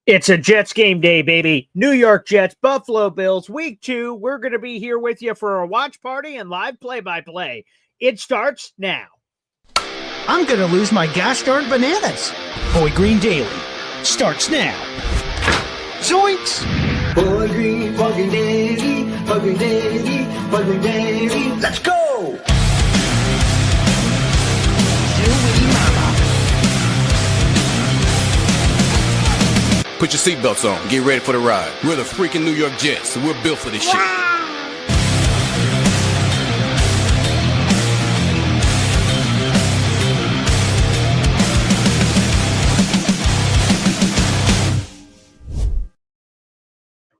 It's a Jets game day, baby. New York Jets, Buffalo Bills, week 2. We're going to be here with you for a watch party and live play-by-play. It starts now. I'm going to lose my gosh darn bananas. Boy Green Daily starts now. Zoinks! Boy Green fucking daily, fucking daily, fucking daily. Let's go! Put your seatbelts on. Get ready for the ride. We're the freaking New York Jets, so we're built for this shit.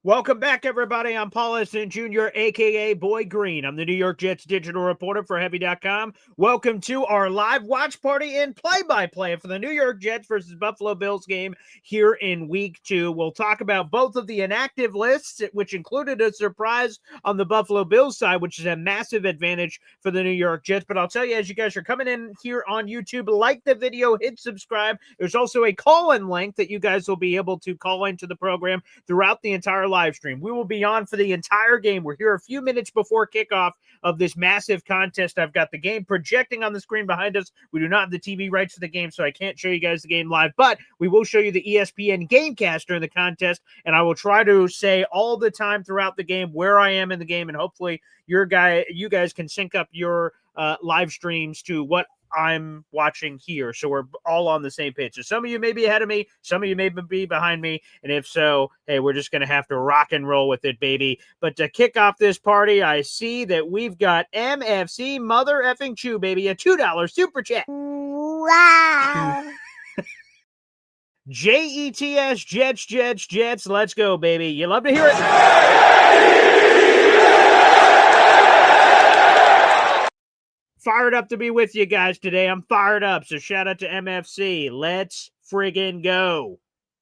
Welcome back, everybody. I'm Paul Eston Jr., a.k.a. Boy Green. I'm the New York Jets digital reporter for Heavy.com. Welcome to our live watch party and play-by-play for the New York Jets versus Buffalo Bills game here in Week 2. We'll talk about both of the inactive lists, which included a surprise on the Buffalo Bills side, which is a massive advantage for the New York Jets. But I'll tell you, as you guys are coming in here on YouTube, like the video, hit subscribe. There's also a call-in link that you guys will be able to call into the program throughout the entire live stream. We will be on for the entire game. We're here a few minutes before kickoff of this massive contest. I've got the game projecting on the screen behind us. We do not have the TV rights to the game, so I can't show you guys the game live, but we will show you the ESPN Gamecast during the contest, and I will try to say all the time throughout the game where I am in the game, and hopefully you guys can sync up your live streams to what I'm watching here, so we're all on the same page. So some of you may be ahead of me, some of you may be behind me, and if so, hey, we're just going to have to rock and roll with it, baby. But to kick off this party, I see that we've got MFC Mother Effing Chew, baby, a $2 super chat. Wow. JETS, Jets, let's go, baby. You love to hear it. Fired up to be with you guys today. I'm fired up, so shout out to MFC. Let's friggin' go.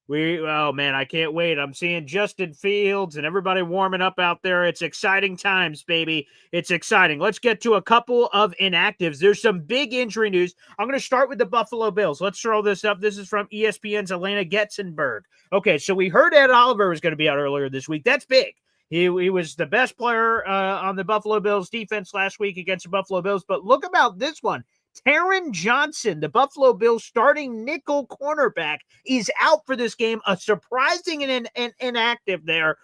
Oh, man, I can't wait. I'm seeing Justin Fields and everybody warming up out there. It's exciting times, baby. It's exciting. Let's get to a couple of inactives. There's some big injury news. I'm going to start with the Buffalo Bills. Let's throw this up. This is from ESPN's Elena Getzenberg. Okay, so we heard Ed Oliver was going to be out earlier this week. That's big. He was the best player on the Buffalo Bills defense last week against the Buffalo Bills. But look about this one. Taron Johnson, the Buffalo Bills starting nickel cornerback, is out for this game. A surprising and inactive there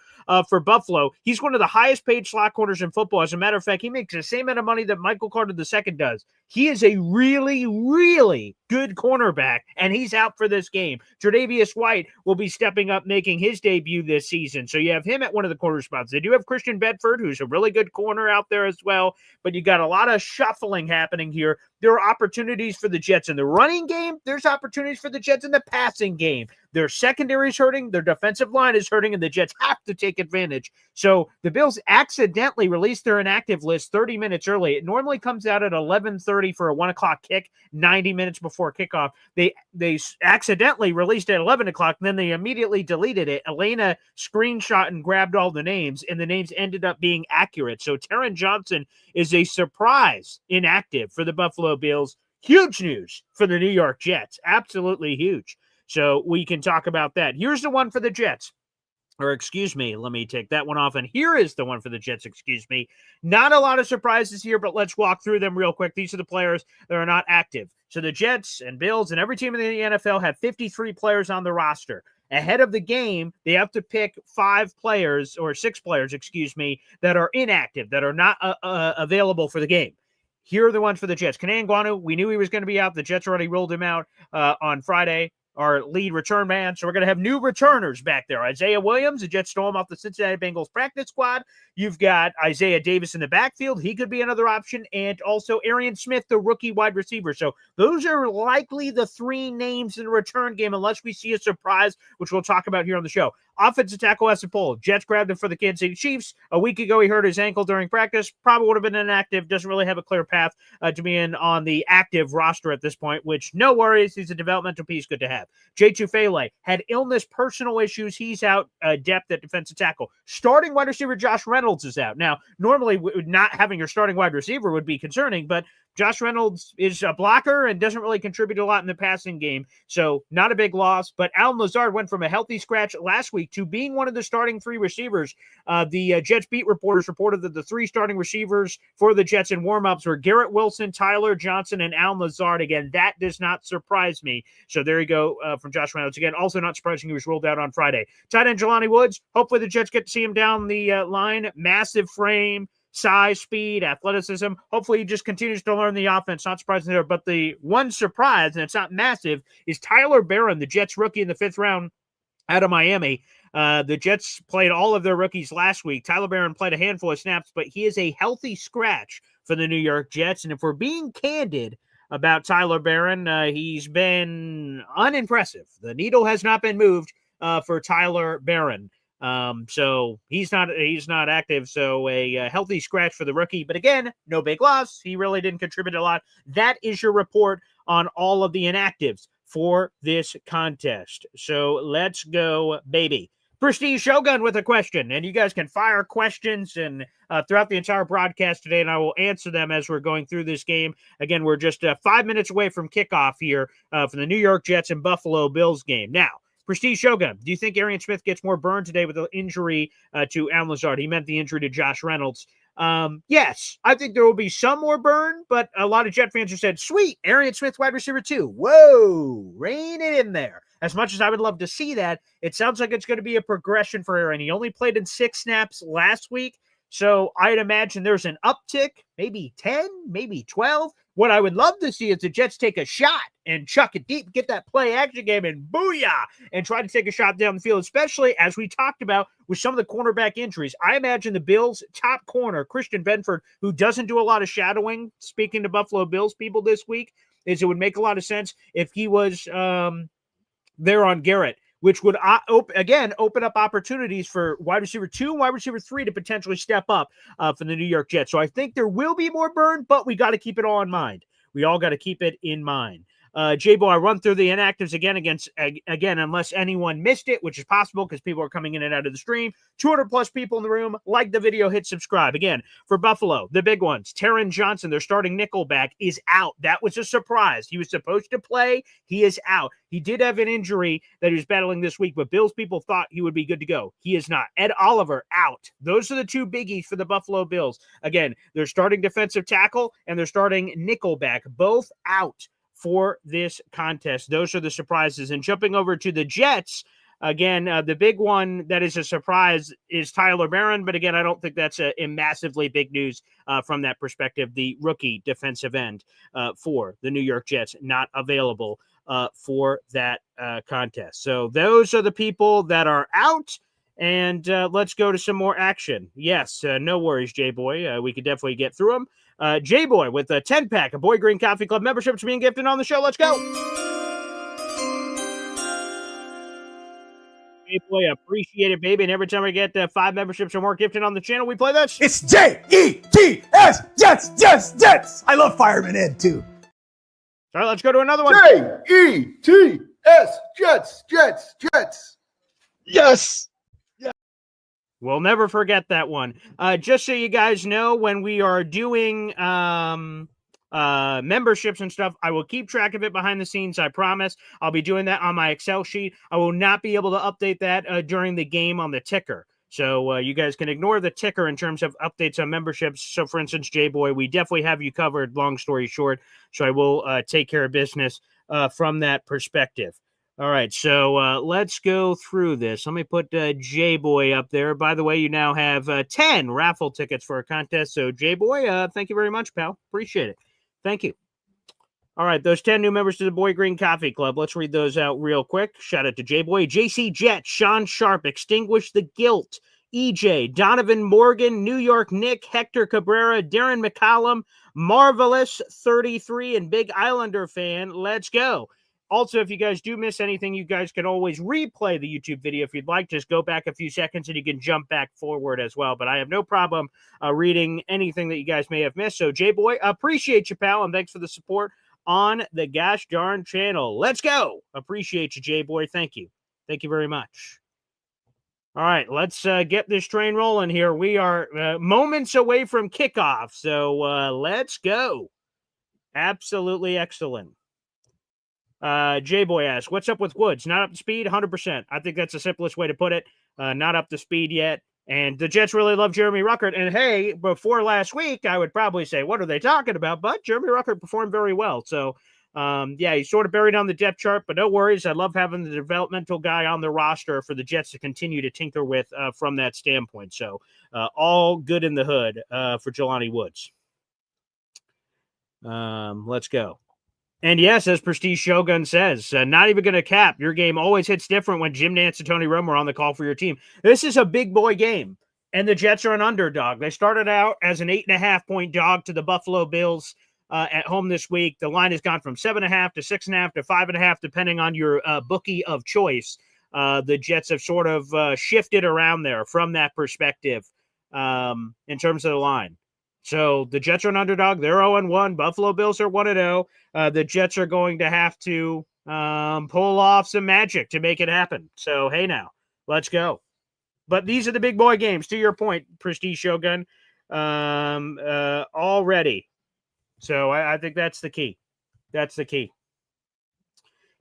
for Buffalo. He's one of the highest paid slot corners in football. As a matter of fact, he makes the same amount of money that Michael Carter II does. He is a really, really good cornerback, and he's out for this game. Tre'Davious White will be stepping up, making his debut this season. So you have him at one of the corner spots. They do have Christian Bedford, who's a really good corner out there as well, but you got a lot of shuffling happening here. There are opportunities for the Jets in the running game. There's opportunities for the Jets in the passing game. Their secondary is hurting. Their defensive line is hurting, and the Jets have to take advantage. So the Bills accidentally released their inactive list 30 minutes early. It normally comes out at 11:30 for a 1 o'clock kick, 90 minutes before kickoff. They accidentally released it at 11 o'clock, and then they immediately deleted it. Elena screenshot and grabbed all the names, and the names ended up being accurate. So Taron Johnson is a surprise inactive for the Buffalo Bills. Huge news for the New York Jets. Absolutely huge. So we can talk about that. Here's the one for the Jets. Or excuse me, let me take that one off. And here is the one for the Jets, excuse me. Not a lot of surprises here, but let's walk through them real quick. These are the players that are not active. So the Jets and Bills and every team in the NFL have 53 players on the roster. Ahead of the game, they have to pick 6 players, excuse me, that are inactive, that are not available for the game. Here are the ones for the Jets. Kanan Guanu, we knew he was going to be out. The Jets already ruled him out on Friday. Our lead return man. So we're going to have new returners back there. Isaiah Williams, the Jets stole him off the Cincinnati Bengals practice squad. You've got Isaiah Davis in the backfield. He could be another option. And also Arian Smith, the rookie wide receiver. So those are likely the 3 names in the return game, unless we see a surprise, which we'll talk about here on the show. Offensive tackle Esapole. Jets grabbed him for the Kansas City Chiefs. A week ago, he hurt his ankle during practice. Probably would have been inactive. Doesn't really have a clear path to being on the active roster at this point, which no worries. He's a developmental piece. Good to have. Jay Tufele had illness, personal issues. He's out depth at defensive tackle. Starting wide receiver Josh Reynolds is out. Now, normally not having your starting wide receiver would be concerning, but Josh Reynolds is a blocker and doesn't really contribute a lot in the passing game, so not a big loss. But Allen Lazard went from a healthy scratch last week to being one of the starting 3 receivers. The Jets beat reporters reported that the 3 starting receivers for the Jets in warmups were Garrett Wilson, Tyler Johnson, and Allen Lazard. Again, that does not surprise me. So there you go from Josh Reynolds. Again, also not surprising he was rolled out on Friday. Tight end Jelani Woods, hopefully the Jets get to see him down the line. Massive frame, size, speed, athleticism. Hopefully he just continues to learn the offense. Not surprising there. But the one surprise, and it's not massive, is Tyler Barron, the Jets rookie in the 5th round out of Miami. The Jets played all of their rookies last week. Tyler Barron played a handful of snaps, but he is a healthy scratch for the New York Jets. And if we're being candid about Tyler Barron, he's been unimpressive. The needle has not been moved for Tyler Barron. So he's not active. So a healthy scratch for the rookie. But again, no big loss. He really didn't contribute a lot. That is your report on all of the inactives for this contest. So let's go, baby. Prestige Shogun with a question, and you guys can fire questions and throughout the entire broadcast today, and I will answer them as we're going through this game. Again, we're just 5 minutes away from kickoff here for the New York Jets and Buffalo Bills game. Now, Prestige Shogun, do you think Arian Smith gets more burn today with the injury to Allen Lazard? He meant the injury to Josh Reynolds. Yes, I think there will be some more burn, but a lot of Jet fans have said, sweet, Arian Smith, wide receiver 2. Whoa, rein it in there. As much as I would love to see that, it sounds like it's going to be a progression for Arian. He only played in 6 snaps last week, so I'd imagine there's an uptick, maybe 10, maybe 12. What I would love to see is the Jets take a shot and chuck it deep, get that play action game, and booyah, and try to take a shot down the field, especially as we talked about with some of the cornerback injuries. I imagine the Bills' top corner, Christian Benford, who doesn't do a lot of shadowing, speaking to Buffalo Bills people this week, is it would make a lot of sense if he was there on Garrett, which would, again, open up opportunities for wide receiver 2 and wide receiver 3 to potentially step up for the New York Jets. So I think there will be more burn, but we got to keep it all in mind. We all got to keep it in mind. J-Bo, I run through the inactives again, unless anyone missed it, which is possible because people are coming in and out of the stream. 200-plus people in the room. Like the video, hit subscribe. Again, for Buffalo, the big ones, Taron Johnson, their starting nickelback, is out. That was a surprise. He was supposed to play. He is out. He did have an injury that he was battling this week, but Bills people thought he would be good to go. He is not. Ed Oliver, out. Those are the 2 biggies for the Buffalo Bills. Again, they're starting defensive tackle and they're starting nickelback, both out for this contest. Those are the surprises. And jumping over to the Jets, again, the big one that is a surprise is Tyler Barron. But again, I don't think that's a massively big news from that perspective. The rookie defensive end for the New York Jets not available for that contest. So those are the people that are out. And let's go to some more action. Yes, no worries, J-Boy. We could definitely get through them. J-Boy with a 10-pack of Boy Green Coffee Club memberships being gifted on the show. Let's go. J-Boy, appreciate it, baby. And every time we get 5 memberships or more gifted on the channel, we play this. It's J-E-T-S, Jets. I love Fireman Ed, too. All right, let's go to another one. J-E-T-S, Jets. Yes. We'll never forget that one. Just so you guys know, when we are doing memberships and stuff, I will keep track of it behind the scenes. I promise. I'll be doing that on my Excel sheet. I will not be able to update that during the game on the ticker. So you guys can ignore the ticker in terms of updates on memberships. So, for instance, J-Boy, we definitely have you covered, long story short. So I will take care of business from that perspective. All right, so let's go through this. Let me put J-Boy up there. By the way, you now have 10 raffle tickets for a contest. So, J-Boy, thank you very much, pal. Appreciate it. Thank you. All right, those 10 new members to the Boy Green Coffee Club. Let's read those out real quick. Shout out to J-Boy, JC Jet, Sean Sharp, Extinguish the Guilt, EJ, Donovan Morgan, New York Nick, Hector Cabrera, Darren McCollum, Marvelous 33, and Big Islander fan. Let's go. Also, if you guys do miss anything, you guys can always replay the YouTube video if you'd like. Just go back a few seconds and you can jump back forward as well. But I have no problem reading anything that you guys may have missed. So, J-Boy, appreciate you, pal, and thanks for the support on the gosh darn channel. Let's go. Appreciate you, J-Boy. Thank you. Thank you very much. All right, let's get this train rolling here. We are moments away from kickoff, so let's go. Absolutely excellent. J-Boy asks, what's up with Woods? Not up to speed? 100%. I think that's the simplest way to put it. Not up to speed yet. And the Jets really love Jeremy Ruckert. And hey, before last week, I would probably say, what are they talking about? But Jeremy Ruckert performed very well. So, yeah, he's sort of buried on the depth chart, but no worries. I love having the developmental guy on the roster for the Jets to continue to tinker with from that standpoint. So, all good in the hood for Jelani Woods. Let's go. And yes, as Prestige Shogun says, not even going to cap. Your game always hits different when Jim Nantz and Tony Romo are on the call for your team. This is a big boy game, and the Jets are an underdog. They started out as an 8.5-point dog to the Buffalo Bills at home this week. The line has gone from 7.5 to 6.5 to 5.5, depending on your bookie of choice. The Jets have sort of shifted around there from that perspective in terms of the line. So the Jets are an underdog. They're 0-1. Buffalo Bills are 1-0. The Jets are going to have to pull off some magic to make it happen. So, hey, now, let's go. But these are the big boy games, to your point, Prestige Shogun, already. So I think that's the key. That's the key.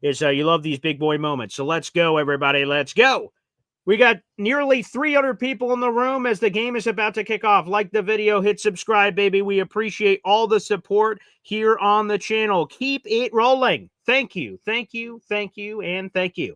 Is you love these big boy moments. So let's go, everybody. Let's go. We got nearly 300 people in the room as the game is about to kick off. Like the video, hit subscribe, baby. We appreciate all the support here on the channel. Keep it rolling. Thank you, thank you, thank you, and thank you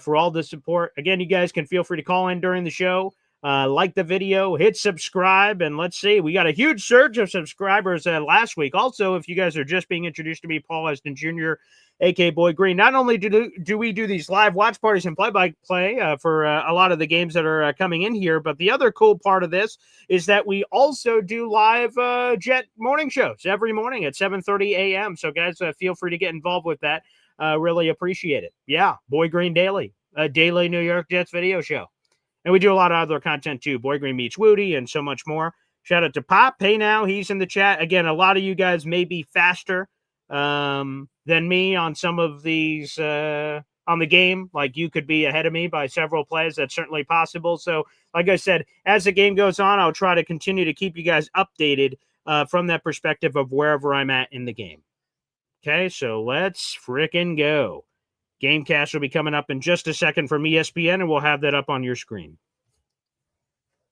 for all the support. Again, you guys can feel free to call in during the show. Like the video, hit subscribe, and let's see. We got a huge surge of subscribers last week. Also, if you guys are just being introduced to me, Paul Heston Jr., a.k.a. Boy Green, not only do we do these live watch parties and play-by-play for a lot of the games that are coming in here, but the other cool part of this is that we also do live Jet morning shows every morning at 7:30 a.m. So, guys, feel free to get involved with that. Really appreciate it. Yeah, Boy Green Daily, a daily New York Jets video show. And we do a lot of other content, too. Boy Green Meets Woody and so much more. Shout out to Pop. Hey, now, he's in the chat. Again, a lot of you guys may be faster than me on some of these on the game. Like, you could be ahead of me by several plays. That's certainly possible. So, like I said, as the game goes on, I'll try to continue to keep you guys updated from that perspective of wherever I'm at in the game. Okay, so let's frickin' go. Gamecast will be coming up in just a second from ESPN, and we'll have that up on your screen.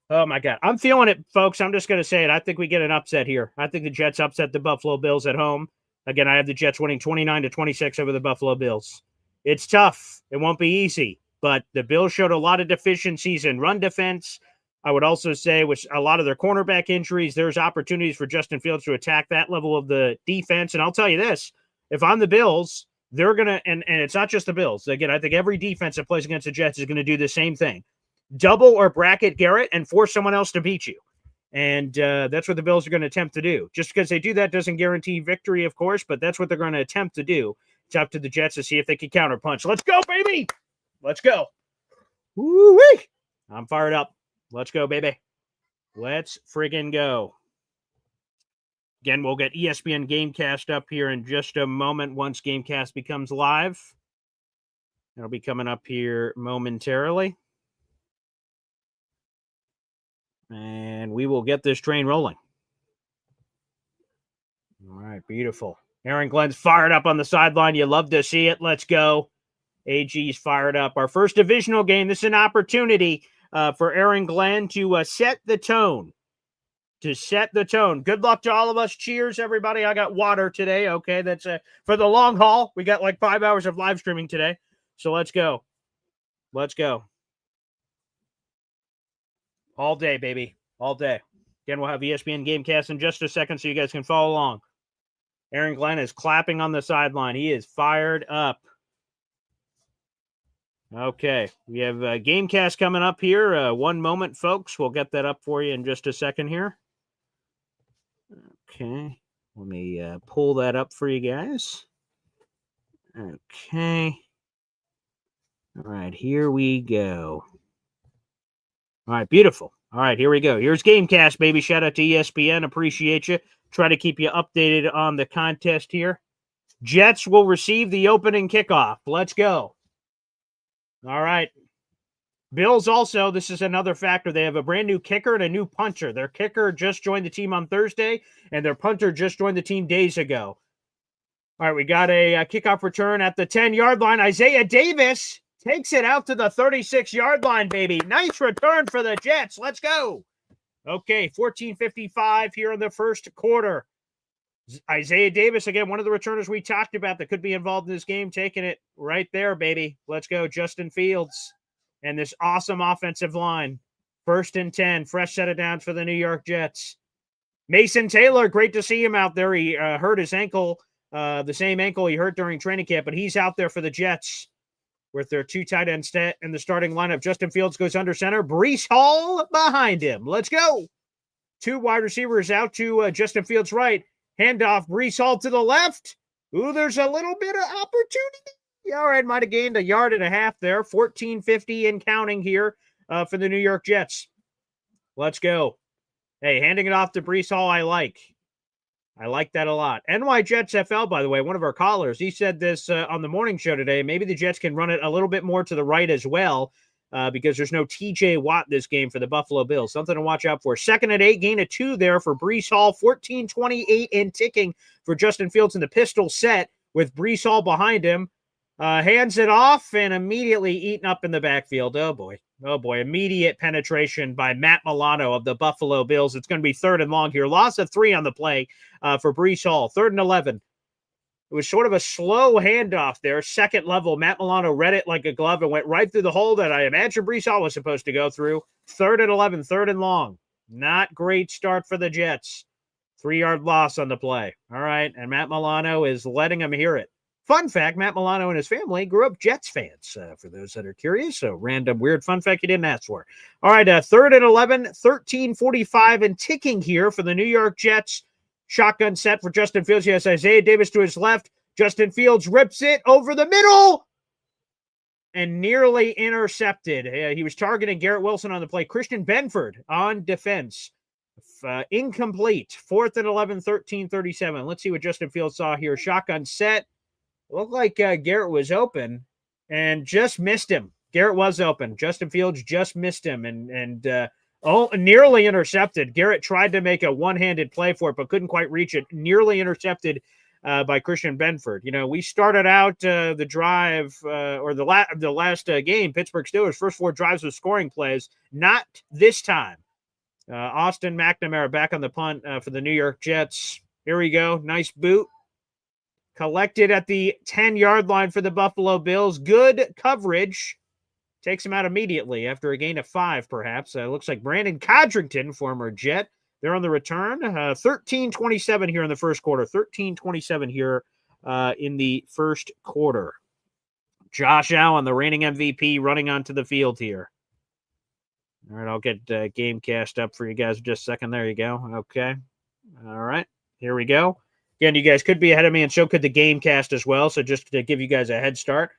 Oh, my God. I'm feeling it, folks. I'm just going to say it. I think we get an upset here. I think the Jets upset the Buffalo Bills at home. Again, I have the Jets winning 29-26 over the Buffalo Bills. It's tough. It won't be easy, but the Bills showed a lot of deficiencies in run defense. I would also say with a lot of their cornerback injuries, there's opportunities for Justin Fields to attack that level of the defense. And I'll tell you this, if I'm the Bills, they're going to, and it's not just the Bills. Again, I think every defense that plays against the Jets is going to do the same thing. Double or bracket Garrett and force someone else to beat you. And that's what the Bills are going to attempt to do. Just because they do that doesn't guarantee victory, of course, but that's what they're going to attempt to do. It's up to the Jets to see if they can counterpunch. Let's go, baby! Let's go. Woo-wee! I'm fired up. Let's go, baby. Let's friggin' go. Again, we'll get ESPN Gamecast up here in just a moment once Gamecast becomes live. It'll be coming up here momentarily. And we will get this train rolling. All right, beautiful. Aaron Glenn's fired up on the sideline. You love to see it. Let's go. AG's fired up. Our first divisional game. This is an opportunity for Aaron Glenn to set the tone. Good luck to all of us. Cheers, everybody. I got water today. Okay, that's for the long haul. We got like 5 hours of live streaming today. So let's go. Let's go. All day, baby. All day. Again, we'll have ESPN Gamecast in just a second so you guys can follow along. Aaron Glenn is clapping on the sideline. He is fired up. Okay. We have Gamecast coming up here. One moment, folks. We'll get that up for you in just a second here. Okay. Let me pull that up for you guys. Okay. All right. Here we go. All right, beautiful. All right, here we go. Here's Gamecast, baby. Shout out to ESPN. Appreciate you. Try to keep you updated on the contest here. Jets will receive the opening kickoff. Let's go. All right. Bills also, this is another factor. They have a brand new kicker and a new punter. Their kicker just joined the team on Thursday, and their punter just joined the team days ago. All right, we got a kickoff return at the 10-yard line. Isaiah Davis takes it out to the 36-yard line, baby. Nice return for the Jets. Let's go. Okay, 14:55 here in the first quarter. Isaiah Davis, again, one of the returners we talked about that could be involved in this game, taking it right there, baby. Let's go, Justin Fields and this awesome offensive line. 1st and 10, fresh set of downs for the New York Jets. Mason Taylor, great to see him out there. He hurt his ankle, the same ankle he hurt during training camp, but he's out there for the Jets with their 2 tight ends in the starting lineup. Justin Fields goes under center. Breece Hall behind him. Let's go. 2 wide receivers out to Justin Fields' right. Handoff, Breece Hall to the left. Ooh, there's a little bit of opportunity. All right, might have gained a yard and a half there. 14:50 and counting here for the New York Jets. Let's go. Hey, handing it off to Breece Hall, I like that a lot. NY Jets FL, by the way, one of our callers, he said this on the morning show today. Maybe the Jets can run it a little bit more to the right as well because there's no TJ Watt this game for the Buffalo Bills. Something to watch out for. 2nd and 8, gain of 2 there for Breece Hall. 14:28 and ticking for Justin Fields in the pistol set with Breece Hall behind him. Hands it off and immediately eaten up in the backfield. Oh, boy. Immediate penetration by Matt Milano of the Buffalo Bills. It's going to be 3rd and long here. Loss of 3 on the play for Breece Hall. 3rd and 11. It was sort of a slow handoff there. 2nd level. Matt Milano read it like a glove and went right through the hole that I imagine Breece Hall was supposed to go through. 3rd and 11. 3rd and long. Not great start for the Jets. 3-yard loss on the play. All right. And Matt Milano is letting him hear it. Fun fact, Matt Milano and his family grew up Jets fans, for those that are curious. So random, weird fun fact you didn't ask for. All right, 3rd and 11, 13:45 and ticking here for the New York Jets. Shotgun set for Justin Fields. He has Isaiah Davis to his left. Justin Fields rips it over the middle and nearly intercepted. He was targeting Garrett Wilson on the play. Christian Benford on defense. Incomplete. 4th and 11, 13:37. Let's see what Justin Fields saw here. Shotgun set. Looked like Garrett was open and just missed him. Garrett was open. Justin Fields just missed him and nearly intercepted. Garrett tried to make a one-handed play for it, but couldn't quite reach it. Nearly intercepted by Christian Benford. You know, we started out the drive or the last game, Pittsburgh Steelers, first 4 drives with scoring plays. Not this time. Austin McNamara back on the punt for the New York Jets. Here we go. Nice boot. Collected at the 10-yard line for the Buffalo Bills. Good coverage. Takes him out immediately after a gain of 5, perhaps. Looks like Brandon Codrington, former Jet. They're on the return. 13:27 here in the first quarter. 13:27 here in the first quarter. Josh Allen, the reigning MVP, running onto the field here. All right, I'll get Gamecast up for you guys in just a second. There you go. Okay. All right, here we go. Again, you guys could be ahead of me, and so could the Gamecast as well. So just to give you guys a head start.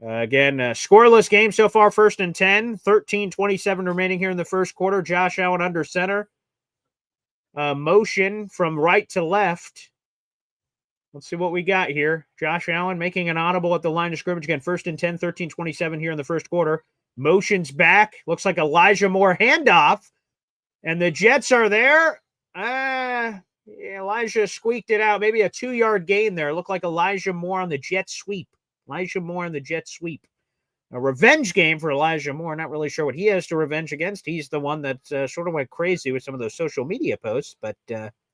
Again, scoreless game so far, 1st and 10. 13:27 remaining here in the first quarter. Josh Allen under center. Motion from right to left. Let's see what we got here. Josh Allen making an audible at the line of scrimmage. Again, 1st and 10, 13:27 here in the first quarter. Motion's back. Looks like Elijah Moore handoff. And the Jets are there. Elijah squeaked it out. Maybe a 2-yard gain there. Looked like Elijah Moore on the Jet sweep. A revenge game for Elijah Moore. Not really sure what he has to revenge against. He's the one that sort of went crazy with some of those social media posts, but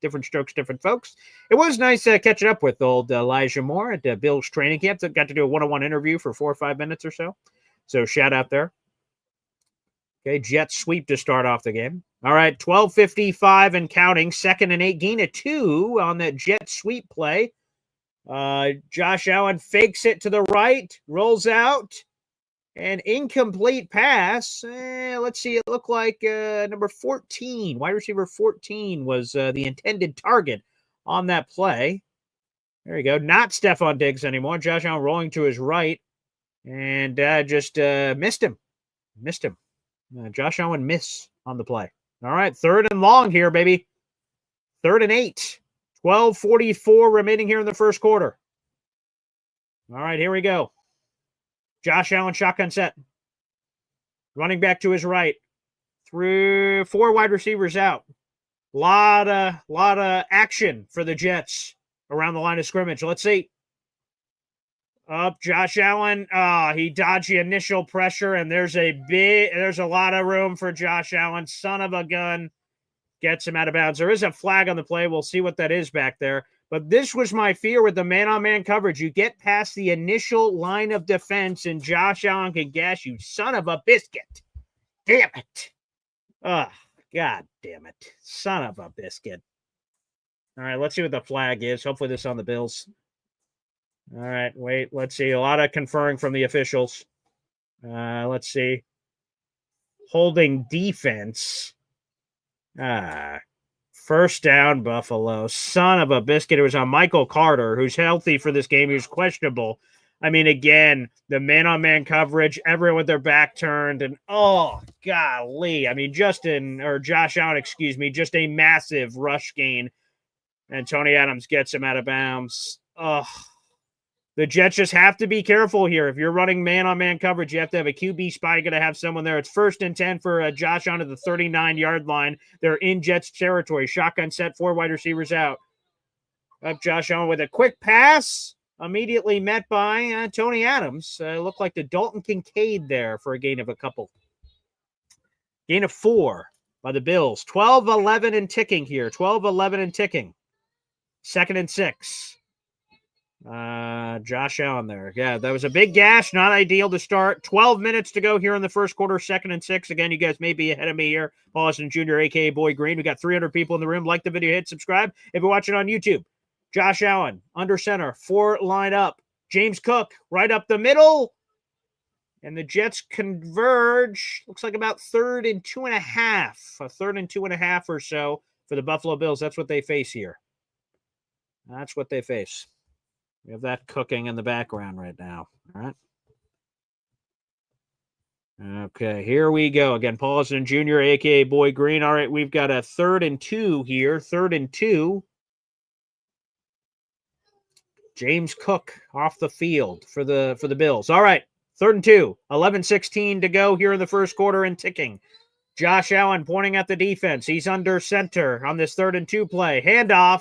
different strokes, different folks. It was nice catching up with old Elijah Moore at Bill's training camp. Got to do a one-on-one interview for 4 or 5 minutes or so. So shout out there. Okay, Jets sweep to start off the game. All right, 12:55 and counting. 2nd and 8, gain of 2 on that Jet sweep play. Josh Allen fakes it to the right, rolls out, an incomplete pass. Let's see, it looked like number 14, wide receiver 14 was the intended target on that play. There you go. Not Stephon Diggs anymore. Josh Allen rolling to his right and just missed him. Josh Allen miss on the play. All right, 3rd and long here, baby. 3rd and 8. 12:44 remaining here in the first quarter. All right, here we go. Josh Allen shotgun set. Running back to his right. 4 wide receivers out. Lot of action for the Jets. around the line of scrimmage. Let's see. Up, Josh Allen. He dodged the initial pressure, and there's a lot of room for Josh Allen. Son of a gun. Gets him out of bounds. There is a flag on the play. We'll see what that is back there. But this was my fear with the man-on-man coverage. You get past the initial line of defense, and Josh Allen can gash you. Son of a biscuit. Damn it. Oh, God damn it. Son of a biscuit. All right, let's see what the flag is. Hopefully this is on the Bills. All right, wait, let's see. A lot of conferring from the officials. Let's see. Holding defense. First down, Buffalo. Son of a biscuit. It was on Michael Carter, who's healthy for this game. He was questionable. I mean, again, the man-on-man coverage, everyone with their back turned, and oh, golly. I mean, Josh Allen, just a massive rush gain. And Tony Adams gets him out of bounds. Oh, the Jets just have to be careful here. If you're running man-on-man coverage, you have to have a QB spy. You're going to have someone there. It's 1st and 10 for Josh Allen at the 39-yard line. They're in Jets territory. Shotgun set, 4 wide receivers out. Up Josh Allen with a quick pass. Immediately met by Tony Adams. Looked like the Dalton Kincaid there for a gain of a couple. Gain of 4 by the Bills. 12-11 and ticking here. 12-11 and ticking. 2nd and 6. Josh Allen there. Yeah, that was a big gash. Not ideal to start. 12 minutes to go here in the first quarter. 2nd and 6. Again, you guys may be ahead of me here. Paul Austin Jr., a.k.a. Boy Green. We got 300 people in the room. Like the video, hit subscribe. If you're watching on YouTube, Josh Allen, under center, 4 line up. James Cook, right up the middle. And the Jets converge. Looks like about 3rd and 2.5. A 3rd and 2.5 or so for the Buffalo Bills. That's what they face here. That's what they face. We have that cooking in the background right now. All right. Okay, here we go. Again, Paul Austin Jr., a.k.a. Boy Green. All right, we've got a 3rd and 2 here. 3rd and 2. James Cook off the field for the Bills. All right, 3rd and 2. 11:16 to go here in the first quarter and ticking. Josh Allen pointing at the defense. He's under center on this 3rd and 2 play. Handoff.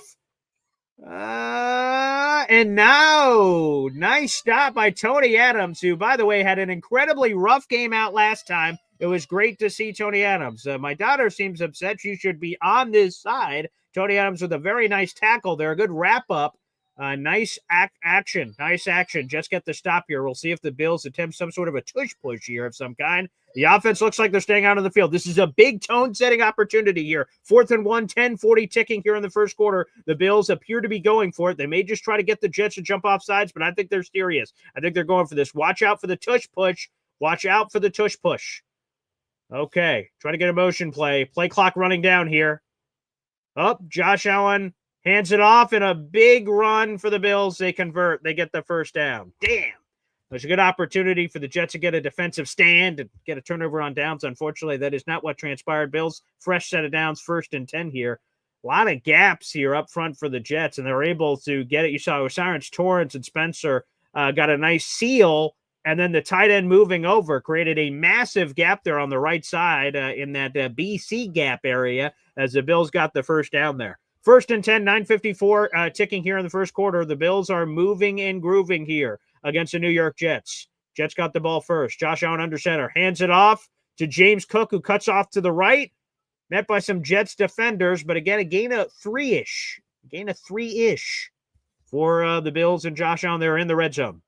And now, nice stop by Tony Adams, who, by the way, had an incredibly rough game out last time. It was great to see Tony Adams. My daughter seems upset. She should be on this side. Tony Adams with a very nice tackle there. A good wrap-up. Nice action. Nice action. Just get the stop here. We'll see if the Bills attempt some sort of a tush-push here of some kind. The offense looks like they're staying out on the field. This is a big tone-setting opportunity here. 4th and 1, 10:40 ticking here in the first quarter. The Bills appear to be going for it. They may just try to get the Jets to jump off sides, but I think they're serious. I think they're going for this. Watch out for the tush-push. Watch out for the tush-push. Okay. Try to get a motion play. Play clock running down here. Up, Josh Allen hands it off in a big run for the Bills. They convert. They get the first down. Damn. There's a good opportunity for the Jets to get a defensive stand and get a turnover on downs. Unfortunately, that is not what transpired. Bills, fresh set of downs, 1st and 10 here. A lot of gaps here up front for the Jets, and they're able to get it. You saw Osiris Torrance and Spencer got a nice seal, and then the tight end moving over created a massive gap there on the right side in that BC gap area as the Bills got the first down there. 1st and 10, 9:54 ticking here in the first quarter. The Bills are moving and grooving here against the New York Jets. Jets got the ball first. Josh Allen under center. Hands it off to James Cook, who cuts off to the right. Met by some Jets defenders, but again, a gain of 3-ish. Gain of 3-ish for the Bills and Josh Allen. They're in the red zone.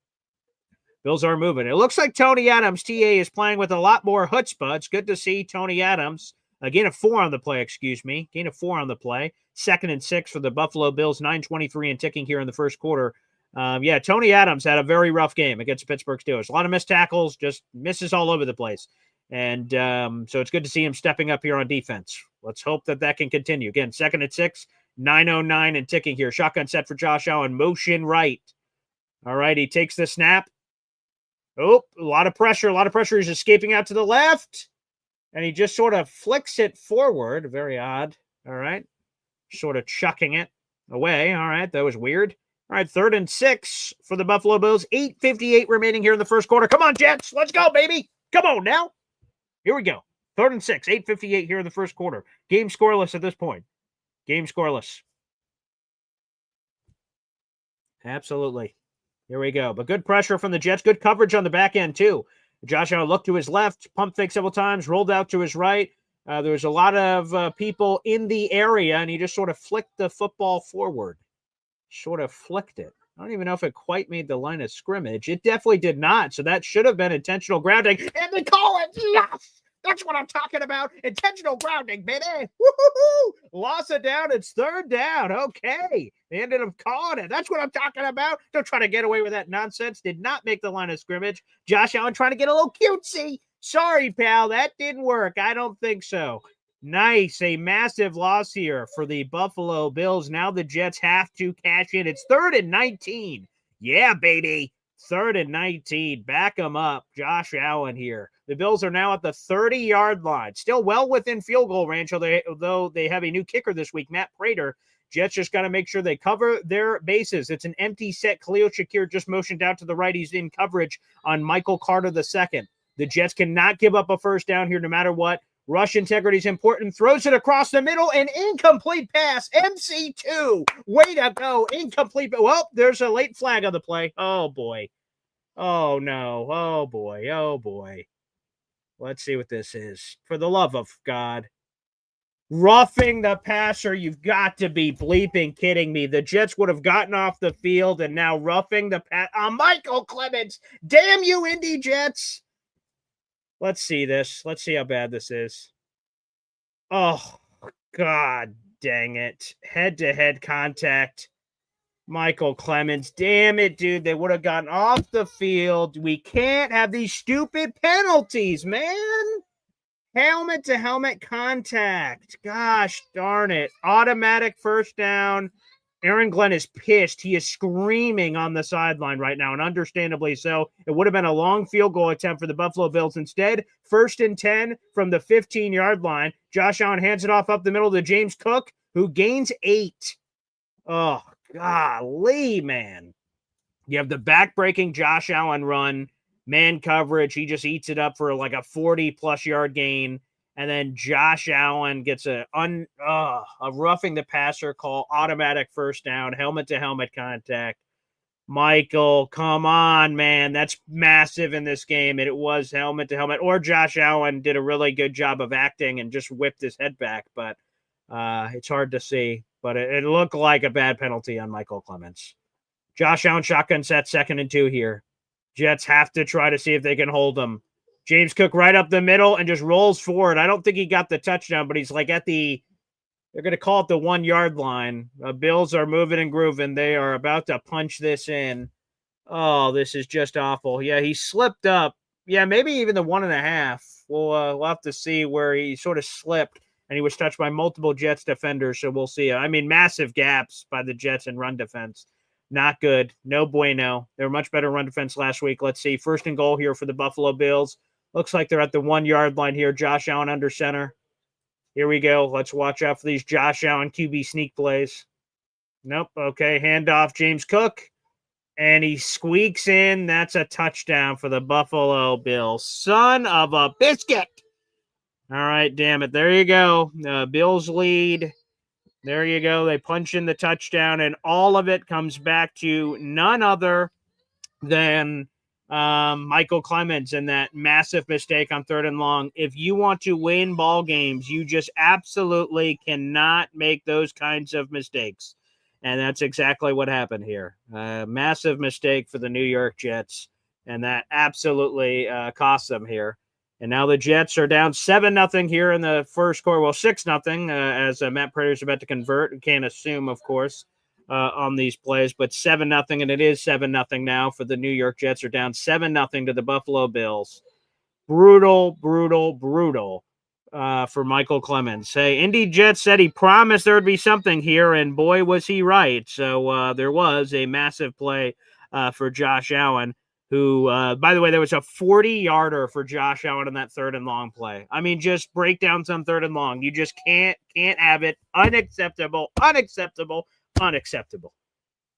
Bills are moving. It looks like Tony Adams, TA, is playing with a lot more chutzpah. It's good to see Tony Adams. A gain of 4 on the play, Gain of 4 on the play. 2nd and 6 for the Buffalo Bills. 9:23 and ticking here in the first quarter. Tony Adams had a very rough game against the Pittsburgh Steelers. A lot of missed tackles, just misses all over the place. And so it's good to see him stepping up here on defense. Let's hope that can continue. Again, 2nd and 6, 9:09 and ticking here. Shotgun set for Josh Allen. Motion right. All right, he takes the snap. Oh, a lot of pressure. He's escaping out to the left. And he just sort of flicks it forward. Very odd. All right. Sort of chucking it away. All right, that was weird. All right, 3rd and 6 for the Buffalo Bills. 8:58 remaining here in the first quarter. Come on, Jets. Let's go, baby. Come on now. Here we go. 3rd and 6, 8:58 here in the first quarter. Game scoreless at this point. Game scoreless. Absolutely. Here we go. But good pressure from the Jets. Good coverage on the back end, too. Josh Allen looked to his left, pump fake several times, rolled out to his right. There was a lot of people in the area, and he just sort of flicked the football forward. Sort of flicked it. I don't even know if it quite made the line of scrimmage. It definitely did not. So that should have been intentional grounding. And they call it. Yes! That's what I'm talking about. Intentional grounding, baby. Woo-hoo-hoo! Loss it down. It's third down. Okay. They ended up calling it. That's what I'm talking about. Don't try to get away with that nonsense. Did not make the line of scrimmage. Josh Allen trying to get a little cutesy. Sorry, pal. That didn't work. I don't think so. Nice. A massive loss here for the Buffalo Bills. Now the Jets have to cash in. It's 3rd and 19. Yeah, baby. 3rd and 19. Back them up. Josh Allen here. The Bills are now at the 30-yard line. Still well within field goal range, although they have a new kicker this week, Matt Prater. Jets just got to make sure they cover their bases. It's an empty set. Khalil Shakir just motioned out to the right. He's in coverage on Michael Carter II. The Jets cannot give up a first down here no matter what. Rush integrity is important. Throws it across the middle. An incomplete pass. MC2. Way to go. Incomplete. Well, there's a late flag on the play. Oh, boy. Oh, no. Oh, boy. Oh, boy. Let's see what this is. For the love of God. Roughing the passer. You've got to be bleeping kidding me. The Jets would have gotten off the field and now roughing the pass. Michael Clemens. Damn you, Indy Jets. Let's see this. Let's see how bad this is. Oh, God dang it. Head-to-head contact. Michael Clemens. Damn it, dude. They would have gotten off the field. We can't have these stupid penalties, man. Helmet-to-helmet contact. Gosh darn it. Automatic first down. Aaron Glenn is pissed. He is screaming on the sideline right now, and understandably so. It would have been a long field goal attempt for the Buffalo Bills. Instead, 1st and 10 from the 15-yard line. Josh Allen hands it off up the middle to James Cook, who gains 8. Oh, golly, man. You have the back-breaking Josh Allen run, man coverage. He just eats it up for like a 40-plus yard gain. And then Josh Allen gets a roughing the passer call, automatic first down, helmet-to-helmet contact. Michael, come on, man. That's massive in this game. And it was helmet-to-helmet. Or Josh Allen did a really good job of acting and just whipped his head back. But it's hard to see. But it looked like a bad penalty on Michael Clemens. Josh Allen shotgun set, 2nd and 2 here. Jets have to try to see if they can hold him. James Cook right up the middle and just rolls forward. I don't think he got the touchdown, but he's like they're going to call it the 1-yard line. Bills are moving and grooving. They are about to punch this in. Oh, this is just awful. Yeah, he slipped up. Yeah, maybe even the 1.5. We'll have to see where he sort of slipped, and he was touched by multiple Jets defenders, so we'll see. I mean, massive gaps by the Jets in run defense. Not good. No bueno. They were much better run defense last week. Let's see. 1st and goal here for the Buffalo Bills. Looks like they're at the 1-yard line here. Josh Allen under center. Here we go. Let's watch out for these Josh Allen QB sneak plays. Nope. Okay. Handoff, James Cook. And he squeaks in. That's a touchdown for the Buffalo Bills. Son of a biscuit. All right. Damn it. There you go. Bills lead. There you go. They punch in the touchdown, and all of it comes back to none other than Michael Clemens and that massive mistake on 3rd and long. If you want to win ball games, you just absolutely cannot make those kinds of mistakes. And that's exactly what happened here. Massive mistake for the New York Jets, and that absolutely cost them here. And now the Jets are down 7-0 here in the first quarter. Well, 6-0 as Matt Prater is about to convert. We can't assume, of course, on these plays, but 7-0, and it is 7-0 now for the New York Jets. Are down 7-0 to the Buffalo Bills. Brutal for Michael Clemens. Hey, Indy Jets said he promised there would be something here, and boy, was he right. So there was a massive play for Josh Allen, who, by the way, there was a 40-yarder for Josh Allen in that 3rd and long play. I mean, just breakdowns on 3rd and long. You just can't have it. Unacceptable.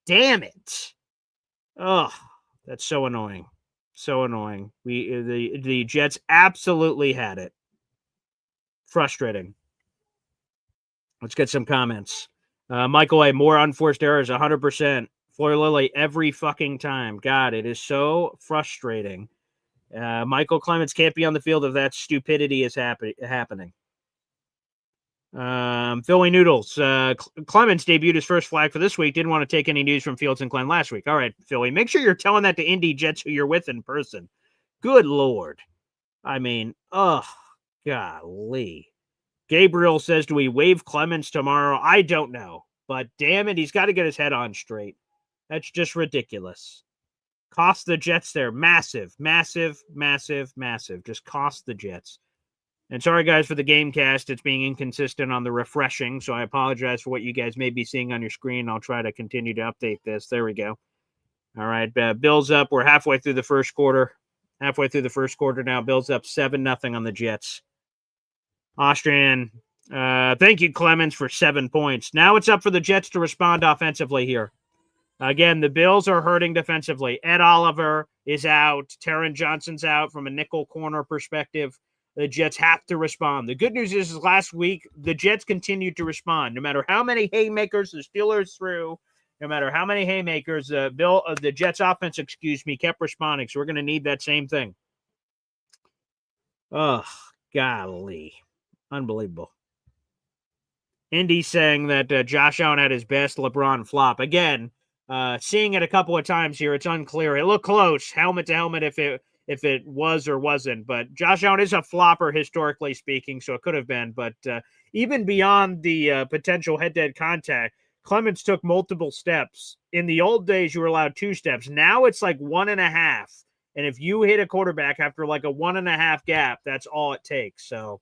Damn it. Oh, that's so annoying. So annoying. The Jets absolutely had it. Frustrating. Let's get some comments. Michael A. More unforced errors, 100%. Floyd Lilly every fucking time. God, it is so frustrating. Michael Clemens can't be on the field if that stupidity is happening. Philly Noodles. Clemens debuted his first flag for this week. Didn't want to take any news from Fields and Glenn last week. All right, Philly. Make sure you're telling that to Indy Jets who you're with in person. Good Lord. I mean, golly. Gabriel says, do we waive Clemens tomorrow? I don't know. But damn it, he's got to get his head on straight. That's just ridiculous. Cost the Jets there. Massive, massive, massive, massive. Just cost the Jets. And sorry, guys, for the game cast. It's being inconsistent on the refreshing, so I apologize for what you guys may be seeing on your screen. I'll try to continue to update this. There we go. All right, Bills up. We're halfway through the first quarter. Halfway through the first quarter now. Bills up 7-0 on the Jets. Austrian, thank you, Clemens, for 7 points. Now it's up for the Jets to respond offensively here. Again, the Bills are hurting defensively. Ed Oliver is out. Taron Johnson's out from a nickel corner perspective. The Jets have to respond. The good news is last week, the Jets continued to respond. No matter how many haymakers the Steelers threw, no matter how many haymakers the Jets offense, kept responding. So we're going to need that same thing. Oh, golly. Unbelievable. Indy saying that Josh Allen had his best LeBron flop. Again, seeing it a couple of times here, it's unclear. It looked close, helmet to helmet, if it was or wasn't. But Josh Allen is a flopper, historically speaking, so it could have been. But even beyond the potential head-to-head contact, Clemens took multiple steps. In the old days, you were allowed 2 steps. Now it's like 1.5. And if you hit a quarterback after like a 1.5 gap, that's all it takes. So,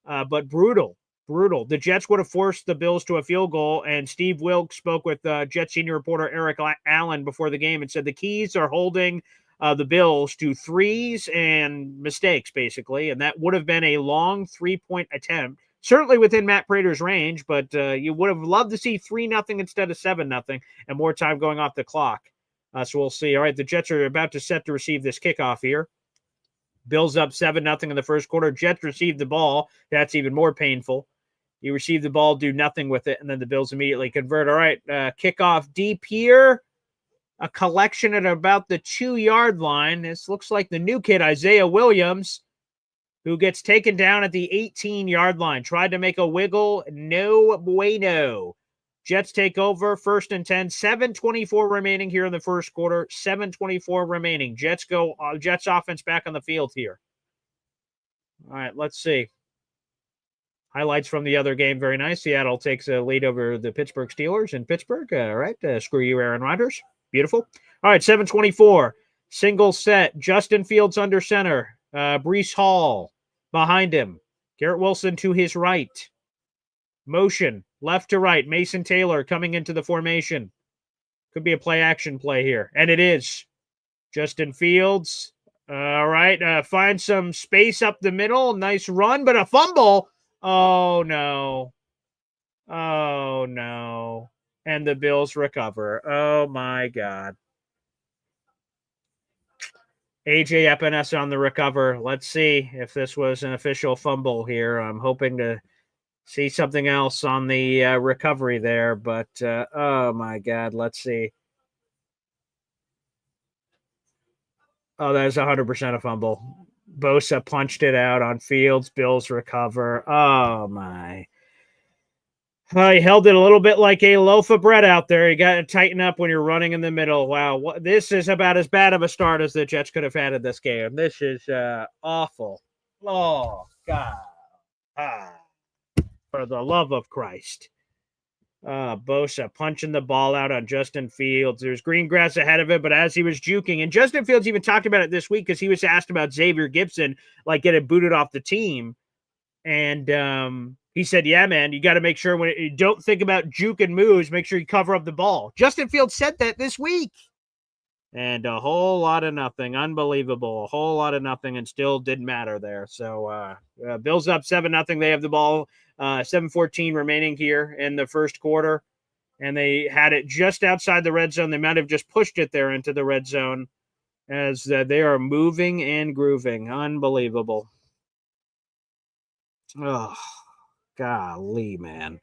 but brutal. The Jets would have forced the Bills to a field goal, and Steve Wilkes spoke with Jets senior reporter Eric Allen before the game and said the keys are holding the Bills to threes and mistakes, basically, and that would have been a long 3-point attempt, certainly within Matt Prater's range, but you would have loved to see 3-0 instead of 7-0 and more time going off the clock. So we'll see. All right, the Jets are about to set to receive this kickoff here. Bills up 7-0 in the first quarter. Jets receive the ball. That's even more painful. You receive the ball, do nothing with it, and then the Bills immediately convert. All right, kickoff deep here. A collection at about the 2-yard line. This looks like the new kid, Isaiah Williams, who gets taken down at the 18-yard line. Tried to make a wiggle. No bueno. Jets take over, 1st and 10. 7:24 remaining here in the first quarter. 7:24 remaining. Jets offense back on the field here. All right, let's see. Highlights from the other game, very nice. Seattle takes a lead over the Pittsburgh Steelers in Pittsburgh. All right, screw you, Aaron Rodgers. Beautiful. All right, 7:24. Single set. Justin Fields under center. Breece Hall behind him. Garrett Wilson to his right. Motion, left to right. Mason Taylor coming into the formation. Could be a play-action play here, and it is. Justin Fields. All right, find some space up the middle. Nice run, but a fumble. Oh, no. Oh, no. And the Bills recover. Oh, my God. A.J. Epinesa on the recover. Let's see if this was an official fumble here. I'm hoping to see something else on the recovery there, but oh, my God. Let's see. Oh, that is 100% a fumble. Bosa punched it out on Fields. Bills recover. Oh, my. He held it a little bit like a loaf of bread out there. You got to tighten up when you're running in the middle. Wow. This is about as bad of a start as the Jets could have had in this game. This is awful. Oh, God. For the love of Christ. Bosa punching the ball out on Justin Fields. There's green grass ahead of it, but as he was juking, and Justin Fields even talked about it this week because he was asked about Xavier Gibson, like getting booted off the team. And he said, yeah, man, you got to make sure when you don't think about juke and moves, make sure you cover up the ball. Justin Fields said that this week. And a whole lot of nothing. Unbelievable. A whole lot of nothing, and still didn't matter there. So Bills up 7-0. They have the ball. 7:14 remaining here in the first quarter. And they had it just outside the red zone. They might have just pushed it there into the red zone as they are moving and grooving. Unbelievable. Oh, golly, man.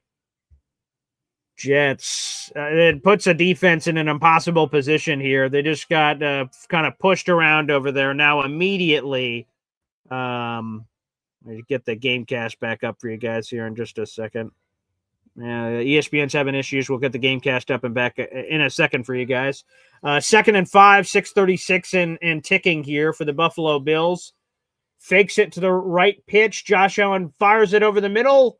Jets. It puts a defense in an impossible position here. They just got kind of pushed around over there. Now immediately, get the game cast back up for you guys here in just a second. ESPN's having issues. We'll get the game cast up and back in a second for you guys. 2nd and 5, 6:36 and ticking here for the Buffalo Bills. Fakes it to the right pitch. Josh Allen fires it over the middle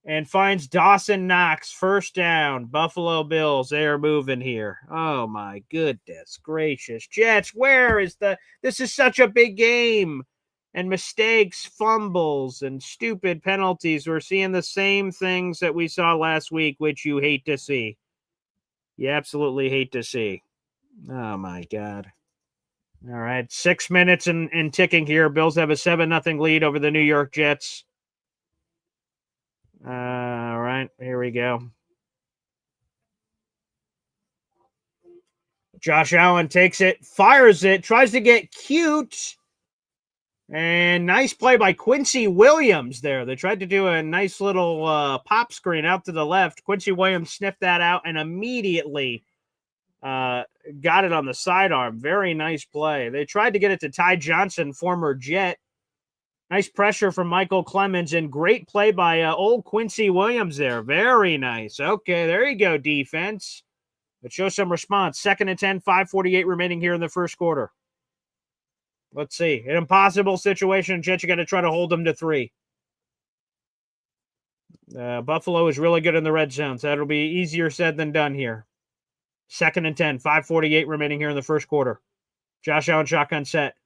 and finds Dawson Knox. First down. Buffalo Bills, they are moving here. Oh, my goodness gracious. Jets, this is such a big game. And mistakes, fumbles, and stupid penalties. We're seeing the same things that we saw last week, which you hate to see. You absolutely hate to see. Oh, my God. All right, 6 minutes and ticking here. Bills have a 7-0 lead over the New York Jets. All right, here we go. Josh Allen takes it, fires it, tries to get cute. And nice play by Quincy Williams there. They tried to do a nice little pop screen out to the left. Quincy Williams sniffed that out and immediately got it on the sidearm. Very nice play. They tried to get it to Ty Johnson, former Jet. Nice pressure from Michael Clemens and great play by old Quincy Williams there. Very nice. Okay, there you go, defense. Let's show some response. 2nd and 10, 5:48 remaining here in the first quarter. Let's see. An impossible situation. Jets, you got to try to hold them to 3. Buffalo is really good in the red zone, so that'll be easier said than done here. 2nd and 10, 5:48 remaining here in the first quarter. Josh Allen shotgun set.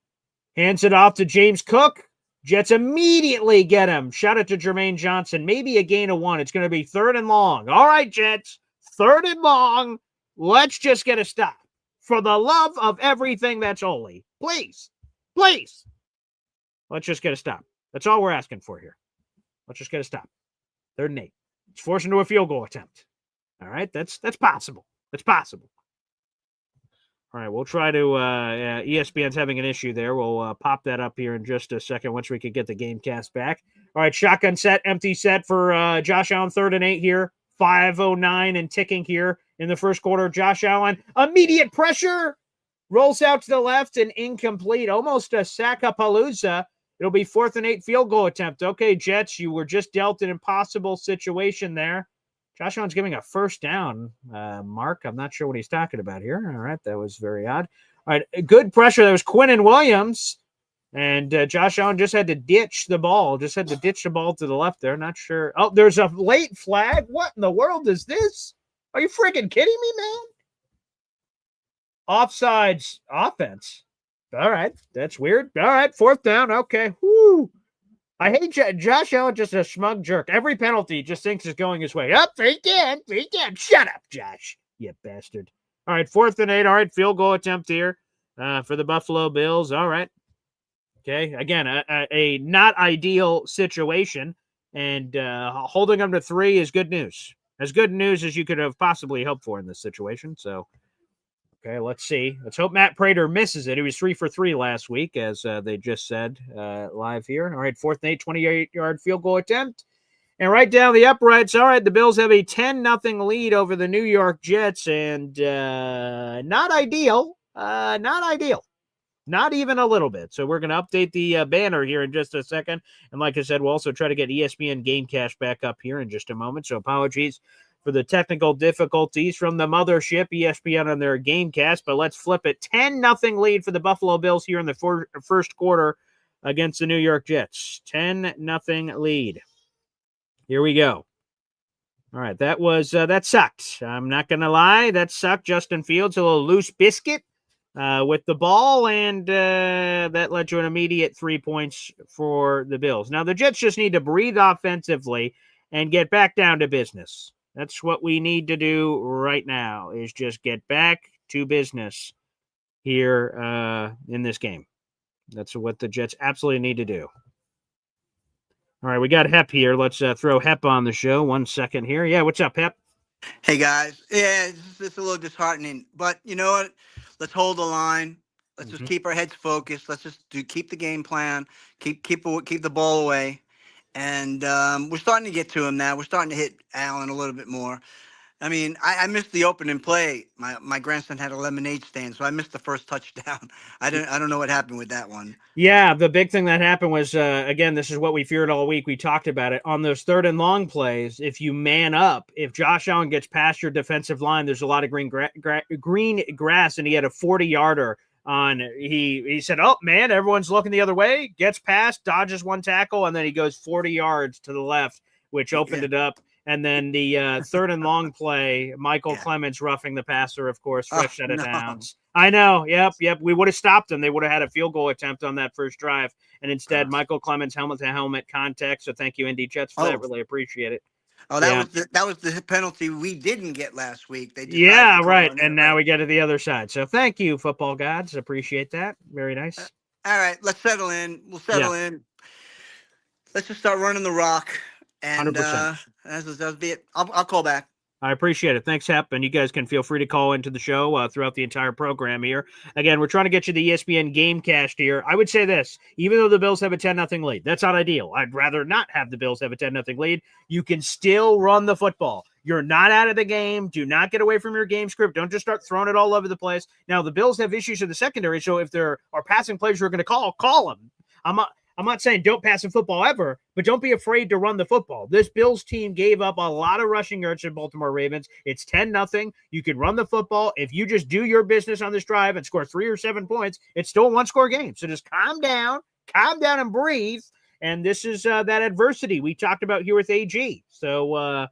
Hands it off to James Cook. Jets immediately get him. Shout out to Jermaine Johnson. Maybe a gain of 1. It's going to be 3rd and long. All right, Jets. 3rd and long. Let's just get a stop. For the love of everything that's holy. Please. Please. Let's just get a stop. That's all we're asking for here. Let's just get a stop. 3rd and 8. It's forced into a field goal attempt. All right, that's possible. That's possible. All right, we'll try to ESPN's having an issue there. We'll pop that up here in just a second once we can get the game cast back. All right, shotgun set, empty set for Josh Allen, 3rd and 8 here. 5:09 and ticking here in the first quarter. Josh Allen, immediate pressure. Rolls out to the left and incomplete. Almost a sack-a-palooza. It'll be 4th and 8 field goal attempt. Okay, Jets, you were just dealt an impossible situation there. Josh Allen's giving a first down, Mark. I'm not sure what he's talking about here. All right, that was very odd. All right, good pressure. That was Quinnen Williams. And Josh Allen just had to ditch the ball. Just had to ditch the ball to the left there. Not sure. Oh, there's a late flag. What in the world is this? Are you freaking kidding me, man? Offsides offense. All right. That's weird. All right. 4th down. Okay. Whoo. I hate Josh Allen, just a smug jerk. Every penalty just thinks is going his way. Up, he can. Shut up, Josh, you bastard. All right. 4th and 8. All right. Field goal attempt here for the Buffalo Bills. All right. Okay. Again, a not ideal situation. And holding them to 3 is good news. As good news as you could have possibly hoped for in this situation. So, okay, let's see. Let's hope Matt Prater misses it. He was 3 for 3 last week, as they just said live here. All right, 4th and 8, 28-yard field goal attempt. And right down the uprights, all right, the Bills have a 10-0 lead over the New York Jets, and not ideal. Not ideal. Not even a little bit. So we're going to update the banner here in just a second. And like I said, we'll also try to get ESPN Game Cash back up here in just a moment. So apologies for the technical difficulties from the mothership, ESPN, on their Game Cast. But let's flip it. 10-0 lead for the Buffalo Bills here in the first quarter against the New York Jets. 10-0 lead. Here we go. All right, that sucked. I'm not going to lie. That sucked. Justin Fields, a little loose biscuit with the ball, and that led to an immediate 3 points for the Bills. Now, the Jets just need to breathe offensively and get back down to business. That's what we need to do right now, is just get back to business here in this game. That's what the Jets absolutely need to do. All right, we got Hep here. Let's throw Hep on the show. 1 second here. Yeah, what's up, Hep? Hey, guys. Yeah, it's a little disheartening. But you know what? Let's hold the line. Let's just keep our heads focused. Let's just keep the game plan. Keep the ball away. And we're starting to get to him now. We're starting to hit Allen a little bit more. I mean, I missed the opening play. My grandson had a lemonade stand, so I missed the first touchdown. I don't know what happened with that one. Yeah, the big thing that happened was, again, this is what we feared all week. We talked about it. On those 3rd and long plays, if you man up, if Josh Allen gets past your defensive line, there's a lot of green grass, and he had a 40-yarder on. He said, oh, man, everyone's looking the other way, gets past, dodges one tackle, and then he goes 40 yards to the left, which opened it up. And then the 3rd and long play, Michael Clements roughing the passer, of course, fresh out of downs. I know. Yep. We would have stopped them. They would have had a field goal attempt on that first drive. And instead, Michael Clements helmet-to-helmet contact. So thank you, ND Jets, for that. Really appreciate it. Oh, that was the penalty we didn't get last week. They right. And now we get to the other side. So thank you, football gods. Appreciate that. Very nice. All right, let's settle in. We'll settle in. Let's just start running the rock. And 100%. That'll be it. I'll call back. I appreciate it. Thanks, Hep. And you guys can feel free to call into the show throughout the entire program here. Again, we're trying to get you the ESPN Gamecast here. I would say this, even though the Bills have a 10-0 lead, that's not ideal. I'd rather not have the Bills have a 10-0 lead. You can still run the football. You're not out of the game. Do not get away from your game script. Don't just start throwing it all over the place. Now, the Bills have issues in the secondary, so if there are passing plays you're going to call them. I'm not saying don't pass the football ever, but don't be afraid to run the football. This Bills team gave up a lot of rushing yards to Baltimore Ravens. It's 10-0. You can run the football. If you just do your business on this drive and score 3 or 7 points, it's still a one-score game. So just calm down and breathe. And this is that adversity we talked about here with AG. So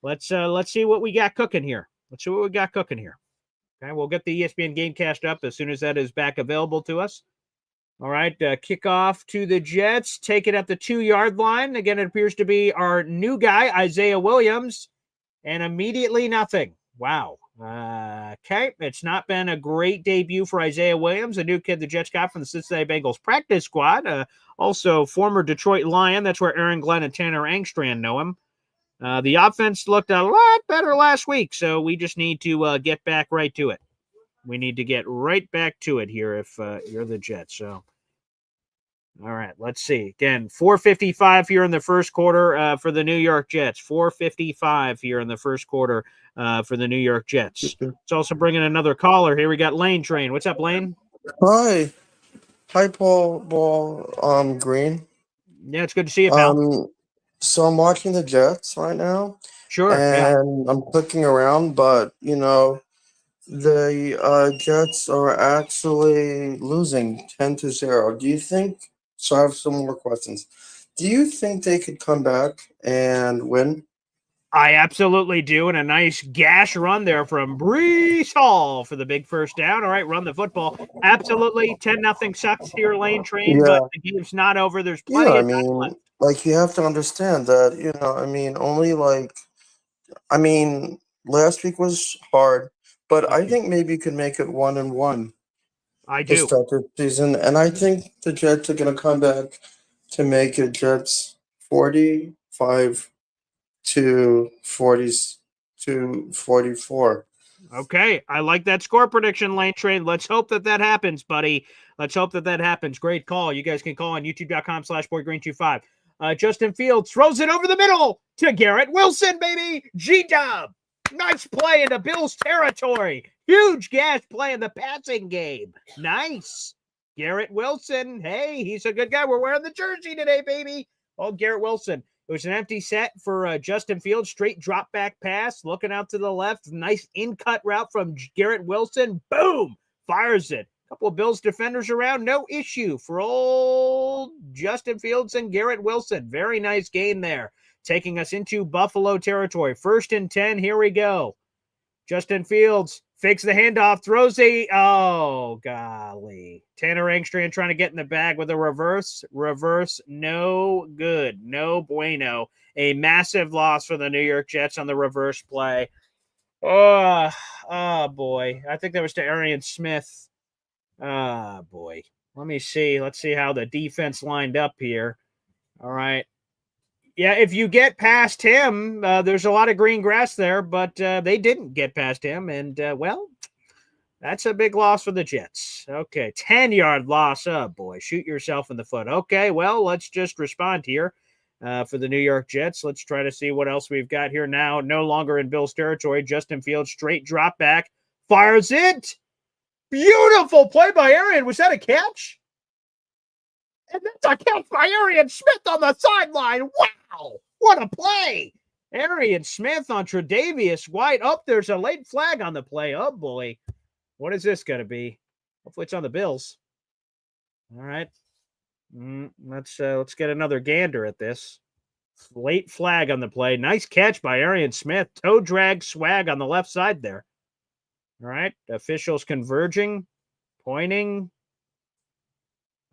let's see what we got cooking here. Okay, we'll get the ESPN Gamecast up as soon as that is back available to us. All right, kickoff to the Jets. Take it at the 2-yard line. Again, it appears to be our new guy, Isaiah Williams, and immediately nothing. Wow. Okay, it's not been a great debut for Isaiah Williams, a new kid the Jets got from the Cincinnati Bengals practice squad. Also, former Detroit Lion. That's where Aaron Glenn and Tanner Angstrand know him. The offense looked a lot better last week, so we just need to get back right to it. We need to get right back to it here if you're the Jets. So, all right, let's see. Again, 4:55 here in the first quarter for the New York Jets. 4:55 here in the first quarter for the New York Jets. It's also bringing another caller here. We got Lane Train. What's up, Lane? Hi, Paul, Green. Yeah, it's good to see you, pal. So I'm watching the Jets right now. Sure. And I'm clicking around, but, the Jets are actually losing 10-0. Do you think? So I have some more questions. Do you think they could come back and win? I absolutely do. And a nice gash run there from Breece Hall for the big first down. All right, run the football. Absolutely. 10-0 sucks here, Lane Train, but the game's not over. There's plenty of time left. You have to understand that, last week was hard. But I think maybe you could make it 1-1. I do. To start the season. And I think the Jets are going to come back to make it Jets 45 to 44. Okay. I like that score prediction, Lane Train. Let's hope that happens, buddy. Let's hope that happens. Great call. You guys can call on youtube.com/BoyGreen25. Justin Fields throws it over the middle to Garrett Wilson, baby. G-Dub. Nice play into Bills territory. Huge gas play in the passing game. Nice. Garrett Wilson. Hey, he's a good guy. We're wearing the jersey today, baby. Oh, Garrett Wilson. It was an empty set for Justin Fields. Straight drop back pass. Looking out to the left. Nice in-cut route from Garrett Wilson. Boom. Fires it. Couple of Bills defenders around. No issue for old Justin Fields and Garrett Wilson. Very nice game there. Taking us into Buffalo territory. 1st and 10. Here we go. Justin Fields fakes the handoff. Throws oh, golly. Tanner Angstrand trying to get in the bag with a reverse. No good. No bueno. A massive loss for the New York Jets on the reverse play. Oh, boy. I think that was to Arian Smith. Boy. Let me see. Let's see how the defense lined up here. All right. Yeah, if you get past him, there's a lot of green grass there, but they didn't get past him. And, that's a big loss for the Jets. Okay, 10-yard loss. Oh, boy, shoot yourself in the foot. Okay, well, let's just respond here. for the New York Jets. Let's try to see what else we've got here now. No longer in Bill's territory. Justin Fields, straight drop back. Fires it. Beautiful play by Arian. Was that a catch? And that's a catch by Arian Smith on the sideline. Wow. What a play. Arian Smith on Tre'Davious White. Oh, there's a late flag on the play. Oh, boy. What is this going to be? Hopefully it's on the Bills. All right. Let's get another gander at this. Late flag on the play. Nice catch by Arian Smith. Toe drag swag on the left side there. All right. Officials converging, pointing.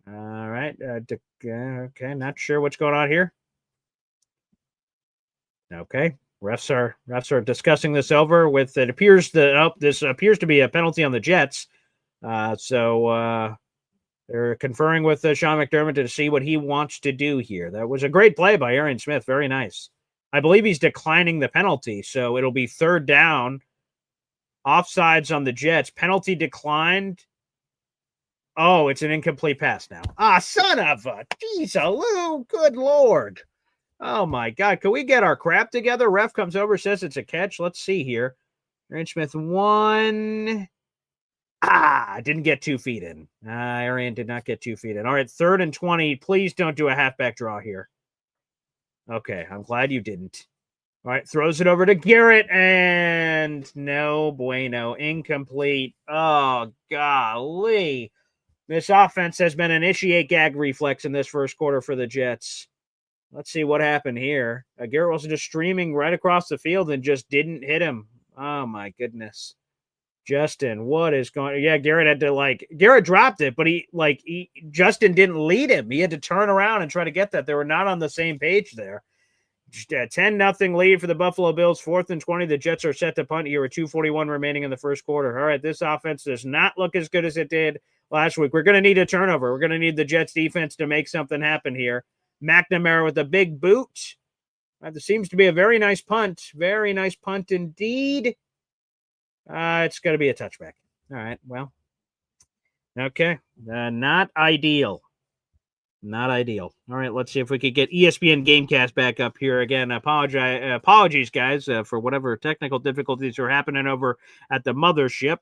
All right. Okay. Not sure what's going on here. Okay. Refs are discussing this over with it appears that this appears to be a penalty on the Jets. So they're conferring with Sean McDermott to see what he wants to do here. That was a great play by Arian Smith. Very nice. I believe he's declining the penalty, so it'll be third down. Offsides on the Jets. Penalty declined. Oh, it's an incomplete pass now. Son of a geez, good Lord. Oh, my God. Can we get our crap together? Ref comes over, says it's a catch. Let's see here. Arian Smith, 1. Didn't get 2 feet in. Arian did not get 2 feet in. All right, 3rd and 20. Please don't do a halfback draw here. Okay, I'm glad you didn't. All right, throws it over to Garrett, and no bueno. Incomplete. Oh, golly. This offense has been an initiate gag reflex in this first quarter for the Jets. Let's see what happened here. Garrett Wilson just streaming right across the field and just didn't hit him. Oh, my goodness. Justin, what is going? Yeah, Garrett had to Garrett dropped it, but Justin didn't lead him. He had to turn around and try to get that. They were not on the same page there. 10-0 lead for the Buffalo Bills. 4th and 20. The Jets are set to punt here with 2:41 remaining in the first quarter. All right, this offense does not look as good as it did last week. We're going to need a turnover. We're going to need the Jets defense to make something happen here. McNamara with a big boot. There seems to be a very nice punt. Very nice punt indeed. It's going to be a touchback. All right, well. Okay. Not ideal. Not ideal. All right, let's see if we could get ESPN Gamecast back up here again. Apologies, guys, for whatever technical difficulties are happening over at the mothership.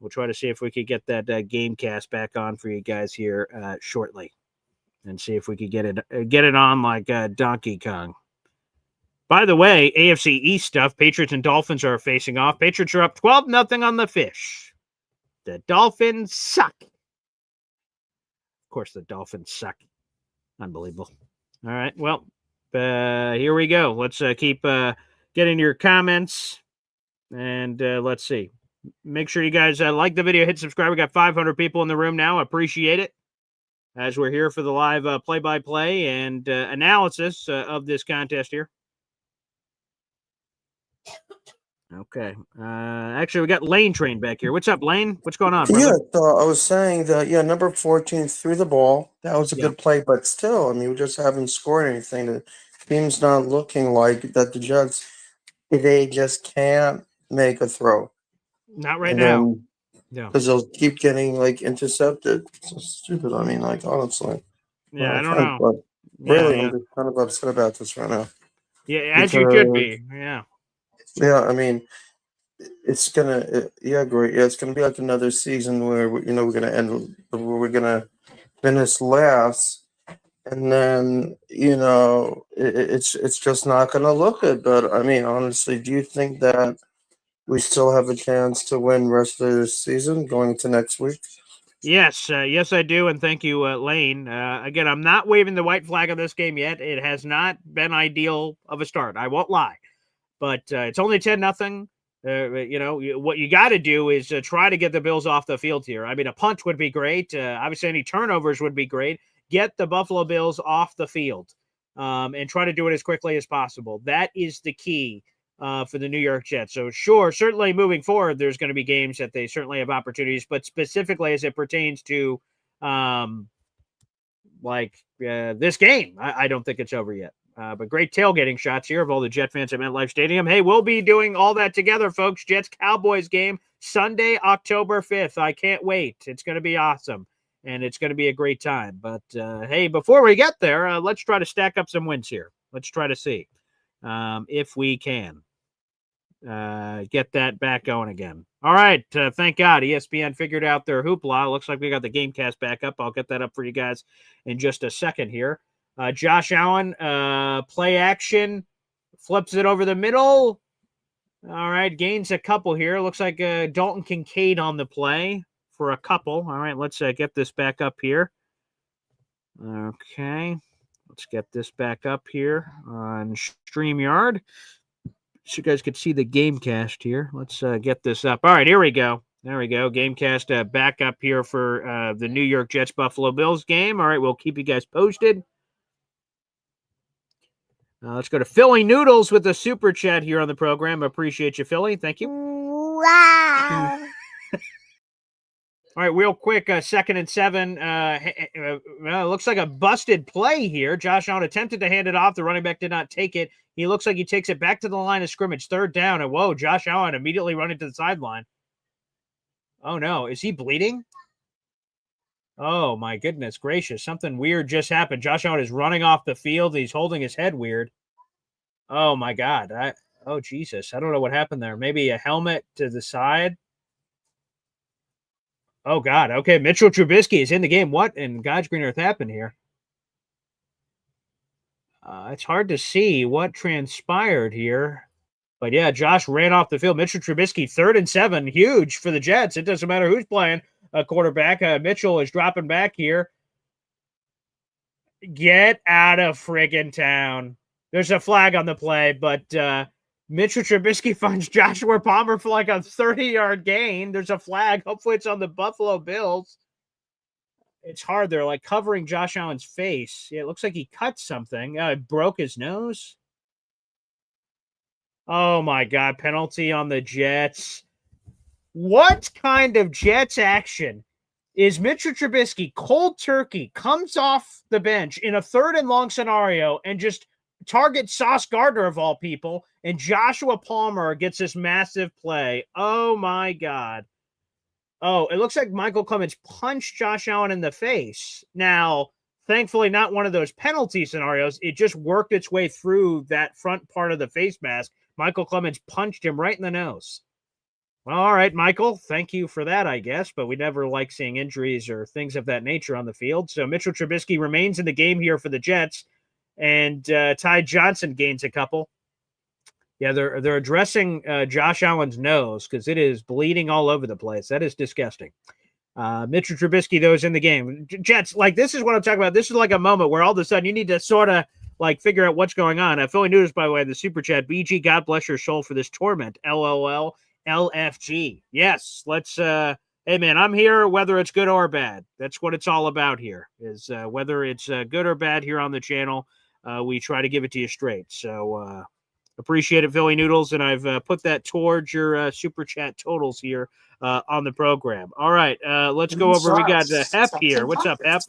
We'll try to see if we could get that Gamecast back on for you guys here shortly, and see if we could get it on like Donkey Kong. By the way, AFC East stuff. Patriots and Dolphins are facing off. Patriots are up 12-0 on the Fish. The Dolphins suck. Of course, the Dolphins suck. Unbelievable. All right, well, here we go. Let's keep getting your comments, and let's see. Make sure you guys like the video, hit subscribe. We got 500 people in the room now. Appreciate it, as we're here for the live play-by-play and analysis of this contest here. Okay. Actually, we got Lane Train back here. What's up, Lane? What's going on, brother? Yeah, so I was saying that, number 14 threw the ball. That was a good play, but still, I mean, we just haven't scored anything. The team's not looking like that. The Jets, they just can't make a throw. Not right now. Yeah. Because they'll keep getting, intercepted. It's so stupid. I mean, honestly. Yeah, I don't know. But really, I'm just kind of upset about this right now. Yeah, as you could be. Yeah. Yeah, I mean, it's gonna. Great. Yeah, it's gonna be like another season where we're gonna finish last, and then it's just not gonna look good. But I mean, honestly, do you think that we still have a chance to win rest of the season going to next week? Yes, I do, and thank you, Lane. Again, I'm not waving the white flag on this game yet. It has not been ideal of a start. I won't lie. But it's only 10-0. What you got to do is try to get the Bills off the field here. I mean, a punt would be great. Obviously, any turnovers would be great. Get the Buffalo Bills off the field and try to do it as quickly as possible. That is the key for the New York Jets. So, sure, certainly moving forward, there's going to be games that they certainly have opportunities. But specifically as it pertains to this game, I don't think it's over yet. But great tailgating shots here of all the Jet fans at MetLife Stadium. Hey, we'll be doing all that together, folks. Jets-Cowboys game Sunday, October 5th. I can't wait. It's going to be awesome, and it's going to be a great time. But, hey, before we get there, let's try to stack up some wins here. Let's try to see if we can get that back going again. All right. Thank God ESPN figured out their hoopla. Looks like we got the Gamecast back up. I'll get that up for you guys in just a second here. Josh Allen, play action, flips it over the middle. All right. Gains a couple here. Looks like Dalton Kincaid on the play for a couple. All right. Let's get this back up here. Okay. Let's get this back up here on StreamYard so you guys could see the Gamecast here. Let's get this up. All right, here we go. There we go. Gamecast back up here for the New York Jets Buffalo Bills game. All right, we'll keep you guys posted. Let's go to Philly Noodles with the super chat here on the program. Appreciate you, Philly. Thank you. Wow. All right, real quick, 2nd and 7. It looks like a busted play here. Josh Allen attempted to hand it off. The running back did not take it. He looks like he takes it back to the line of scrimmage, 3rd down. And whoa, Josh Allen immediately running to the sideline. Oh, no. Is he bleeding? Oh, my goodness gracious. Something weird just happened. Josh Allen is running off the field. He's holding his head weird. Oh, my God. Oh, Jesus. I don't know what happened there. Maybe a helmet to the side. Oh, God. Okay, Mitchell Trubisky is in the game. What in God's green earth happened here? It's hard to see what transpired here. But, yeah, Josh ran off the field. Mitchell Trubisky, 3rd and 7. Huge for the Jets. It doesn't matter who's playing a quarterback. Mitchell is dropping back here. Get out of friggin' town. There's a flag on the play, but Mitchell Trubisky finds Joshua Palmer for like a 30-yard gain. There's a flag. Hopefully it's on the Buffalo Bills. It's hard. They're like covering Josh Allen's face. Yeah, it looks like he cut something. Broke his nose. Oh, my God. Penalty on the Jets. What kind of Jets action is Mitchell Trubisky cold turkey comes off the bench in a 3rd and long scenario and just target Sauce Gardner of all people, and Joshua Palmer gets this massive play. Oh, my God. Oh, it looks like Michael Clemens punched Josh Allen in the face. Now, thankfully, not one of those penalty scenarios. It just worked its way through that front part of the face mask. Michael Clemens punched him right in the nose. Well, all right, Michael, thank you for that, I guess, but we never like seeing injuries or things of that nature on the field. So Mitchell Trubisky remains in the game here for the Jets. And Ty Johnson gains a couple. Yeah, they're addressing Josh Allen's nose because it is bleeding all over the place. That is disgusting. Mitchell Trubisky, though, is in the game. Jets, like, this is what I'm talking about. This is like a moment where all of a sudden you need to sort of, like, figure out what's going on. Philly News, by the way, the super chat. BG, God bless your soul for this torment. LOL, LFG. Yes, let's, hey, man, I'm here whether it's good or bad. That's what it's all about here, is whether it's good or bad here on the channel. We try to give it to you straight. So appreciate it, Philly Noodles, and I've put that towards your super chat totals here on the program. All right, let's go over. We got Hep here. What's up, Hep?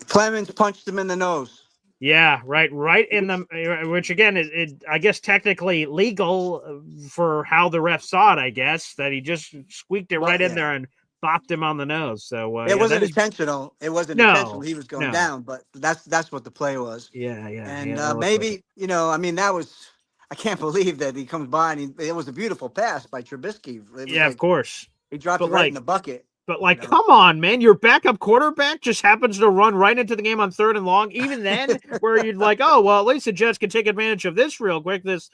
Clemens punched him in the nose. Yeah, right in the, which again is, I guess, technically legal for how the ref saw it. I guess that he just squeaked it right in there and bopped him on the nose. So it wasn't intentional. It wasn't intentional. He was going down, but that's what the play was. Yeah. And maybe I mean, that was. I can't believe that he comes by and it was a beautiful pass by Trubisky. Yeah, of course. He dropped it right in the bucket. But, like, come on, man. Your backup quarterback just happens to run right into the game on 3rd and long. Even then, where you'd like, oh, well, at least the Jets can take advantage of this real quick, this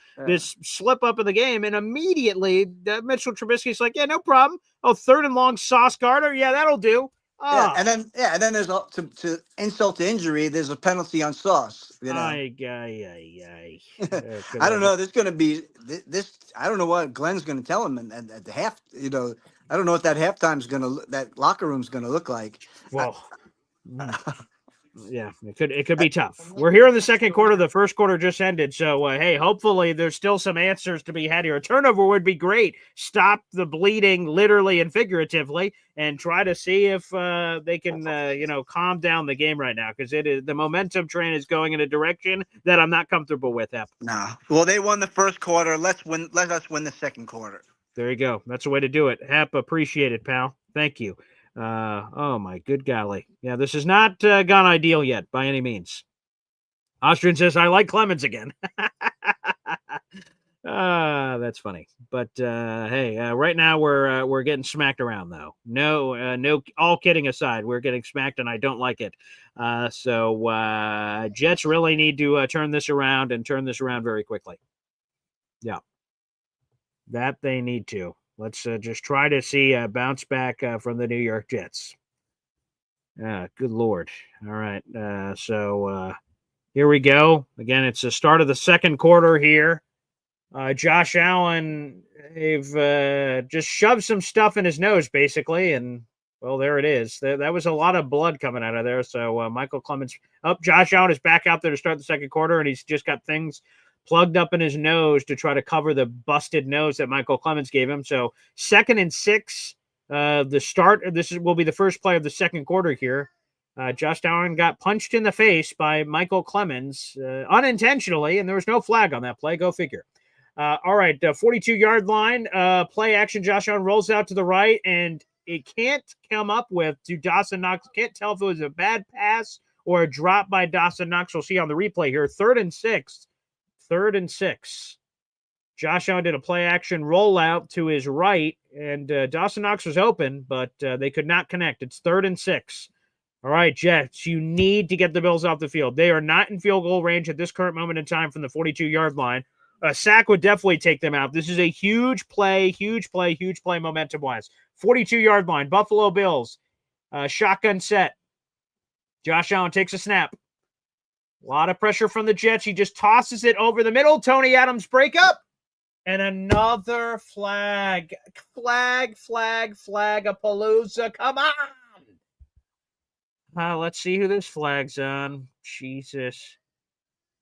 slip up in the game. And immediately, Mitchell Trubisky's like, yeah, no problem. Oh, 3rd and long, Sauce Gardner. Yeah, that'll do. Oh. Yeah, and then there's to insult to injury. There's a penalty on Sauce. I don't know. There's going to be this. I don't know what Glenn's going to tell him at the half. I don't know what that halftime's that locker room's going to look like. Well, yeah, it could be tough. We're here in the second quarter. The first quarter just ended. So, hey, hopefully there's still some answers to be had here. A turnover would be great. Stop the bleeding literally and figuratively and try to see if they can, calm down the game right now because the momentum train is going in a direction that I'm not comfortable with. No. Well, they won the first quarter. Let us win the second quarter. There you go. That's the way to do it. Hap, appreciate it, pal. Thank you. Oh my good golly. Yeah, this has not gone ideal yet by any means. Austrian says, I like Clemens again. That's funny. But hey, right now we're getting smacked around though. No, all kidding aside, we're getting smacked and I don't like it. So Jets really need to turn this around and turn this around very quickly. Yeah. That they need to. Let's just try to see a bounce back from the New York Jets. Good Lord. All right. So here we go. Again, it's the start of the second quarter here. Josh Allen, they've just shoved some stuff in his nose, basically, and, well, there it is. That was a lot of blood coming out of there. So Michael Clemens, Josh Allen is back out there to start the second quarter, and he's just got things plugged up in his nose to try to cover the busted nose that Michael Clemens gave him. So 2nd and 6, the start. This will be the first play of the second quarter here. Josh Allen got punched in the face by Michael Clemens unintentionally, and there was no flag on that play. Go figure. All right, 42-yard line, play action. Josh Allen rolls out to the right, and it can't come up to Dawson Knox. Can't tell if it was a bad pass or a drop by Dawson Knox. We'll see on the replay here. 3rd and 6. 3rd and 6. Josh Allen did a play action rollout to his right, and Dawson Knox was open, but they could not connect. It's 3rd and 6. All right, Jets, you need to get the Bills off the field. They are not in field goal range at this current moment in time from the 42-yard line. A sack would definitely take them out. This is a huge play momentum-wise. 42-yard line, Buffalo Bills, shotgun set. Josh Allen takes a snap. A lot of pressure from the Jets. He just tosses it over the middle. Tony Adams break up. And another flag. Flag-a-palooza. Come on. Let's see who this flag's on. Jesus.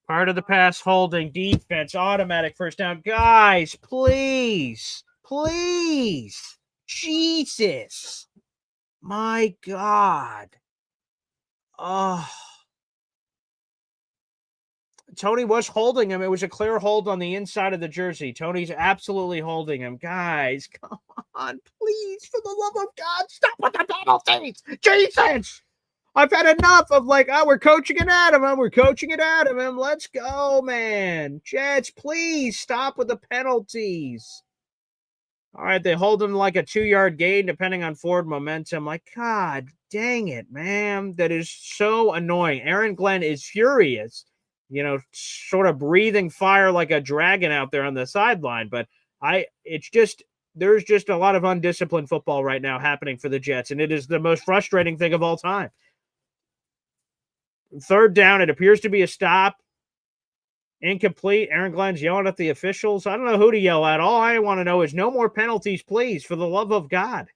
Part of the pass holding, defense, automatic first down. Guys, please. Jesus. My God. Oh. Tony was holding him. It was a clear hold on the inside of the jersey. Tony's absolutely holding him. Guys, come on, please, for the love of God, stop with the penalties. Jesus. I've had enough of we're coaching it at him. We're coaching it at him. Let's go, man. Jets, please stop with the penalties. All right, they hold him like a 2-yard gain, depending on forward momentum. God dang it, man. That is so annoying. Aaron Glenn is furious, sort of breathing fire like a dragon out there on the sideline. But there's just a lot of undisciplined football right now happening for the Jets, and it is the most frustrating thing of all time. 3rd down, it appears to be a stop. Incomplete. Aaron Glenn's yelling at the officials. I don't know who to yell at. All I want to know is no more penalties, please, for the love of God.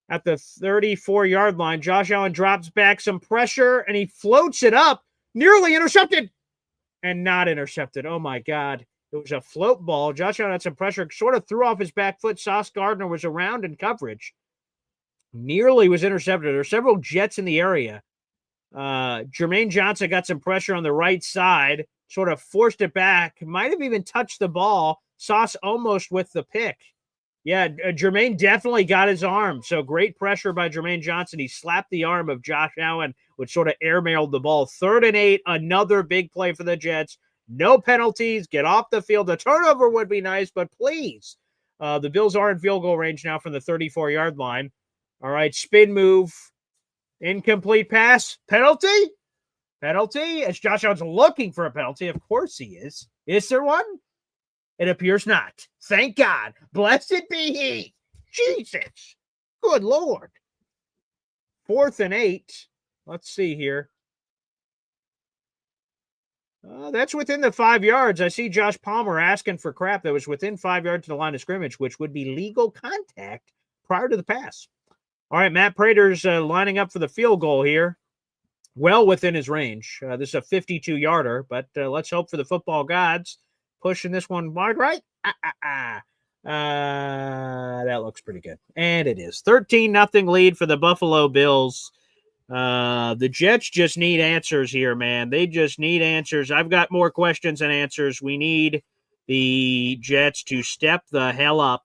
At the 34-yard line, Josh Allen drops back some pressure, and he floats it up. Nearly intercepted. And not intercepted. Oh, my God. It was a float ball. Josh Allen had some pressure, sort of threw off his back foot. Sauce Gardner was around in coverage. Nearly was intercepted. There are several Jets in the area. Jermaine Johnson got some pressure on the right side, sort of forced it back, might have even touched the ball. Sauce almost with the pick. Yeah, Jermaine definitely got his arm. So great pressure by Jermaine Johnson. He slapped the arm of Josh Allen, which sort of airmailed the ball. 3rd and 8, another big play for the Jets. No penalties. Get off the field. The turnover would be nice, but please. The Bills are in field goal range now from the 34-yard line. All right, spin move. Incomplete pass. Penalty? As Josh Allen's looking for a penalty. Of course he is. Is there one? It appears not. Thank God. Blessed be he. Jesus. Good Lord. 4th and 8. Let's see here. That's within the 5 yards. I see Josh Palmer asking for crap that was within 5 yards of the line of scrimmage, which would be legal contact prior to the pass. All right, Matt Prater's lining up for the field goal here. Well within his range. This is a 52-yarder, but let's hope for the football gods. Pushing this one wide right. That looks pretty good. And it is. 13-0 lead for the Buffalo Bills. The Jets just need answers here, man. They just need answers. I've got more questions than answers. We need the Jets to step the hell up.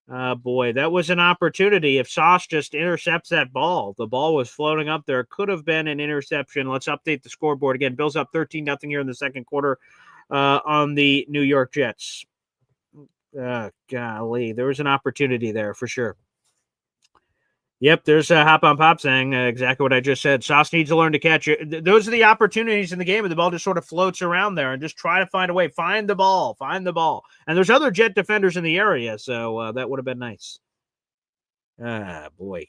Boy, that was an opportunity. If Sauce just intercepts that ball, the ball was floating up there. Could have been an interception. Let's update the scoreboard again. Bills up 13-0 here in the second quarter on the New York Jets. Golly, there was an opportunity there for sure. Yep, there's a Hop on Pop saying exactly what I just said. Sauce needs to learn to catch it. Those are the opportunities in the game where the ball just sort of floats around there and just try to find a way. Find the ball. And there's other Jet defenders in the area, so that would have been nice. Boy.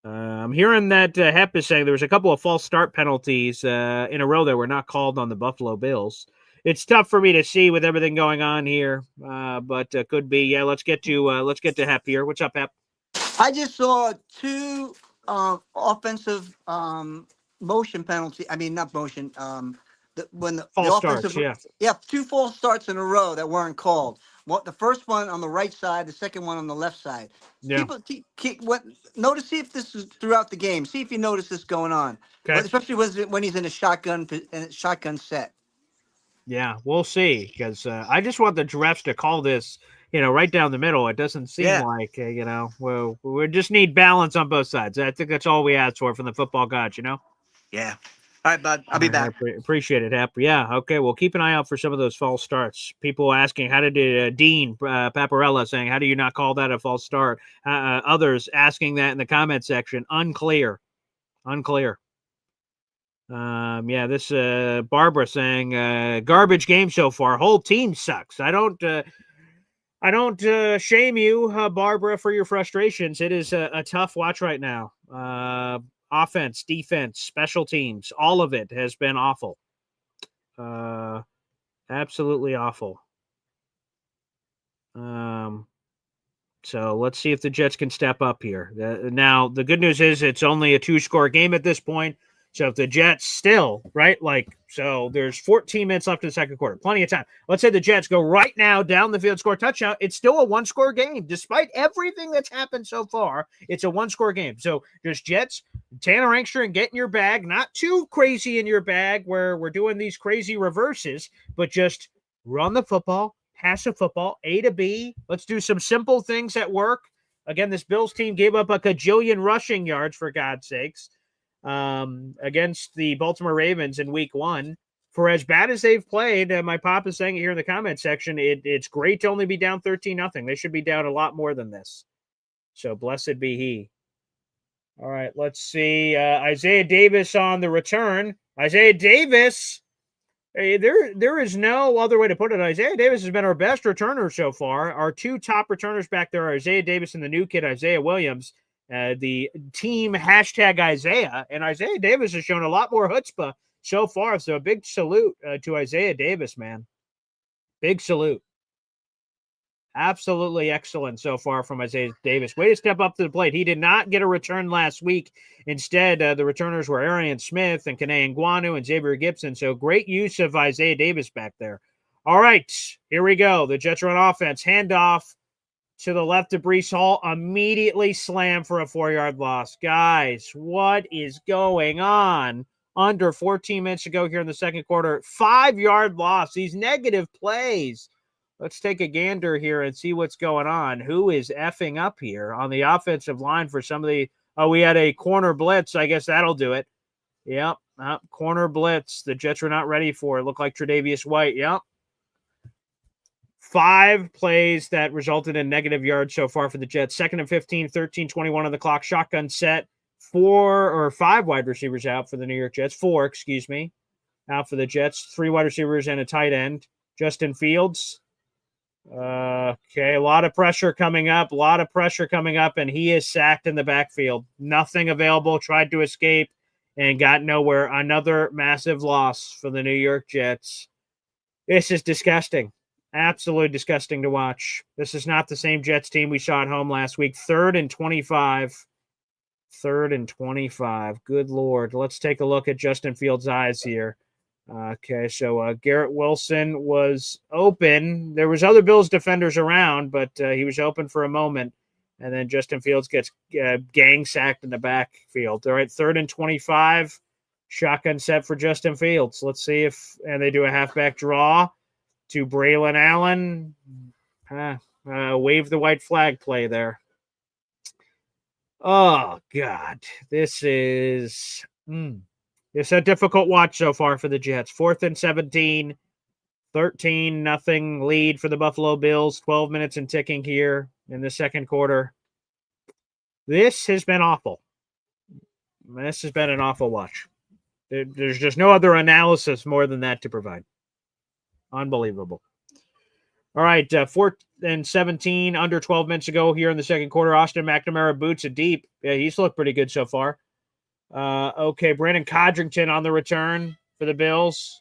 I'm hearing that Hep is saying there was a couple of false start penalties in a row that were not called on the Buffalo Bills. It's tough for me to see with everything going on here, but could be. Yeah, let's get to Hep here. What's up, Hep? I just saw two offensive motion penalty. I mean, not motion. When the False offensive, starts, yeah. two false starts in a row that weren't called. The first one on the right side, the second one on the left side. Yeah. Notice, see if this is throughout the game. See if you notice this going on, Okay. especially when he's in a shotgun set. Yeah, we'll see, because I just want the refs to call this, right down the middle. It doesn't seem like, we just need balance on both sides. I think that's all we ask for from the football gods, Yeah. All right, bud. I'll be back. I appreciate it, Hap. Yeah, okay. Well, keep an eye out for some of those false starts. People asking, how did Dean Paparella saying, how do you not call that a false start? Others asking that in the comment section. Unclear. This Barbara saying, garbage game so far. Whole team sucks. I don't shame you, Barbara, for your frustrations. It is a tough watch right now. Offense, defense, special teams, all of it has been awful. Absolutely awful. So let's see if the Jets can step up here. Now, the good news is it's only a 2-score game at this point. So if the Jets still, right, so there's 14 minutes left in the second quarter, plenty of time. Let's say the Jets go right now down the field, score a touchdown. It's still a 1-score game. Despite everything that's happened so far, it's a 1-score game. So just Jets, Tanner Angstrom, get in your bag, not too crazy in your bag where we're doing these crazy reverses, but just run the football, pass the football, A to B. Let's do some simple things at work. Again, this Bills team gave up a cajillion rushing yards, for God's sakes, against the Baltimore Ravens in week 1. For as bad as they've played, my pop is saying it here in the comment section, it's great to only be down 13-0. They should be down a lot more than this. So blessed be he. All right, let's see. Isaiah Davis on the return. Isaiah Davis, there is no other way to put it. Isaiah Davis has been our best returner so far. Our two top returners back there are Isaiah Davis and the new kid, Isaiah Williams. The team #Isaiah, and Isaiah Davis has shown a lot more chutzpah so far. So a big salute to Isaiah Davis, man. Big salute. Absolutely excellent so far from Isaiah Davis. Way to step up to the plate. He did not get a return last week. Instead, the returners were Arian Smith and Kene Nguanu and Xavier Gibson. So great use of Isaiah Davis back there. All right, here we go. The Jets run offense. Handoff to the left of Breece Hall, immediately slammed for a 4-yard loss. Guys, what is going on? Under 14 minutes to go here in the second quarter. 5-yard loss. These negative plays. Let's take a gander here and see what's going on. Who is effing up here on the offensive line for some of the... Oh, we had a corner blitz. I guess that'll do it. Yep, corner blitz. The Jets were not ready for it. Looked like Tre'Davious White. Yep. 5 plays that resulted in negative yards so far for the Jets. 2nd and 15, 13:21 on the clock. Shotgun set. 5 wide receivers out for the New York Jets. 4, excuse me, out for the Jets. 3 wide receivers and a tight end. Justin Fields. Okay, a lot of pressure coming up, and he is sacked in the backfield. Nothing available. Tried to escape and got nowhere. Another massive loss for the New York Jets. This is disgusting. Absolutely disgusting to watch. This is not the same Jets team we saw at home last week. 3rd and 25. 3rd and 25. Good Lord. Let's take a look at Justin Fields' eyes here. Okay, so Garrett Wilson was open. There was other Bills defenders around, but he was open for a moment. And then Justin Fields gets gang sacked in the backfield. All right, 3rd and 25. Shotgun set for Justin Fields. Let's see if they do a halfback draw to Braylon Allen. Wave the white flag play there. Oh, God. This is it's a difficult watch so far for the Jets. 4th and 17, 13-0 lead for the Buffalo Bills. 12 minutes and ticking here in the second quarter. This has been awful. This has been an awful watch. There's just no other analysis more than that to provide. Unbelievable. All right, 4th and 17, under 12 minutes ago here in the second quarter. Austin McNamara boots it deep. Yeah, he's looked pretty good so far. Okay, Brandon Codrington on the return for the Bills.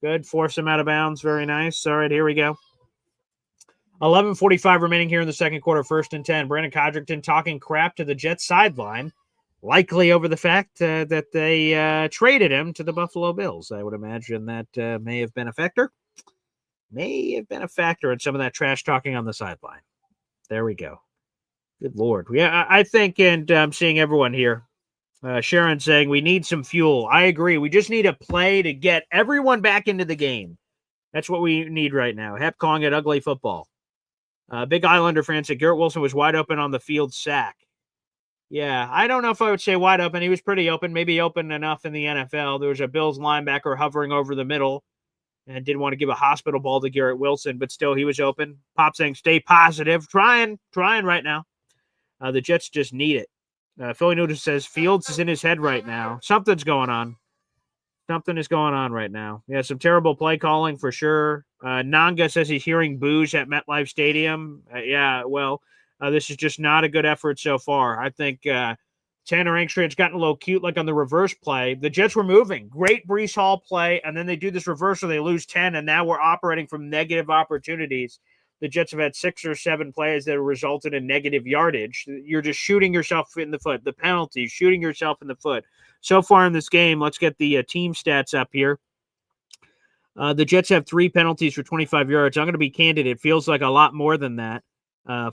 Good, force him out of bounds. Very nice. All right, here we go. 11:45 remaining here in the second quarter, 1st and 10. Brandon Codrington talking crap to the Jets sideline, likely over the fact that they traded him to the Buffalo Bills. I would imagine that may have been a factor. May have been a factor in some of that trash talking on the sideline. There we go. Good Lord. Yeah, I think, and I'm seeing everyone here. Sharon saying we need some fuel. I agree. We just need a play to get everyone back into the game. That's what we need right now. Hep calling it ugly football. Big Islander fan said Garrett Wilson was wide open on the field sack. Yeah, I don't know if I would say wide open. He was pretty open, maybe open enough in the NFL. There was a Bills linebacker hovering over the middle and didn't want to give a hospital ball to Garrett Wilson, but still he was open. Pop saying stay positive. Trying right now. The Jets just need it. Philly Noodles says Fields is in his head right now. Something's going on. Something is going on right now. Yeah, some terrible play calling for sure. Nanga says he's hearing boos at MetLife Stadium. This is just not a good effort so far. I think Tanner Angstrad's gotten a little cute, like on the reverse play. The Jets were moving. Great Breece Hall play, and then they do this reversal. They lose 10, and now we're operating from negative opportunities. The Jets have had 6 or 7 plays that have resulted in negative yardage. You're just shooting yourself in the foot. The penalties, shooting yourself in the foot. So far in this game, let's get the team stats up here. The Jets have 3 penalties for 25 yards. I'm going to be candid. It feels like a lot more than that.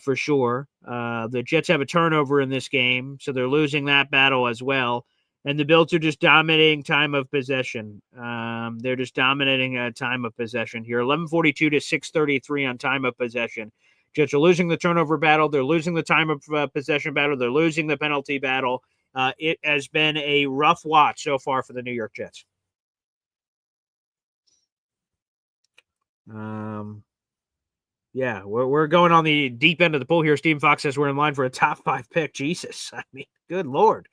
For sure. The Jets have a turnover in this game, so they're losing that battle as well. And the Bills are just dominating time of possession. They're just dominating time of possession here. 11:42 to 6:33 on time of possession. Jets are losing the turnover battle. They're losing the time of possession battle. They're losing the penalty battle. It has been a rough watch so far for the New York Jets. Yeah, we're going on the deep end of the pool here. Stephen Fox says we're in line for a top 5 pick. Jesus, I mean, good Lord.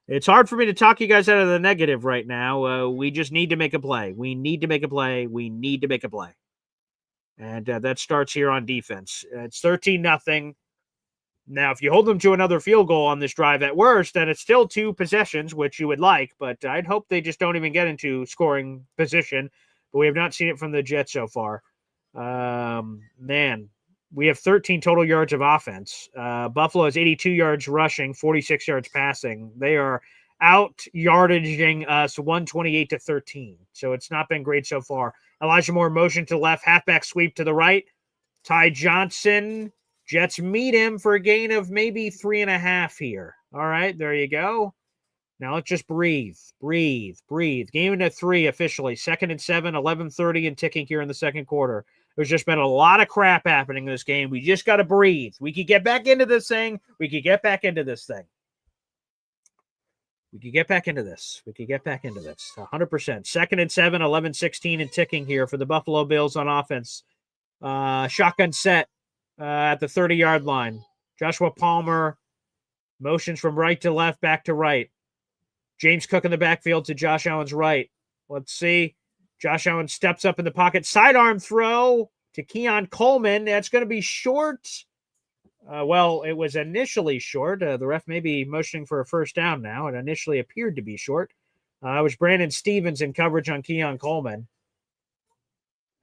It's hard for me to talk you guys out of the negative right now. We just need to make a play. We need to make a play. We need to make a play. And that starts here on defense. It's 13-0. Now, if you hold them to another field goal on this drive at worst, then it's still 2 possessions, which you would like. But I'd hope they just don't even get into scoring position. But we have not seen it from the Jets so far. Man, we have 13 total yards of offense. Buffalo has 82 yards rushing, 46 yards passing. They are out yardaging us 128 to 13. So it's not been great so far. Elijah Moore motion to the left, halfback sweep to the right. Ty Johnson, Jets meet him for a gain of maybe 3.5 here. All right, there you go. Now let's just breathe. Game into 3 officially. 2nd and 7, 11:30 and ticking here in the second quarter. There's just been a lot of crap happening in this game. We just got to breathe. We could get back into this thing. We could get back into this. 100%. 2nd and 7, 11:16 and ticking here for the Buffalo Bills on offense. Shotgun set at the 30-yard line. Joshua Palmer motions from right to left, back to right. James Cook in the backfield to Josh Allen's right. Let's see. Josh Allen steps up in the pocket. Sidearm throw to Keon Coleman. That's going to be short. It was initially short. The ref may be motioning for a first down now. It initially appeared to be short. It was Brandon Stevens in coverage on Keon Coleman.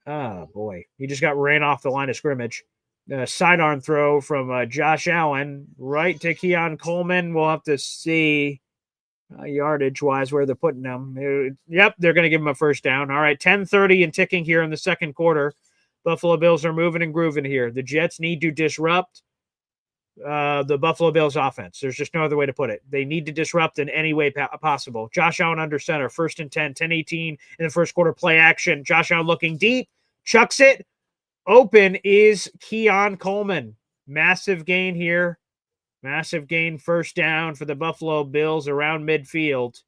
Oh, boy. He just got ran off the line of scrimmage. Sidearm throw from Josh Allen right to Keon Coleman. We'll have to see yardage-wise where they're putting them. Yep, they're going to give him a first down. All right, 10:30 and ticking here in the second quarter. Buffalo Bills are moving and grooving here. The Jets need to disrupt the Buffalo Bills offense. There's just no other way to put it. They need to disrupt in any way possible. Josh Allen under center, 1st and 10, 10-18 in the first quarter, play action. Josh Allen looking deep, chucks it. open is Keon Coleman. Massive gain here. Massive gain, first down for the Buffalo Bills around midfield.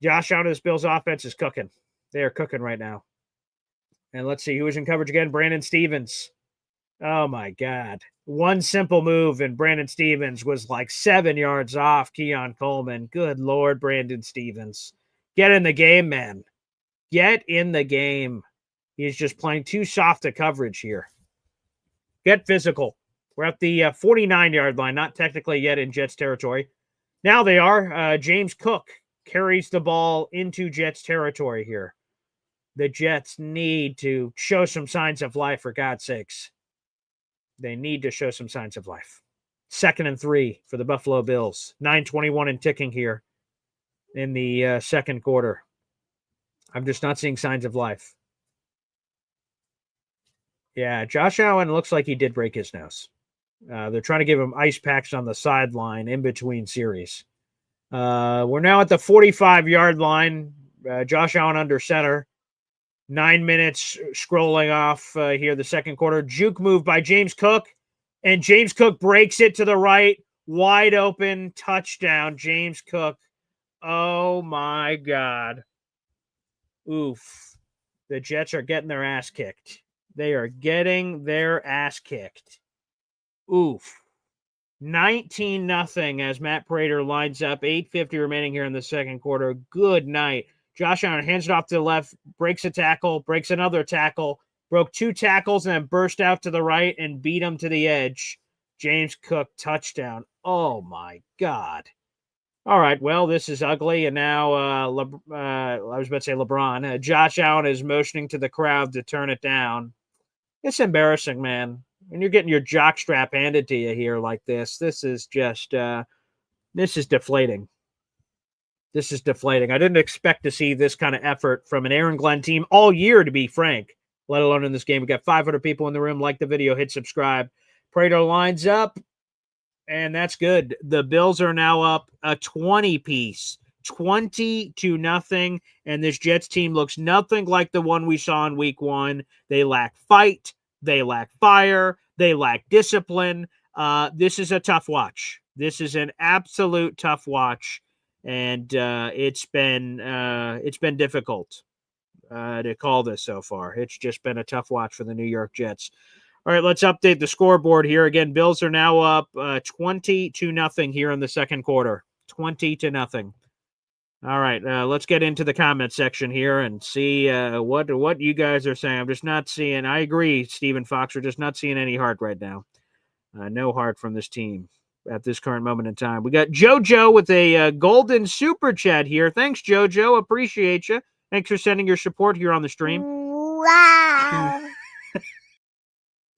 Josh Allen, this Bills offense is cooking. They are cooking right now. And let's see who is in coverage again. Brandon Stevens. Oh, my God. One simple move, and Brandon Stevens was like 7 yards off Keon Coleman. Good Lord, Brandon Stevens. Get in the game, man. Get in the game. He's just playing too soft a coverage here. Get physical. We're at the 49-yard line, not technically yet in Jets territory. Now they are. James Cook carries the ball into Jets territory here. The Jets need to show some signs of life, for God's sakes. They need to show some signs of life. 2nd and 3 for the Buffalo Bills. 9:21 and ticking here in the second quarter. I'm just not seeing signs of life. Yeah, Josh Allen looks like he did break his nose. They're trying to give him ice packs on the sideline in between series. We're now at the 45-yard line. Josh Allen under center. 9 minutes scrolling off here, the second quarter. Juke move by James Cook, and James Cook breaks it to the right. Wide open touchdown, James Cook. Oh, my God. Oof. The Jets are getting their ass kicked. They are getting their ass kicked. Oof. 19-0 as Matt Prater lines up. 8:50 remaining here in the second quarter. Good night. Josh Allen hands it off to the left, breaks a tackle, breaks another tackle, broke 2 tackles, and then burst out to the right and beat him to the edge. James Cook, touchdown. Oh, my God. All right, well, this is ugly, and now I was about to say LeBron. Josh Allen is motioning to the crowd to turn it down. It's embarrassing, man. When you're getting your jockstrap handed to you here like this is just this is deflating. This is deflating. I didn't expect to see this kind of effort from an Aaron Glenn team all year, to be frank, let alone in this game. We got 500 people in the room. Like the video, hit subscribe. Prater lines up, and that's good. The Bills are now up a 20-piece, 20-0, and this Jets team looks nothing like the one we saw in week 1. They lack fight. They lack fire. They lack discipline. This is a tough watch. This is an absolute tough watch, and it's been difficult to call this so far. It's just been a tough watch for the New York Jets. All right, let's update the scoreboard here. Again, Bills are now up 20-0 here in the second quarter. 20-0. All right, let's get into the comment section here and see what you guys are saying. I'm just not seeing. I agree, Stephen Fox. We're just not seeing any heart right now. No heart from this team at this current moment in time. We got JoJo with a golden super chat here. Thanks, JoJo. Appreciate you. Thanks for sending your support here on the stream. Wow.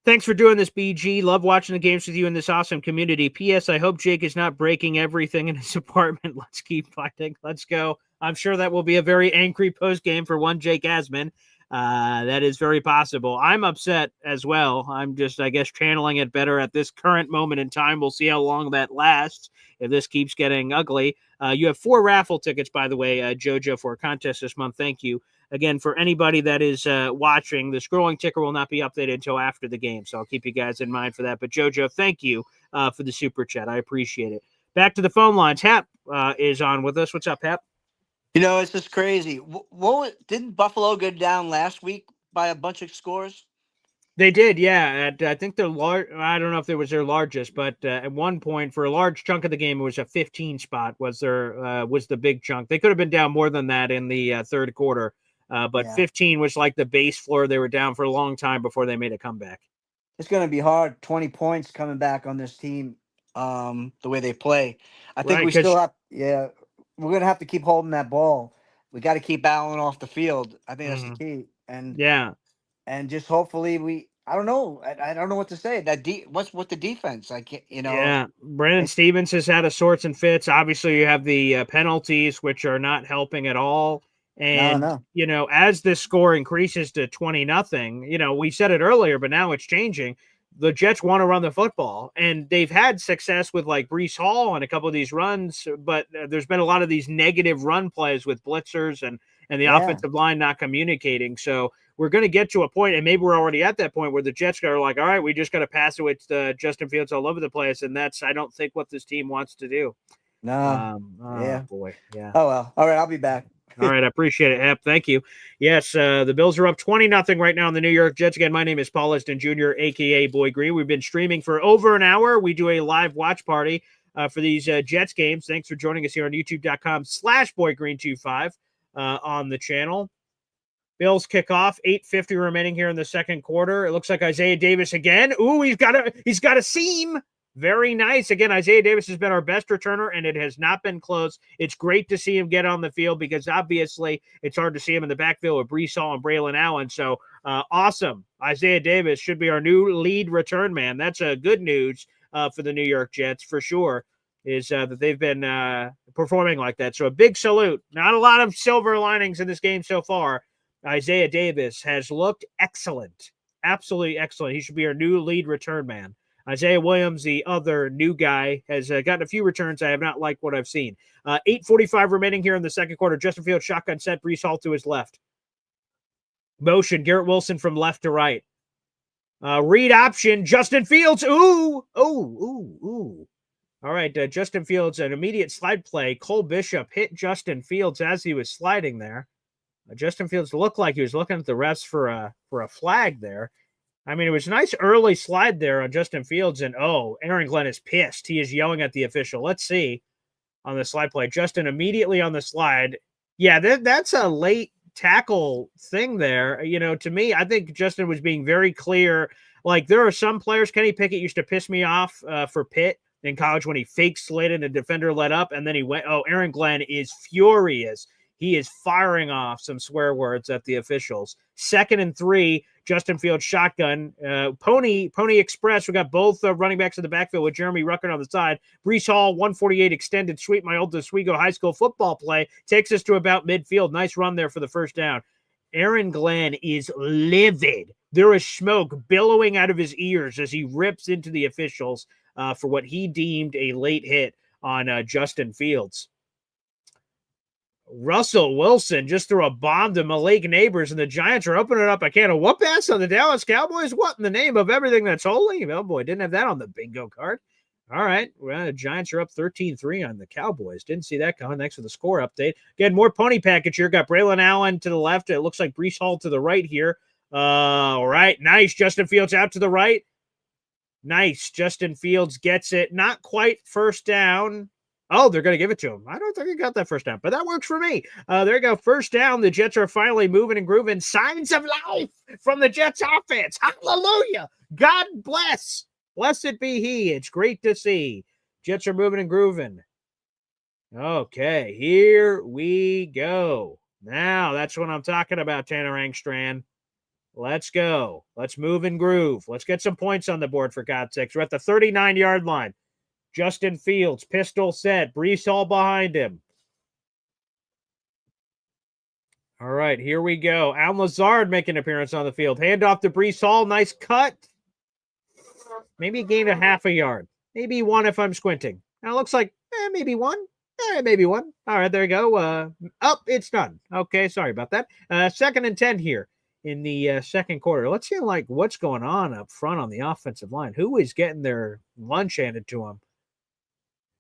Thanks for doing this, BG. Love watching the games with you in this awesome community. P.S. I hope Jake is not breaking everything in his apartment. Let's keep fighting. Let's go. I'm sure that will be a very angry post game for one Jake Asman. That is very possible. I'm upset as well. I'm just, I guess, channeling it better at this current moment in time. We'll see how long that lasts if this keeps getting ugly. You have 4 raffle tickets, by the way, JoJo, for a contest this month. Thank you. Again, for anybody that is watching, the scrolling ticker will not be updated until after the game, so I'll keep you guys in mind for that. But, JoJo, thank you for the super chat. I appreciate it. Back to the phone lines. Hap is on with us. What's up, Hap? You know, it's just crazy. Didn't Buffalo go down last week by a bunch of scores? They did, yeah. I think they're large. I don't know if it was their largest, but at one point, for a large chunk of the game, it was a 15 spot. Was the big chunk? They could have been down more than that in the third quarter. But yeah. 15 was like the base floor. They were down for a long time before they made a comeback. It's going to be hard. 20 points coming back on this team, the way they play. I think we still have, we're going to have to keep holding that ball. We got to keep Allen off the field. I think that's the key. And just hopefully I don't know. I don't know what to say. What's with the defense? I can't, Yeah, Brandon Stevens has had a sorts and fits. Obviously, you have the penalties, which are not helping at all. And, as this score increases to 20-0, we said it earlier, but now it's changing. The Jets want to run the football, and they've had success with like Breece Hall and a couple of these runs, but there's been a lot of these negative run plays with blitzers and the offensive line not communicating. So we're going to get to a point, and maybe we're already at that point where the Jets are like, all right, we just got to pass it with Justin Fields all over the place, and that's, I don't think, what this team wants to do. No. Oh, boy. Yeah. Oh, well. All right, I'll be back. All right, I appreciate it, Hep. Thank you. Yes, the Bills are up 20-0 right now in the New York Jets. Again, my name is Paul Liston Jr., a.k.a. Boy Green. We've been streaming for over an hour. We do a live watch party for these Jets games. Thanks for joining us here on youtube.com/BoyGreen25 on the channel. Bills kick off, 8:50 remaining here in the second quarter. It looks like Isaiah Davis again. Ooh, he's got a seam. Very nice. Again, Isaiah Davis has been our best returner, and it has not been close. It's great to see him get on the field because obviously it's hard to see him in the backfield with Breece Hall and Braylon Allen. So awesome. Isaiah Davis should be our new lead return man. That's good news for the New York Jets for sure, is that they've been performing like that. So a big salute. Not a lot of silver linings in this game so far. Isaiah Davis has looked excellent. Absolutely excellent. He should be our new lead return man. Isaiah Williams, the other new guy, has gotten a few returns. I have not liked what I've seen. 8:45 remaining here in the second quarter. Justin Fields shotgun set. Breece Hall to his left. Motion. Garrett Wilson from left to right. Read option. Justin Fields. Ooh. All right. Justin Fields, an immediate slide play. Cole Bishop hit Justin Fields as he was sliding there. Justin Fields looked like he was looking at the refs for a flag there. I mean, it was a nice early slide there on Justin Fields, and Aaron Glenn is pissed. He is yelling at the official. Let's see on the slide play. Justin immediately on the slide. Yeah, that's a late tackle thing there. You know, to me, I think Justin was being very clear. Like, there are some players, Kenny Pickett used to piss me off for Pitt in college when he fake slid and a defender let up, and then he went, Aaron Glenn is furious. He is firing off some swear words at the officials. 2nd and 3, Justin Fields shotgun. Pony Express. We got both running backs in the backfield with Jeremy Ruckert on the side. Breece Hall, 148 extended sweep. My old Oswego high school football play takes us to about midfield. Nice run there for the first down. Aaron Glenn is livid. There is smoke billowing out of his ears as he rips into the officials for what he deemed a late hit on Justin Fields. Russell Wilson just threw a bomb to Malik Neighbors, and the Giants are opening up a can of whoop ass on the Dallas Cowboys. What in the name of everything that's holy? Oh, boy, didn't have that on the bingo card. All right, well, the Giants are up 13-3 on the Cowboys. Didn't see that coming. Thanks for the score update. Again, more pony package here. Got Braylon Allen to the left. It looks like Breece Hall to the right here. All right, nice. Justin Fields out to the right. Nice. Justin Fields gets it. Not quite first down. Oh, they're going to give it to him. I don't think he got that first down, but that works for me. There you go. First down. The Jets are finally moving and grooving. Signs of life from the Jets offense. Hallelujah. God bless. Blessed be he. It's great to see. Jets are moving and grooving. Okay, here we go. Now, that's what I'm talking about, Tanner Angstrand. Let's go. Let's move and groove. Let's get some points on the board, for God's sakes. We're at the 39-yard line. Justin Fields, pistol set. Breece Hall behind him. All right, here we go. Al Lazard making an appearance on the field. Handoff to Breece Hall. Nice cut. Maybe gain a half a yard. Maybe one if I'm squinting. Now it looks like maybe one. Maybe one. All right, there you go. It's done. Okay, sorry about that. 2nd and 10 here in the second quarter. Let's see what's going on up front on the offensive line. Who is getting their lunch handed to them?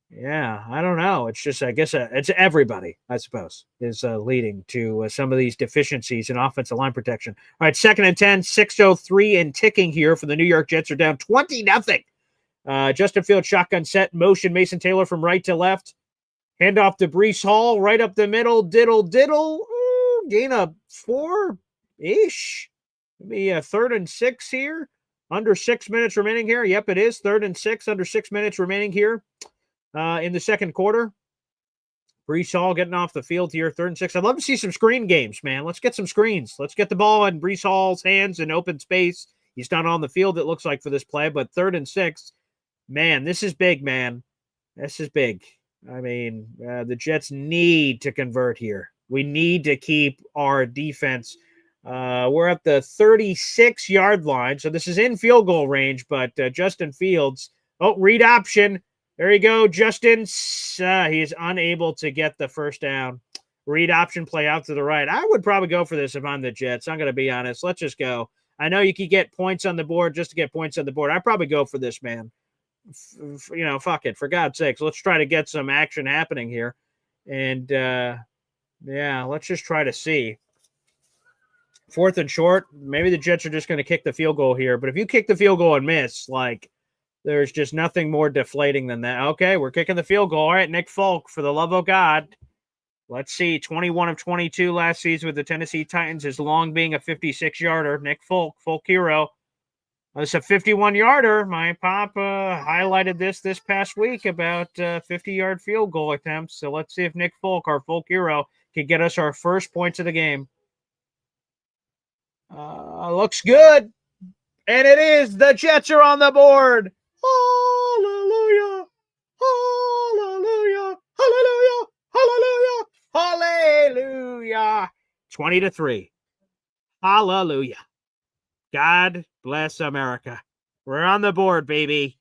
Yeah, I don't know. It's just, I guess, it's everybody, I suppose, is leading to some of these deficiencies in offensive line protection. All right, 2nd and 10, 6:03 and ticking here for the New York Jets. Are down 20-0. Justin Fields shotgun set, motion Mason Taylor from right to left. Handoff to Breece Hall, right up the middle, diddle. Gain of 4-ish. Maybe a 3rd and 6 here. Under 6 minutes remaining here. Yep, it is 3rd and 6, under 6 minutes remaining here. In the second quarter. Breece Hall getting off the field here, 3rd and 6. I'd love to see some screen games, man. Let's get some screens. Let's get the ball in Breece Hall's hands in open space. He's not on the field, it looks like, for this play, but 3rd and 6. Man, this is big, man. This is big. I mean, the Jets need to convert here. We need to keep our defense. We're at the 36-yard line, so this is in field goal range, but Justin Fields, read option. There you go, Justin. He is unable to get the first down. Read option play out to the right. I would probably go for this if I'm the Jets. I'm going to be honest. Let's just go. I know you can get points on the board just to get points on the board. I'd probably go for this, man. Fuck it. For God's sakes, let's try to get some action happening here. And, let's just try to see. 4th and short, maybe the Jets are just going to kick the field goal here. But if you kick the field goal and miss, like, there's just nothing more deflating than that. Okay, we're kicking the field goal. All right, Nick Folk, for the love of God. Let's see, 21 of 22 last season with the Tennessee Titans, his long being a 56-yarder. Nick Folk hero. It's a 51-yarder. My pop highlighted this past week about 50-yard field goal attempts. So let's see if Nick Folk, our Folk hero, can get us our first points of the game. Looks good. And it is. The Jets are on the board. Hallelujah. Hallelujah. Hallelujah. Hallelujah. Hallelujah. 20-3. Hallelujah. God bless America. We're on the board, baby.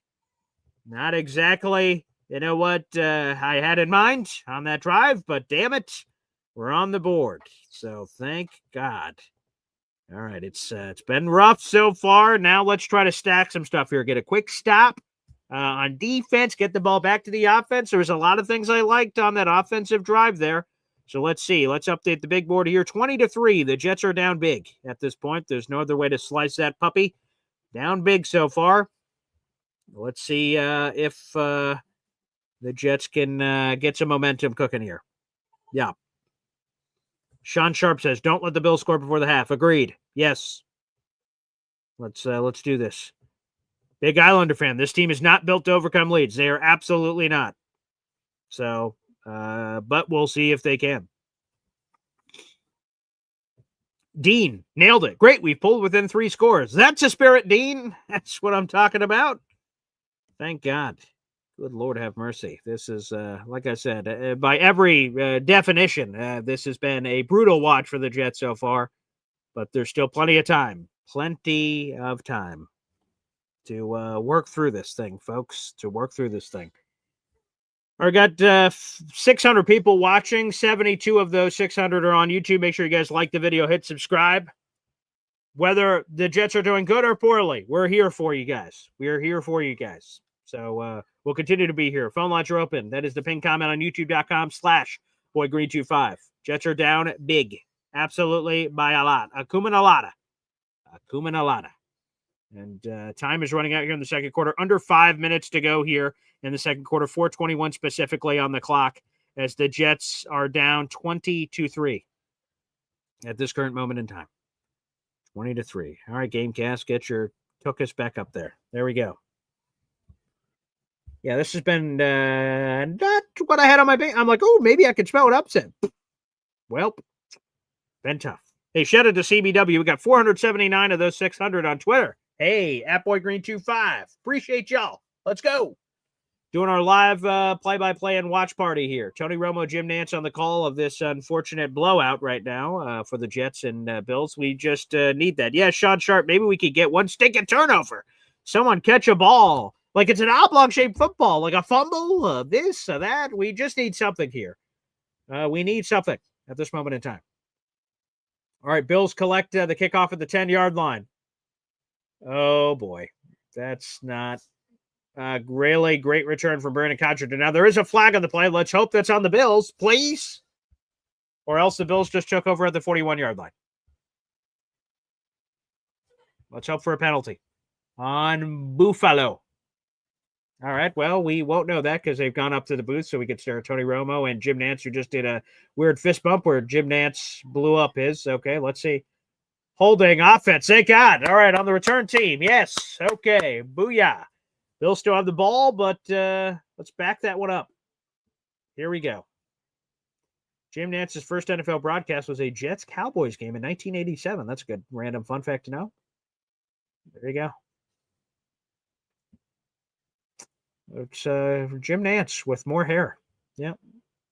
Not exactly, what I had in mind on that drive, but damn it, we're on the board. So thank God. All right, it's been rough so far. Now let's try to stack some stuff here. Get a quick stop on defense, get the ball back to the offense. There was a lot of things I liked on that offensive drive there. So let's see. Let's update the big board here. 20-3. The Jets are down big at this point. There's no other way to slice that puppy. Down big so far. Let's see if the Jets can get some momentum cooking here. Yeah. Sean Sharp says, don't let the Bills score before the half. Agreed. Yes. Let's do this. Big Islander fan. This team is not built to overcome leads. They are absolutely not. So, but we'll see if they can. Dean, nailed it. Great. We've pulled within 3 scores. That's a spirit, Dean. That's what I'm talking about. Thank God. Good Lord have mercy. This is, like I said, by every definition, this has been a brutal watch for the Jets so far, but there's still plenty of time to work through this thing, folks, to work through this thing. I got 600 people watching. 72 of those 600 are on YouTube. Make sure you guys like the video, hit subscribe. Whether the Jets are doing good or poorly, we're here for you guys. We are here for you guys. So we'll continue to be here. Phone lines are open. That is the pin comment on youtube.com/boygreen25. Jets are down big. Absolutely by a lot. Akuma Nalata. And time is running out here in the second quarter. Under 5 minutes to go here in the second quarter. 4:21 specifically on the clock as the Jets are down 20-3 at this current moment in time. 20-3. All right, Gamecast, get your took us back up there. There we go. Yeah, this has been not what I had on my bank. I'm like, oh, maybe I could spell an upset. Well, been tough. Hey, shout out to CBW. We got 479 of those 600 on Twitter. Hey, @BoyGreen25. Appreciate y'all. Let's go. Doing our live play-by-play and watch party here. Tony Romo, Jim Nance on the call of this unfortunate blowout right now for the Jets and Bills. We just need that. Yeah, Sean Sharp, maybe we could get one stinking turnover. Someone catch a ball. Like it's an oblong-shaped football, like a fumble, this, that. We just need something here. We need something at this moment in time. All right, Bills collect the kickoff at the 10-yard line. Oh, boy. That's not really great return from Brandon Codgerton. Now, there is a flag on the play. Let's hope that's on the Bills, please. Or else the Bills just took over at the 41-yard line. Let's hope for a penalty on Buffalo. All right, well, we won't know that because they've gone up to the booth so we could stare at Tony Romo and Jim Nance, who just did a weird fist bump where Jim Nance blew up his. Okay, let's see. Holding offense, thank God. All right, on the return team, yes. Okay, booyah. Bills still have the ball, but let's back that one up. Here we go. Jim Nance's first NFL broadcast was a Jets-Cowboys game in 1987. That's a good random fun fact to know. There you go. It's Jim Nance with more hair. Yeah,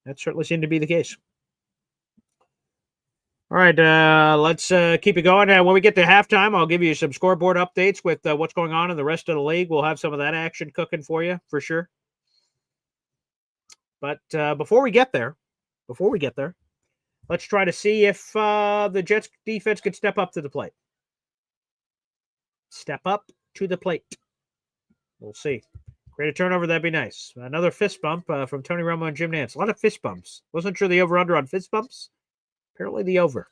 that certainly seemed to be the case. All right, let's keep it going. When we get to halftime, I'll give you some scoreboard updates with what's going on in the rest of the league. We'll have some of that action cooking for you, for sure. But before we get there, Let's try to see if the Jets defense could step up to the plate. Step up to the plate. We'll see. Create a turnover, that'd be nice. Another fist bump from Tony Romo and Jim Nantz. A lot of fist bumps. Wasn't sure the over-under on fist bumps. Apparently the over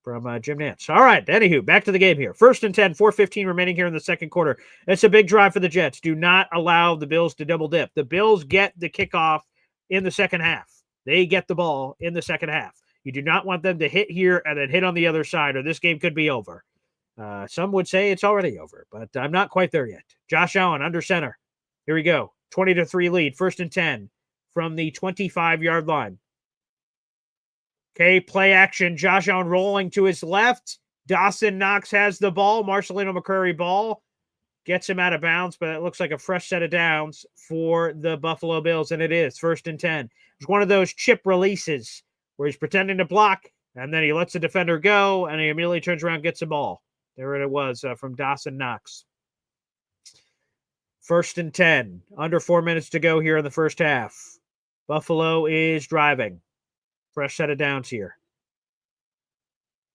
from Jim Nantz. All right, anywho, back to the game here. 1st and 10, 4:15 remaining here in the second quarter. It's a big drive for the Jets. Do not allow the Bills to double dip. The Bills get the kickoff in the second half. They get the ball in the second half. You do not want them to hit here and then hit on the other side, or this game could be over. Some would say it's already over, but I'm not quite there yet. Josh Allen under center. Here we go. 20-3 lead. 1st and 10 from the 25-yard line. Okay, play action. Josh Allen rolling to his left. Dawson Knox has the ball. Marcelino McCrary ball. Gets him out of bounds, but it looks like a fresh set of downs for the Buffalo Bills, and it is 1st and 10. It's one of those chip releases where he's pretending to block, and then he lets the defender go, and he immediately turns around and gets the ball. There it was from Dawson Knox. 1st and 10. Under 4 minutes to go here in the first half. Buffalo is driving. Fresh set of downs here.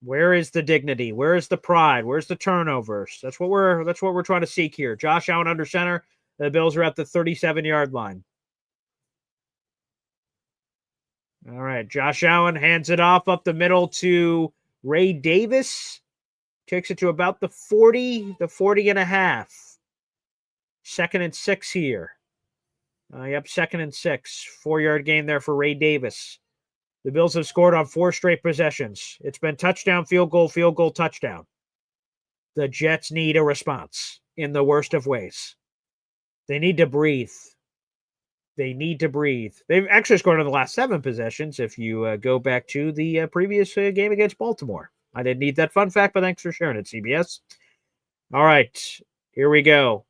Where is the dignity? Where is the pride? Where's the turnovers? That's what we're trying to seek here. Josh Allen under center. The Bills are at the 37-yard line. All right, Josh Allen hands it off up the middle to Ray Davis. Takes it to about the 40 and a half. 2nd and 6 here. Yep, 2nd and 6. 4-yard gain there for Ray Davis. The Bills have scored on 4 straight possessions. It's been touchdown, field goal, touchdown. The Jets need a response in the worst of ways. They need to breathe. They've actually scored on the last 7 possessions if you go back to the previous game against Baltimore. I didn't need that fun fact, but thanks for sharing it, CBS. All right, here we go.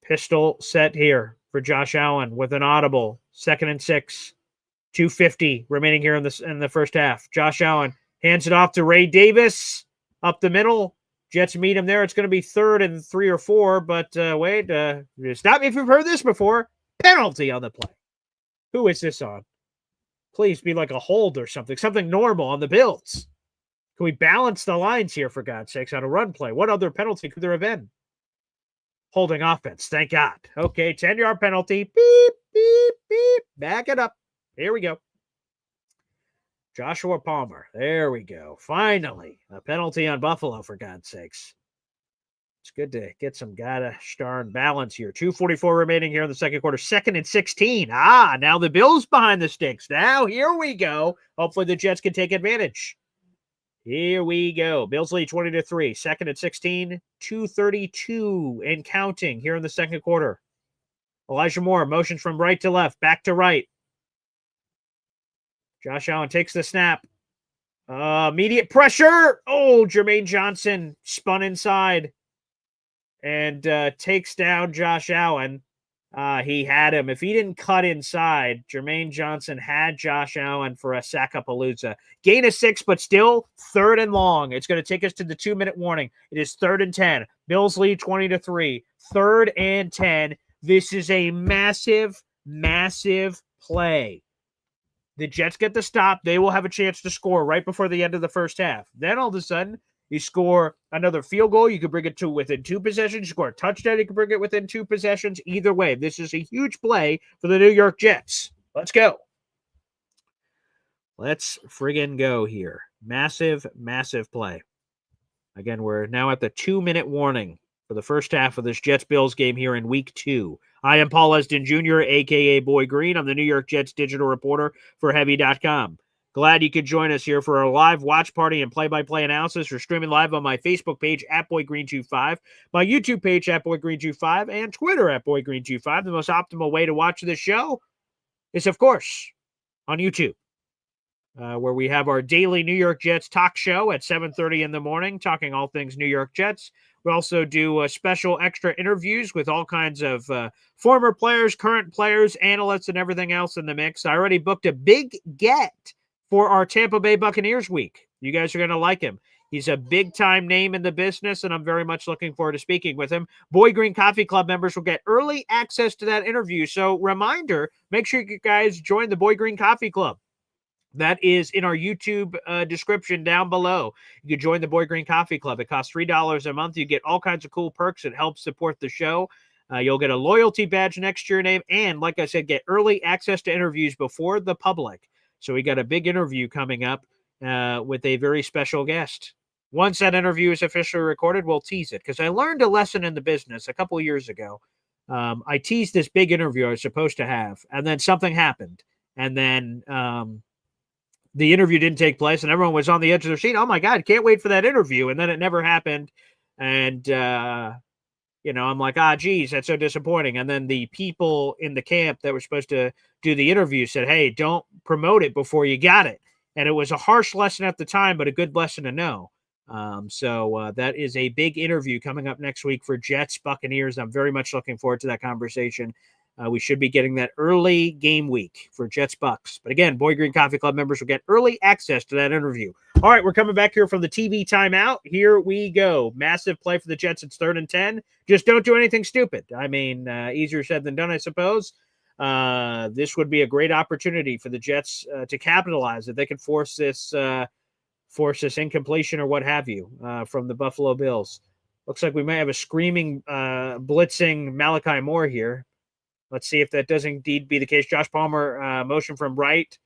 Pistol set here for Josh Allen with an audible. 2nd and 6. 2:50 remaining here in the first half. Josh Allen hands it off to Ray Davis up the middle. Jets meet him there. It's going to be 3rd and 3 or 4, but wait, stop me if you've heard this before. Penalty on the play. Who is this on? Please be like a hold or something normal on the Bills. Can we balance the lines here, for God's sakes, on a run play? What other penalty could there have been? Holding offense, thank God. Okay, 10-yard penalty. Beep, beep, beep. Back it up. Here we go. Joshua Palmer. There we go. Finally, a penalty on Buffalo, for God's sakes. It's good to get some gosh darn balance here. 2:44 remaining here in the second quarter. 2nd and 16. Now the Bills behind the sticks. Now, here we go. Hopefully the Jets can take advantage. Here we go. Bills lead 20-3. 2nd and 16. 2:32 and counting here in the second quarter. Elijah Moore motions from right to left, back to right. Josh Allen takes the snap. Immediate pressure. Oh, Jermaine Johnson spun inside and takes down Josh Allen. He had him. If he didn't cut inside, Jermaine Johnson had Josh Allen for a sack-a-palooza. Gain of 6, but still 3rd and long. It's going to take us to the 2-minute warning. It is 3rd and 10. Bills lead 20-3. 3rd and 10. This is a massive, massive play. The Jets get the stop. They will have a chance to score right before the end of the first half. Then all of a sudden, you score another field goal. You could bring it to within 2 possessions. You score a touchdown. You can bring it within 2 possessions. Either way, this is a huge play for the New York Jets. Let's go. Let's friggin' go here. Massive, massive play. Again, we're now at the 2-minute warning for the first half of this Jets-Bills game here in Week 2. I am Paul Esden Jr., a.k.a. Boy Green. I'm the New York Jets digital reporter for Heavy.com. Glad you could join us here for our live watch party and play-by-play analysis. We're streaming live on my Facebook page, @BoyGreen25, my YouTube page, @BoyGreen25, and Twitter, @BoyGreen25. The most optimal way to watch this show is, of course, on YouTube, where we have our daily New York Jets talk show at 7:30 in the morning, talking all things New York Jets. We also do special extra interviews with all kinds of former players, current players, analysts, and everything else in the mix. I already booked a big get for our Tampa Bay Buccaneers week. You guys are going to like him. He's a big-time name in the business, and I'm very much looking forward to speaking with him. Boy Green Coffee Club members will get early access to that interview. So reminder, make sure you guys join the Boy Green Coffee Club. That is in our YouTube description down below. You can join the Boy Green Coffee Club. It costs $3 a month. You get all kinds of cool perks. It helps support the show. You'll get a loyalty badge next to your name. And like I said, get early access to interviews before the public. So we got a big interview coming up with a very special guest. Once that interview is officially recorded, we'll tease it. Because I learned a lesson in the business a couple of years ago. I teased this big interview I was supposed to have. And then something happened. And then the interview didn't take place. And everyone was on the edge of their seat. Oh, my God, can't wait for that interview. And then it never happened. And I'm like, geez, that's so disappointing. And then the people in the camp that were supposed to do the interview said, hey, don't promote it before you got it. And it was a harsh lesson at the time, but a good lesson to know. So that is a big interview coming up next week for Jets Buccaneers. I'm very much looking forward to that conversation. We should be getting that early game week for Jets Bucks. But again, Boy Green Coffee Club members will get early access to that interview. All right, we're coming back here from the TV timeout. Here we go. Massive play for the Jets. It's 3rd and 10. Just don't do anything stupid. I mean, easier said than done, I suppose. This would be a great opportunity for the Jets to capitalize if they can force this incompletion or what have you from the Buffalo Bills. Looks like we may have a screaming, blitzing Malachi Moore here. Let's see if that does indeed be the case. Josh Palmer motion from right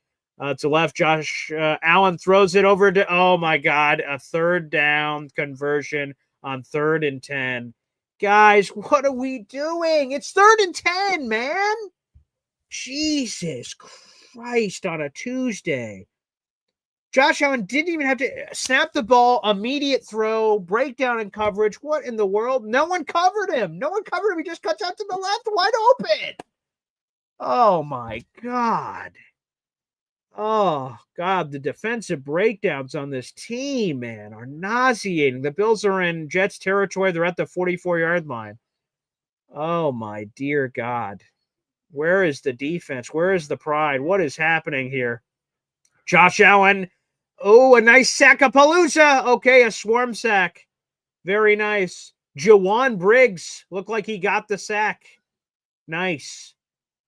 to left. Josh Allen throws it over to, oh my God, a 3rd down conversion on 3rd and 10. Guys, what are we doing? It's 3rd and 10, man. Jesus Christ, on a Tuesday. Josh Allen didn't even have to snap the ball, immediate throw, breakdown in coverage. What in the world? No one covered him. He just cuts out to the left, wide open. Oh, my God. Oh, God, the defensive breakdowns on this team, man, are nauseating. The Bills are in Jets territory. They're at the 44-yard line. Oh, my dear God. Where is the defense? Where is the pride? What is happening here? Josh Allen. Oh, a nice sack-a-palooza. Okay, a swarm sack. Very nice. Jawan Briggs looked like he got the sack. Nice.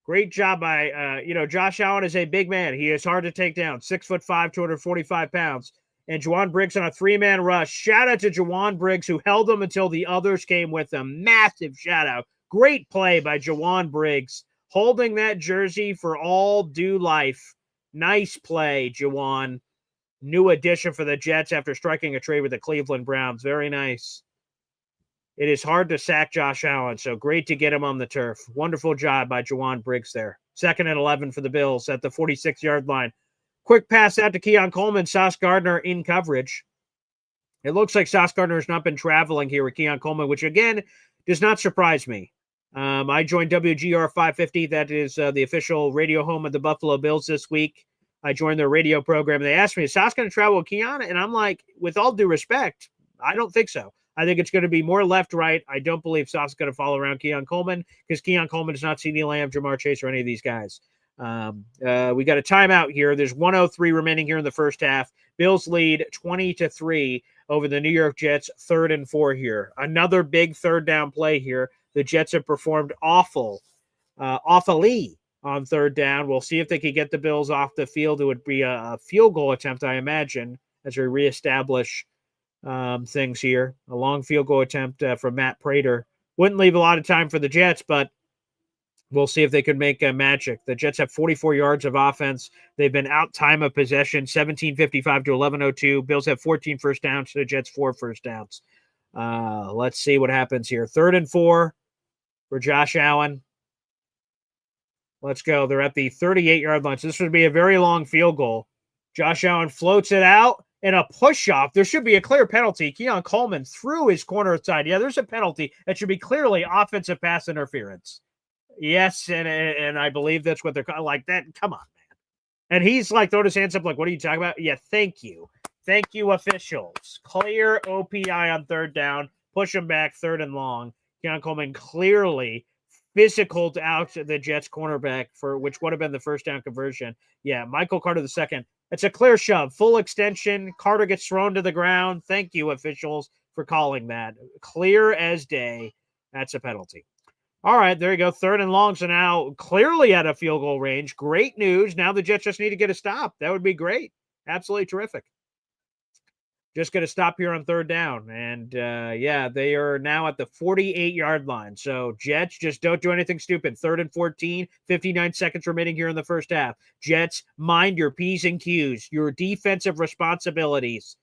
Great job by, Josh Allen is a big man. He is hard to take down. 6'5", 245 pounds. And Jawan Briggs on a 3-man rush. Shout out to Jawan Briggs, who held him until the others came with him. Massive shout out. Great play by Jawan Briggs, holding that jersey for all due life. Nice play, Jawan. New addition for the Jets after striking a trade with the Cleveland Browns. Very nice. It is hard to sack Josh Allen, so great to get him on the turf. Wonderful job by Jawan Briggs there. 2nd and 11 for the Bills at the 46-yard line. Quick pass out to Keon Coleman. Sauce Gardner in coverage. It looks like Sauce Gardner has not been traveling here with Keon Coleman, which, again, does not surprise me. I joined WGR 550. That is the official radio home of the Buffalo Bills this week. I joined their radio program. They asked me, is Sauce going to travel with Keon? And I'm like, with all due respect, I don't think so. I think it's going to be more left-right. I don't believe Sauce is going to follow around Keon Coleman because Keon Coleman does not CeeDee Lamb, Jamar Chase, or any of these guys. We got a timeout here. There's 1:03 remaining here in the first half. Bills lead 20-3 over the New York Jets, 3rd and 4 here. Another big 3rd down play here. The Jets have performed awfully on 3rd down. We'll see if they can get the Bills off the field. It would be a field goal attempt, I imagine, as we reestablish things here. A long field goal attempt from Matt Prater. Wouldn't leave a lot of time for the Jets, but we'll see if they could make magic. The Jets have 44 yards of offense. They've been out time of possession, 17:55 to 11:02. Bills have 14 first downs to the Jets 4 first downs. Let's see what happens here. 3rd and 4 for Josh Allen. Let's go. They're at the 38-yard line. So this would be a very long field goal. Josh Allen floats it out and a push-off. There should be a clear penalty. Keon Coleman threw his corner side. Yeah, there's a penalty. That should be clearly offensive pass interference. Yes, and I believe that's what they're like. That. Come on, man. And he's like throwing his hands up like, what are you talking about? Yeah, thank you. Thank you, officials. Clear OPI on 3rd down. Push him back 3rd and long. Keon Coleman clearly physicaled out the Jets cornerback for which would have been the first down conversion. Yeah, Michael Carter II. It's a clear shove, full extension. Carter gets thrown to the ground. Thank you, officials, for calling that. Clear as day. That's a penalty. All right, there you go. 3rd and long. So now clearly out of field goal range. Great news. Now the Jets just need to get a stop. That would be great. Absolutely terrific. Just going to stop here on 3rd down. And yeah, they are now at the 48-yard line. So Jets, just don't do anything stupid. 3rd and 14, 59 seconds remaining here in the first half. Jets, mind your P's and Q's, your defensive responsibilities.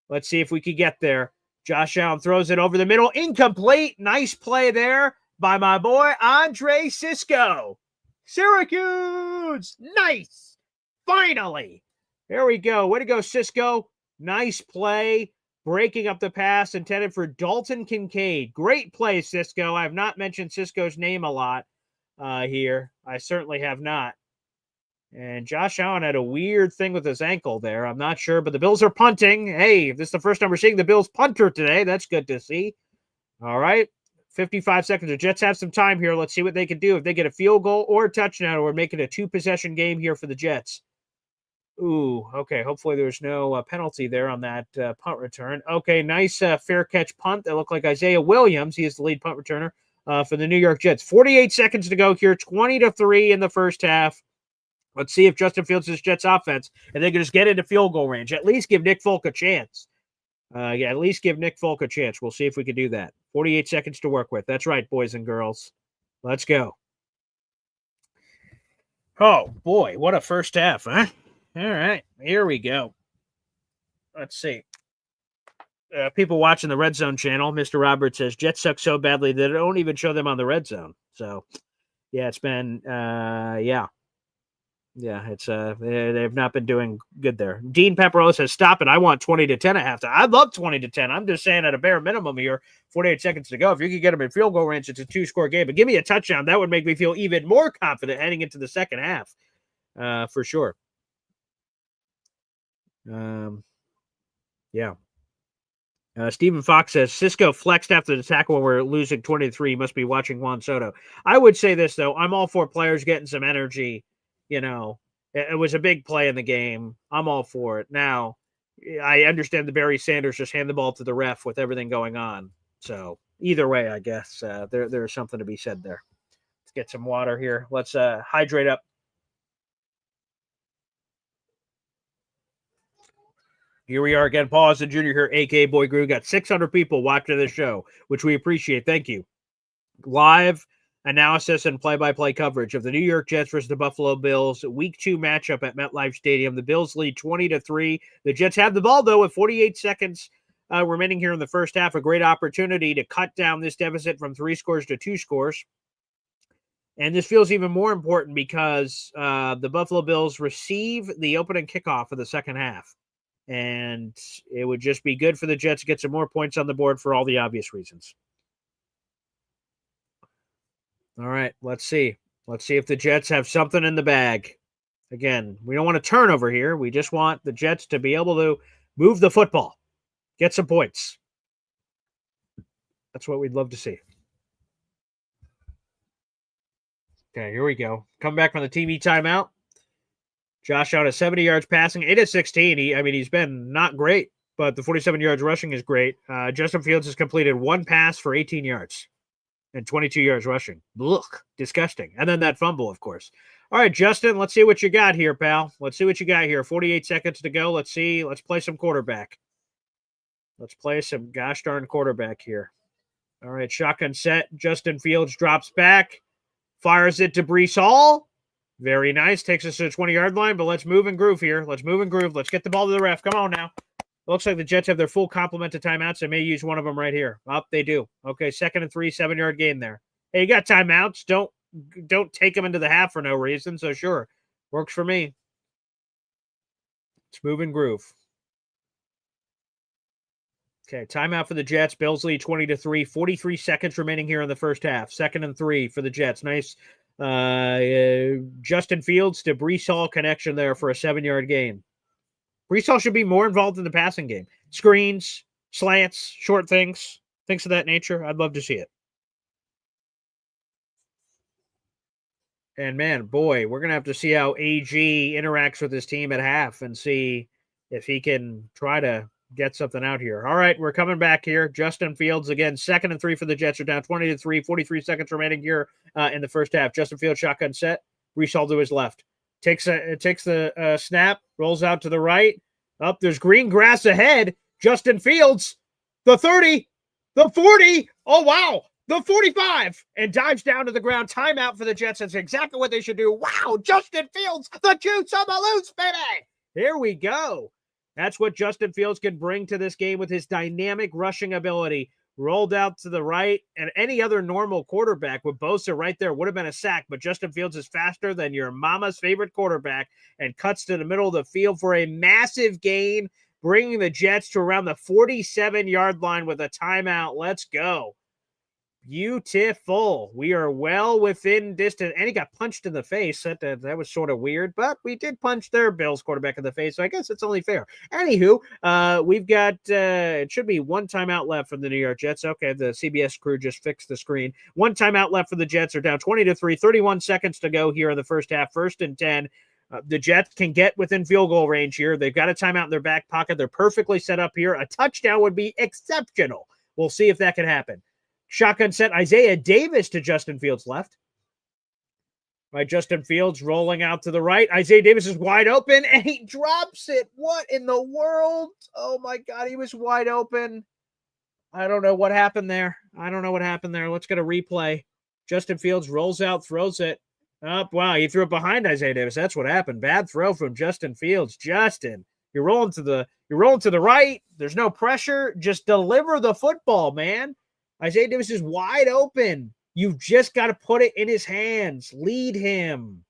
Let's see if we can get there. Josh Allen throws it over the middle. Incomplete. Nice play there by my boy, Andre Cisco. Syracuse. Nice. Finally. There we go. Way to go, Cisco. Nice play. Breaking up the pass intended for Dalton Kincaid. Great play, Cisco. I have not mentioned Cisco's name a lot here. I certainly have not. And Josh Allen had a weird thing with his ankle there. I'm not sure, but the Bills are punting. Hey, if this is the first time we're seeing the Bills punter today, that's good to see. All right. 55 seconds. The Jets have some time here. Let's see what they can do. If they get a field goal or a touchdown, we're making a 2-possession game here for the Jets. Ooh, okay. Hopefully there's no penalty there on that punt return. Okay, nice fair catch punt. That looked like Isaiah Williams. He is the lead punt returner for the New York Jets. 48 seconds to go here. 20-3 in the first half. Let's see if Justin Fields is Jets offense, and they can just get into field goal range. At least give Nick Folk a chance. Yeah, at least give Nick Folk a chance. We'll see if we can do that. 48 seconds to work with. That's right, boys and girls. Let's go. Oh, boy, what a first half, huh? All right, here we go. Let's see. People watching the Red Zone channel, Mr. Roberts says, Jets suck so badly that it don't even show them on the Red Zone. So, yeah, it's been, yeah. Yeah, it's they've not been doing good there. Dean Pepperell says, stop it. I want 20-10 at halftime. I'd love 20-10. I'm just saying at a bare minimum here, 48 seconds to go. If you could get them in field goal range, it's a 2-score game. But give me a touchdown. That would make me feel even more confident heading into the second half, for sure. Yeah. Stephen Fox says, Cisco flexed after the tackle when we're losing 23. Must be watching Juan Soto. I would say this, though. I'm all for players getting some energy. You know, it was a big play in the game. I'm all for it. Now, I understand the Barry Sanders just hand the ball to the ref with everything going on. So either way, I guess there's something to be said there. Let's get some water here. Let's hydrate up. Here we are again. Paul Austin Jr. here, a.k.a. Boy Gru. Got 600 people watching this show, which we appreciate. Thank you. Live analysis and play-by-play coverage of the New York Jets versus the Buffalo Bills. Week 2 matchup at MetLife Stadium. The Bills lead 20-3. The Jets have the ball, though, with 48 seconds remaining here in the first half. A great opportunity to cut down this deficit from 3 scores to 2 scores. And this feels even more important because the Buffalo Bills receive the opening kickoff of the second half. And it would just be good for the Jets to get some more points on the board for all the obvious reasons. All right, let's see. Let's see if the Jets have something in the bag. Again, we don't want a turnover here. We just want the Jets to be able to move the football, get some points. That's what we'd love to see. Okay, here we go. Come back from the TV timeout. Josh out at 70 yards passing, 8 of 16. He's been not great, but the 47 yards rushing is great. Justin Fields has completed 1 pass for 18 yards and 22 yards rushing. Look, disgusting. And then that fumble, of course. All right, Justin, let's see what you got here, pal. Let's see what you got here. 48 seconds to go. Let's see. Let's play some quarterback. Let's play some gosh darn quarterback here. All right, shotgun set. Justin Fields drops back, fires it to Breece Hall. Very nice. Takes us to the 20-yard line, but let's move and groove here. Let's move and groove. Let's get the ball to the ref. Come on now. Looks like the Jets have their full complement of timeouts. They may use one of them right here. Oh, they do. Okay, 2nd and 3, 7-yard gain there. Hey, you got timeouts. Don't take them into the half for no reason. So sure, works for me. Let's move and groove. Okay, timeout for the Jets. Bills lead 20-3. 43 seconds remaining here in the first half. 2nd and 3 for the Jets. Nice. Justin Fields to Breece Hall connection there for a 7-yard gain. Breece Hall should be more involved in the passing game. Screens, slants, short things of that nature. I'd love to see it. And man, boy, we're going to have to see how AG interacts with his team at half and see if he can try to get something out here. All right, we're coming back here. Justin Fields again, 2nd and 3 for the Jets. Are down 20-3, 43 seconds remaining here in the first half. Justin Fields shotgun set. Brees Hall to his left. Takes the snap, rolls out to the right. Up, there's green grass ahead. Justin Fields, the 30, the 40. Oh, wow. The 45, and dives down to the ground. Timeout for the Jets. That's exactly what they should do. Wow, Justin Fields, the juice on the loose, baby. Here we go. That's what Justin Fields can bring to this game with his dynamic rushing ability. Rolled out to the right, and any other normal quarterback with Bosa right there would have been a sack, but Justin Fields is faster than your mama's favorite quarterback and cuts to the middle of the field for a massive gain, bringing the Jets to around the 47-yard line with a timeout. Let's go. Beautiful. We are well within distance. And he got punched in the face. That was sort of weird, but we did punch their Bills quarterback in the face, so I guess it's only fair. Anywho, we've got, it should be one timeout left for the New York Jets. Okay, the CBS crew just fixed the screen. One timeout left for the Jets. Are down 20-3, 31 seconds to go here in the first half. 1st and 10. The Jets can get within field goal range here. They've got a timeout in their back pocket. They're perfectly set up here. A touchdown would be exceptional. We'll see if that can happen. Shotgun set, Isaiah Davis to Justin Fields' left. Right, Justin Fields rolling out to the right. Isaiah Davis is wide open, and he drops it. What in the world? Oh, my God, he was wide open. I don't know what happened there. Let's get a replay. Justin Fields rolls out, throws it up. Wow, he threw it behind Isaiah Davis. That's what happened. Bad throw from Justin Fields. Justin, you're rolling to the right. There's no pressure. Just deliver the football, man. Isaiah Davis is wide open. You've just got to put it in his hands. Lead him.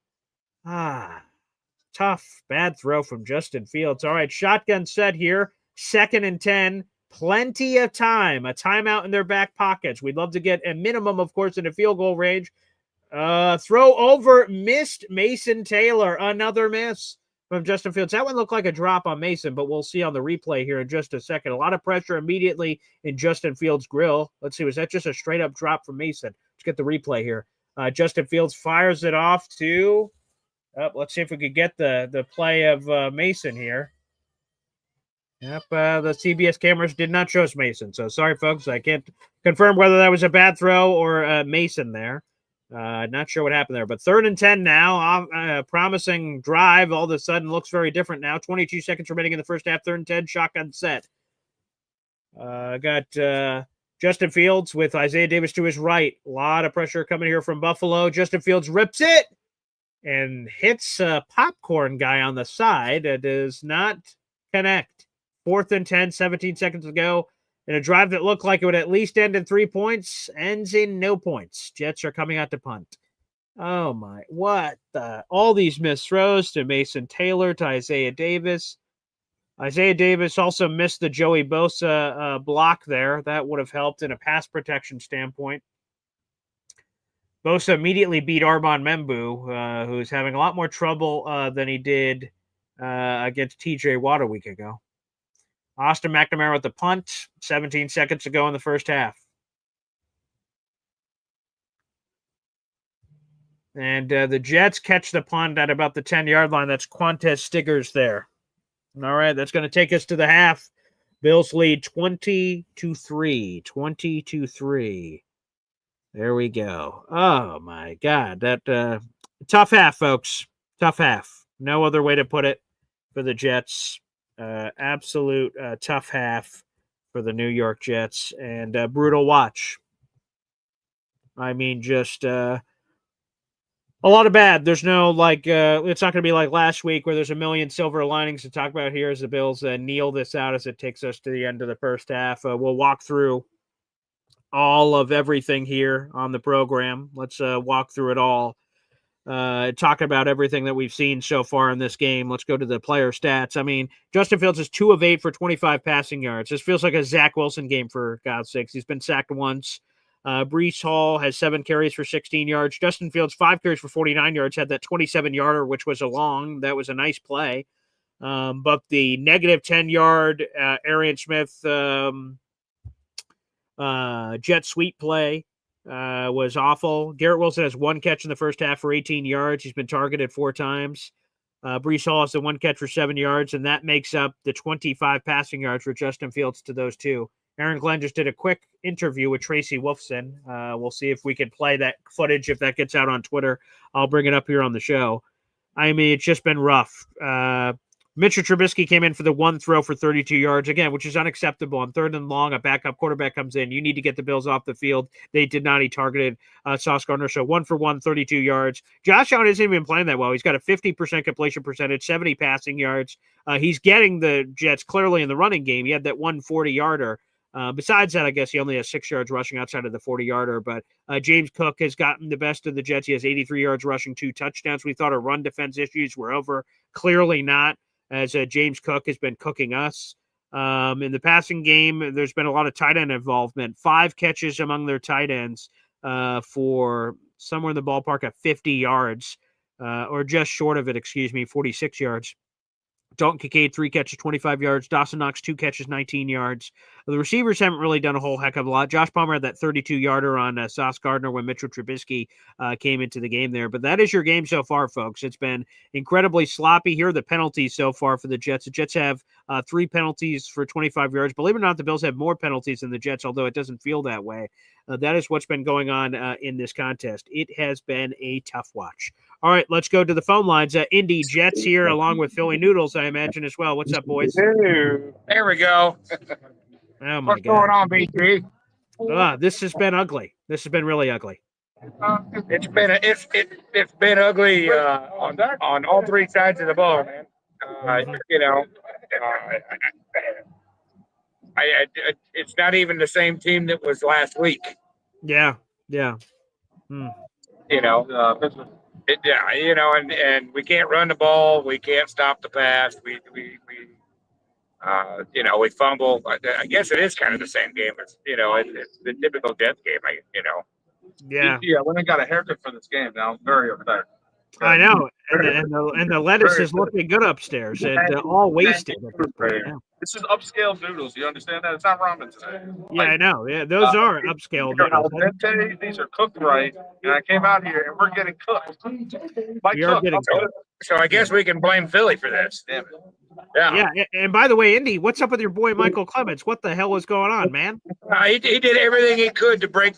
Tough. Bad throw from Justin Fields. All right, shotgun set here. 2nd and 10. Plenty of time. A timeout in their back pockets. We'd love to get a minimum, of course, in a field goal range. Throw over. Missed Mason Taylor. Another miss from Justin Fields. That one looked like a drop on Mason, but we'll see on the replay here in just a second. A lot of pressure immediately in Justin Fields' grill. Let's see, was that just a straight-up drop from Mason? Let's get the replay here. Justin Fields fires it off to let's see if we could get the play of Mason here. Yep, the CBS cameras did not show us Mason, so sorry, folks. I can't confirm whether that was a bad throw or Mason there. Not sure what happened there, but 3rd and 10 now. Promising drive. All of a sudden looks very different now. 22 seconds remaining in the first half. 3rd and 10. Shotgun set. Got Justin Fields with Isaiah Davis to his right. A lot of pressure coming here from Buffalo. Justin Fields rips it and hits a popcorn guy on the side. It does not connect. 4th and 10. 17 seconds to go. In a drive that looked like it would at least end in 3 points, ends in no points. Jets are coming out to punt. Oh, my. What the? All these missed throws to Mason Taylor, to Isaiah Davis. Isaiah Davis also missed the Joey Bosa block there. That would have helped in a pass protection standpoint. Bosa immediately beat Armand Membu, who's having a lot more trouble than he did against TJ Watt a week ago. Austin McNamara with the punt, 17 seconds to go in the first half. And the Jets catch the punt at about the 10-yard line. That's Quantez Stiggers there. All right, that's going to take us to the half. Bills lead 20-3. 20-3. There we go. Oh, my God. That tough half, folks. Tough half. No other way to put it for the Jets. Absolute tough half for the New York Jets, and brutal watch. I mean, just a lot of bad. There's no, it's not going to be like last week where there's a million silver linings to talk about here as the Bills kneel this out as it takes us to the end of the first half. We'll walk through all of everything here on the program. Let's walk through it all. Talk about everything that we've seen so far in this game. Let's go to the player stats. I mean, Justin Fields is 2 of 8 for 25 passing yards. This feels like a Zach Wilson game, for God's sakes. He's been sacked once. Brees Hall has 7 carries for 16 yards. Justin Fields, 5 carries for 49 yards, had that 27-yarder, which was a long. That was a nice play. But the negative 10-yard Arian Smith jet sweep play was awful. Garrett Wilson has 1 catch in the first half for 18 yards. He's been targeted 4 times. Brees Hall has the 1 catch for 7 yards, and that makes up the 25 passing yards for Justin Fields to those 2. Aaron Glenn just did a quick interview with Tracy Wolfson. We'll see if we can play that footage. If that gets out on Twitter, I'll bring it up here on the show. I mean, it's just been rough. Mitchell Trubisky came in for the 1 throw for 32 yards, again, which is unacceptable. On 3rd and long, a backup quarterback comes in. You need to get the Bills off the field. They did not. He targeted Sauce Gardner. So 1 for 1, 32 yards. Josh Allen isn't even playing that well. He's got a 50% completion percentage, 70 passing yards. He's getting the Jets clearly in the running game. He had that 140-yarder. Besides that, I guess he only has 6 yards rushing outside of the 40-yarder. But James Cook has gotten the best of the Jets. He has 83 yards rushing, 2 touchdowns. We thought our run defense issues were over. Clearly not, as James Cook has been cooking us. In the passing game, there's been a lot of tight end involvement. 5 catches among their tight ends for somewhere in the ballpark of 50 yards, or just short of it, 46 yards. Dalton Kincaid, 3 catches, 25 yards. Dawson Knox, 2 catches, 19 yards. The receivers haven't really done a whole heck of a lot. Josh Palmer had that 32-yarder on Sauce Gardner when Mitchell Trubisky came into the game there. But that is your game so far, folks. It's been incredibly sloppy. Here are the penalties so far for the Jets. The Jets have 3 penalties for 25 yards. Believe it or not, the Bills have more penalties than the Jets, although it doesn't feel that way. That is what's been going on in this contest. It has been a tough watch. All right, let's go to the phone lines. Indy Jets here, along with Philly Noodles, I imagine, as well. What's up, boys? There we go. Oh, my What's God. going on, BT? This has been ugly. This has been really ugly. It's been ugly on all 3 sides of the ball, man. It's not even the same team that was last week. Yeah. And we can't run the ball. We can't stop the pass. We fumble. I guess it is kind of the same game. It's the typical Jets game. Yeah. Yeah, when I got a haircut for this game, now I'm very upset. I know, and the lettuce is looking good upstairs and all wasted. This is upscale noodles. You understand that? It's not ramen today. Yeah, I know. Yeah, those are upscale noodles. These are cooked right, and I came out here and we're getting cooked. So I guess we can blame Philly for this. Damn it. Yeah. And by the way, Indy, what's up with your boy Michael Clements? What the hell is going on, man? He did everything he could to break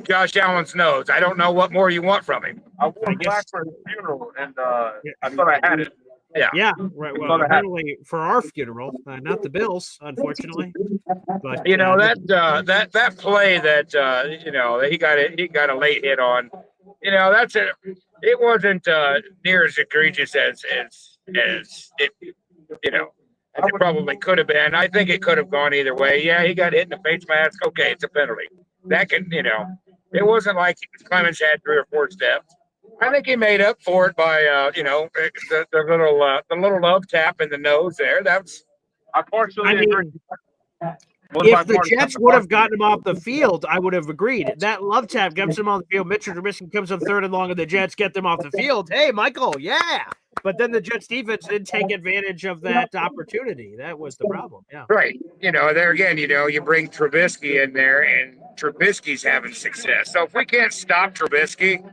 Josh Allen's nose. I don't know what more you want from him. I wore black for his funeral, and I thought I had it. Yeah. Right. Well, apparently for our funeral, not the Bills, unfortunately. But that play that he got a late hit on. It wasn't near as egregious as it probably could have been. I think it could have gone either way. Yeah, he got hit in the face mask. Okay, it's a penalty. That can, it wasn't like Clemens had 3 or 4 steps. I think he made up for it by, the little love tap in the nose there. That's unfortunately. If the Jets would have gotten him off the field, I would have agreed. That love tap gets him on the field. Mitchell Trubisky comes on 3rd and long, and the Jets get them off the field. Hey, Michael, yeah. But then the Jets defense didn't take advantage of that opportunity. That was the problem. Yeah. Right. There again, you bring Trubisky in there, and Trubisky's having success. So if we can't stop Trubisky,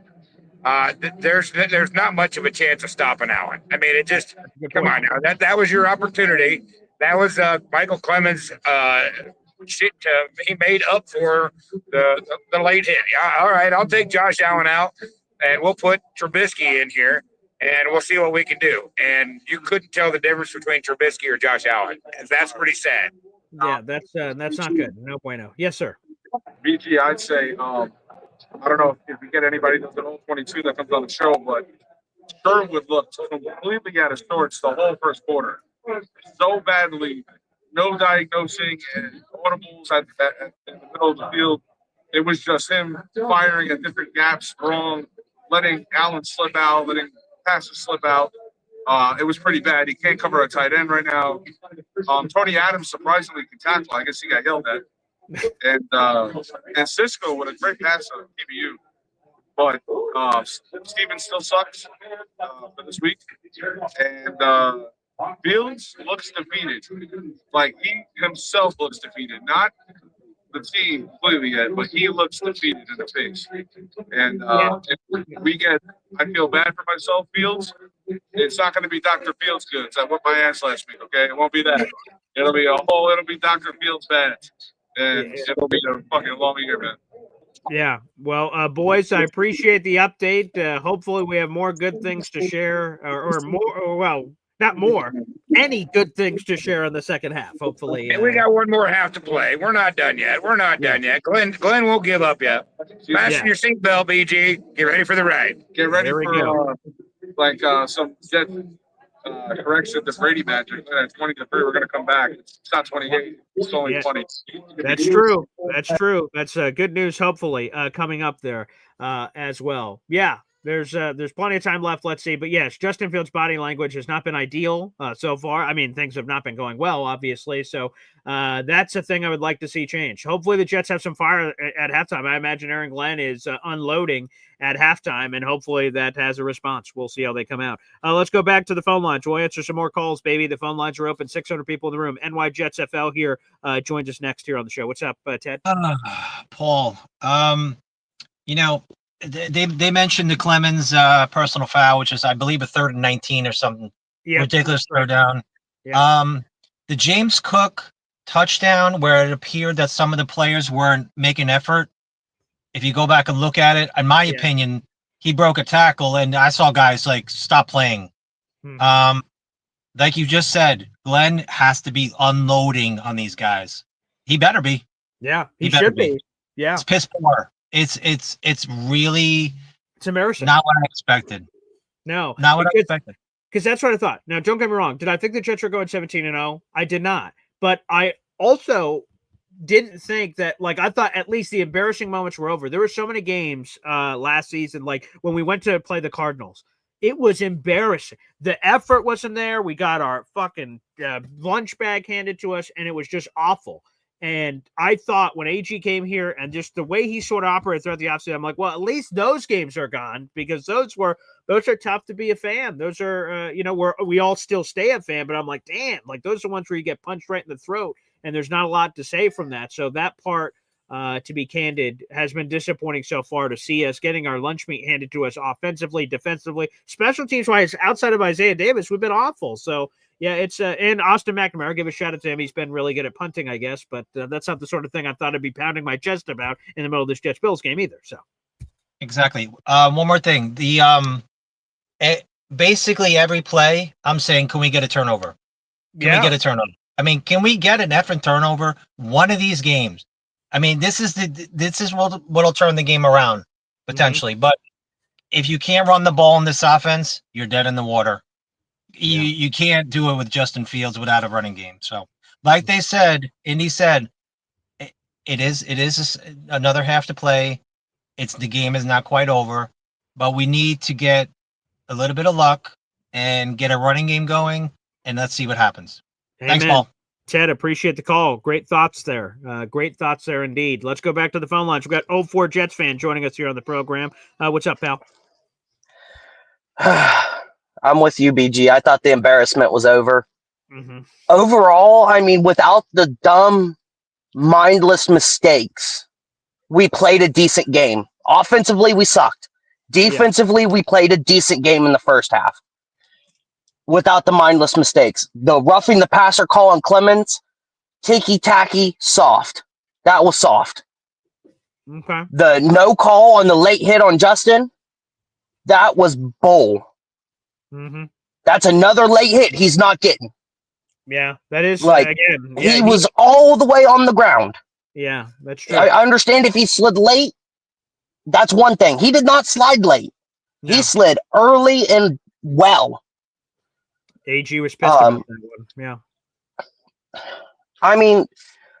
there's not much of a chance of stopping Allen. I mean, it just come on now. That was your opportunity. That was Michael Clemens. He made up for the late hit. Yeah, all right, I'll take Josh Allen out, and we'll put Trubisky in here, and we'll see what we can do. And you couldn't tell the difference between Trubisky or Josh Allen. That's pretty sad. Yeah, that's not good. No bueno. Yes, sir. BG, I'd say I don't know if we get anybody that's an old 22 that comes on the show, but Sherwood looked completely out of sorts the whole first quarter. So badly, no diagnosing and audibles in the middle of the field. It was just him firing at different gaps wrong, letting Allen slip out, letting passes slip out. It was pretty bad. He can't cover a tight end right now. Tony Adams surprisingly can tackle. I guess he got yelled at. And Cisco with a great pass on TBU. But Steven still sucks for this week. And Fields looks defeated. Like he himself looks defeated. Not the team completely yet, but he looks defeated in the face. And I feel bad for myself, Fields. It's not going to be Dr. Fields goods. I whipped my ass last week. Okay, it won't be that. It'll be Dr. Fields bad, and it'll be a fucking long year, man. Yeah. Well, boys, I appreciate the update. Hopefully we have more good things to share or more, or well, not more, any good things to share in the second half. Hopefully. Hey, we got one more half to play. We're not done yet. Glenn won't give up yet. Fasten your seatbelt, BG. Get ready for the ride. Get ready for some jet correction to Brady magic. At 20-3, we're going to come back. It's not 28. It's only 20. That's true. That's true. That's good news, hopefully, coming up there as well. Yeah, there's plenty of time left. Let's see. But yes, Justin Fields' body language has not been ideal so far. I mean, things have not been going well, obviously. So that's a thing I would like to see change. Hopefully the Jets have some fire at halftime. I imagine Aaron Glenn is unloading at halftime, and hopefully that has a response. We'll see how they come out. Let's go back to the phone lines. We'll answer some more calls, baby. The phone lines are open. 600 people in the room. NY Jets FL here joins us next here on the show. What's up, Ted? Paul, they mentioned the Clemens personal foul, which is, I believe, a 3rd and 19 or something. Yeah. Ridiculous throwdown. Yeah. The James Cook touchdown, where it appeared that some of the players weren't making effort. If you go back and look at it, in my opinion, he broke a tackle, and I saw guys stop playing. Like you just said, Glenn has to be unloading on these guys. He better be. Yeah, he should be. Yeah, it's piss poor. It's really. It's embarrassing. Not what I expected. No, not what I expected. Because that's what I thought. Now, don't get me wrong. Did I think the Jets were going 17-0? I did not. But I also didn't think that, I thought at least the embarrassing moments were over. There were so many games last season, when we went to play the Cardinals. It was embarrassing. The effort wasn't there. We got our fucking lunch bag handed to us, and it was just awful. And I thought when AG came here and just the way he sort of operated throughout the offseason, I'm like, well, at least those games are gone, because those are tough to be a fan. Those are, we all still stay a fan, but I'm like, damn, those are the ones where you get punched right in the throat, and there's not a lot to say from that. So that part, to be candid, has been disappointing so far, to see us getting our lunch meat handed to us offensively, defensively, special teams wise. Outside of Isaiah Davis, we've been awful. So yeah, it's and Austin McNamara, give a shout out to him. He's been really good at punting, I guess, but that's not the sort of thing I thought I'd be pounding my chest about in the middle of this Jets Bills game either. So exactly. One more thing. Basically every play, I'm saying, can we get a turnover? Can we get a turnover? I mean, can we get an effing turnover one of these games? I mean, this is what'll turn the game around potentially. Mm-hmm. But if you can't run the ball in this offense, you're dead in the water. You can't do it with Justin Fields without a running game. So, like they said, Indy said, it is another half to play. The game is not quite over, but we need to get a little bit of luck and get a running game going, and let's see what happens. Amen. Thanks, Paul. Ted, appreciate the call. Great thoughts there. Great thoughts there indeed. Let's go back to the phone lines. We've got 04 Jets fan joining us here on the program. What's up, pal? I'm with you, BG. I thought the embarrassment was over. Mm-hmm. Overall, I mean, without the dumb, mindless mistakes, we played a decent game. Offensively, we sucked. Defensively, we played a decent game in the first half. Without the mindless mistakes. The roughing the passer call on Clemens, ticky-tacky, soft. That was soft. Okay. The no call on the late hit on Justin, that was bull. Mm-hmm. That's another late hit he's not getting. Yeah, that is, again. He was all the way on the ground. Yeah, that's true. I understand if he slid late, that's one thing. He did not slide late. No. He slid early and well. AG was pissed about that one. Yeah. I mean,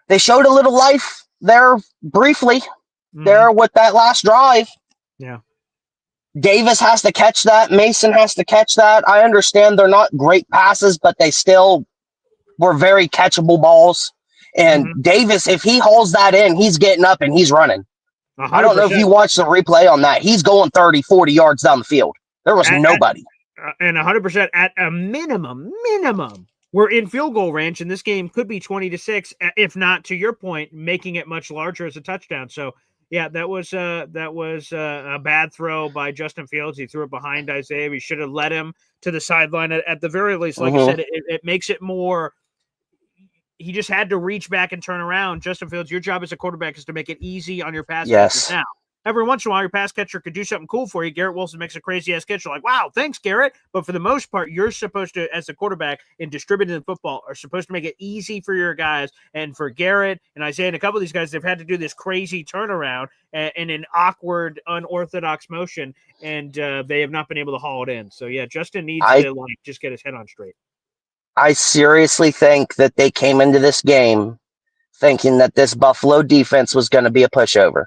they showed a little life there briefly there with that last drive. Yeah. Davis has to catch that. Mason has to catch that. I understand they're not great passes, but they still were very catchable balls. And Davis, if he hauls that in, he's getting up and he's running. 100%. I don't know if you watched the replay on that. He's going 30, 40 yards down the field. There was nobody. And 100% at a minimum, we're in field goal range, and this game could be 20-6, if not, to your point, making it much larger as a touchdown. So, yeah, that was a bad throw by Justin Fields. He threw it behind Isaiah. We should have let him to the sideline. At the very least, like I said, it makes it more. He just had to reach back and turn around. Justin Fields, your job as a quarterback is to make it easy on your pass catchers. Now, every once in a while, your pass catcher could do something cool for you. Garrett Wilson makes a crazy-ass catch. You're like, wow, thanks, Garrett. But for the most part, you're supposed to, as a quarterback in distributing the football, are supposed to make it easy for your guys. And for Garrett and Isaiah and a couple of these guys, they've had to do this crazy turnaround in an awkward, unorthodox motion, and they have not been able to haul it in. So, yeah, Justin needs to just get his head on straight. I seriously think that they came into this game thinking that this Buffalo defense was going to be a pushover.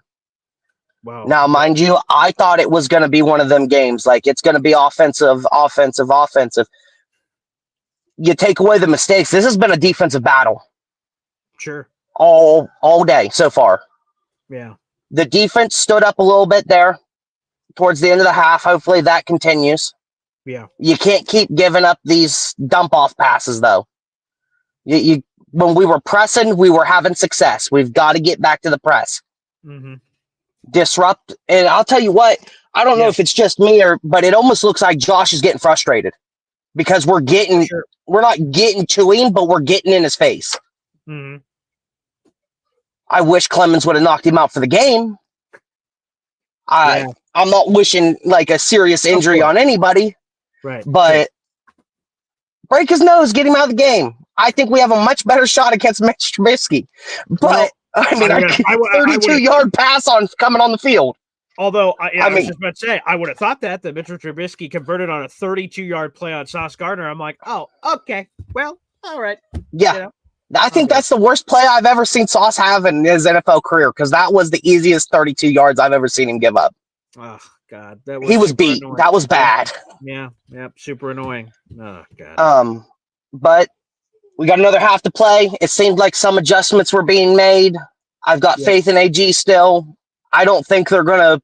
Wow. Now, mind you, I thought it was going to be one of them games. Like, it's going to be offensive. You take away the mistakes. This has been a defensive battle. Sure. All day so far. Yeah. The defense stood up a little bit there towards the end of the half. Hopefully that continues. Yeah. You can't keep giving up these dump-off passes, though. You when we were pressing, we were having success. We've got to get back to the press. Mm-hmm. Disrupt. And I'll tell you what, I don't know if it's just me, but it almost looks like Josh is getting frustrated because we're not getting to him, but we're getting in his face. Mm-hmm. I wish Clemens would have knocked him out for the game. I'm not wishing like a serious injury on anybody. Right. But break his nose, get him out of the game. I think we have a much better shot against Mitch Trubisky. But, I mean, 32-yard pass coming on the field. Although, I was just about to say, I would have thought that Mitchell Trubisky converted on a 32-yard play on Sauce Gardner. I'm like, oh, okay. Well, all right. Yeah. You know? I think that's the worst play I've ever seen Sauce have in his NFL career because that was the easiest 32 yards I've ever seen him give up. Oh, God. He was beat. Annoying. That was bad. Yeah. Super annoying. Oh, God. But we got another half to play. It seemed like some adjustments were being made. I've got faith in AG still. I don't think they're going to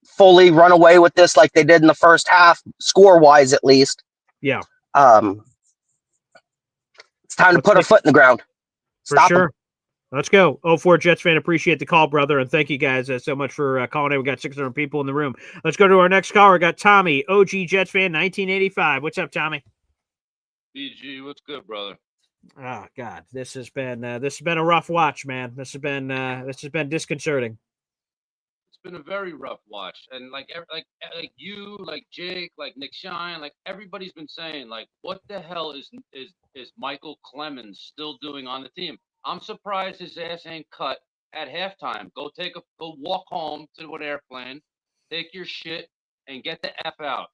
fully run away with this like they did in the first half, score-wise at least. Yeah. It's time to put our foot in the ground. Stop for sure. Let's go. 04 Jets fan, appreciate the call, brother, and thank you guys so much for calling in. We got 600 people in the room. Let's go to our next caller. We got Tommy, OG Jets fan, 1985. What's up, Tommy? BG, what's good, brother? Oh God, this has been a rough watch, man. This has been disconcerting. It's been a very rough watch, and like you, like Jake, like Nick Shine, like everybody's been saying, like, what the hell is Michael Clemens still doing on the team? I'm surprised his ass ain't cut at halftime. Go walk home to an airplane, take your shit, and get the F out,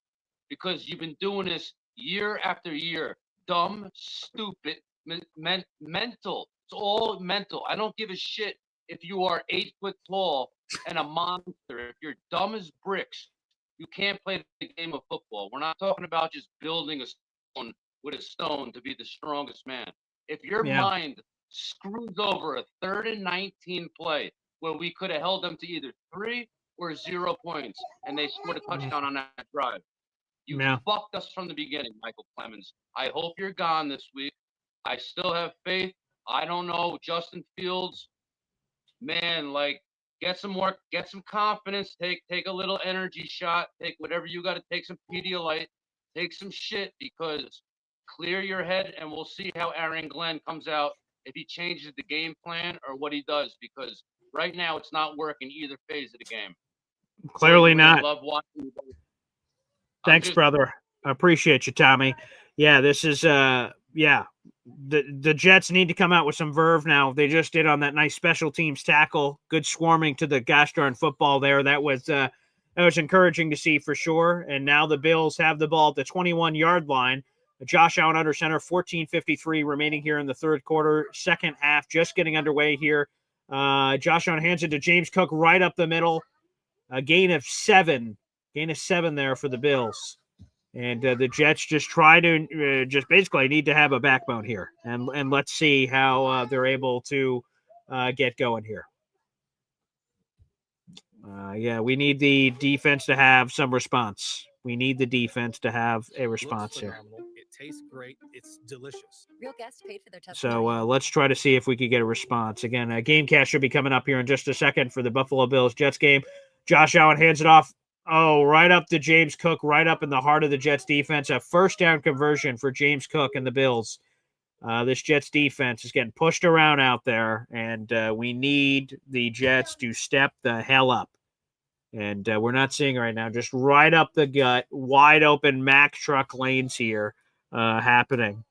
because you've been doing this year after year. Dumb, stupid. Mental. It's all mental. I don't give a shit if you are 8 foot tall and a monster. If you're dumb as bricks, you can't play the game of football. We're not talking about just building a stone with a stone to be the strongest man. If your mind screws over a 3rd and 19 play where we could have held them to either 3 or 0 points and they scored a touchdown on that drive, you fucked us from the beginning, Michael Clemens. I hope you're gone this week. I still have faith. I don't know. Justin Fields, man, like, get some confidence. Take a little energy shot. Take whatever you got to take, some Pedialyte. Take some shit, because clear your head, and we'll see how Aaron Glenn comes out, if he changes the game plan or what he does, because right now it's not working either phase of the game. Clearly not. I love watching you. Thanks, brother. I appreciate you, Tommy. Yeah, this is the Jets need to come out with some verve now. They just did on that nice special teams tackle. Good swarming to the gosh darn football there. That was encouraging to see for sure. And now the Bills have the ball at the 21-yard line. Josh Allen under center, 14:53 remaining here in the third quarter. Second half just getting underway here. Josh Allen hands it to James Cook right up the middle. A gain of 7 there for the Bills. And the Jets just try to just basically need to have a backbone here. And let's see how they're able to get going here. We need the defense to have some response. We need the defense to have a response here. It tastes great. It's delicious. Real guests paid for their testimony. So let's try to see if we could get a response. Again, Game Cash should be coming up here in just a second for the Buffalo Bills Jets game. Josh Allen hands it off Oh, right up to James Cook, right up in the heart of the Jets defense. A first down conversion for James Cook and the Bills. This Jets defense is getting pushed around out there, and we need the Jets to step the hell up. And we're not seeing it right now. Just right up the gut, wide open Mack truck lanes here happening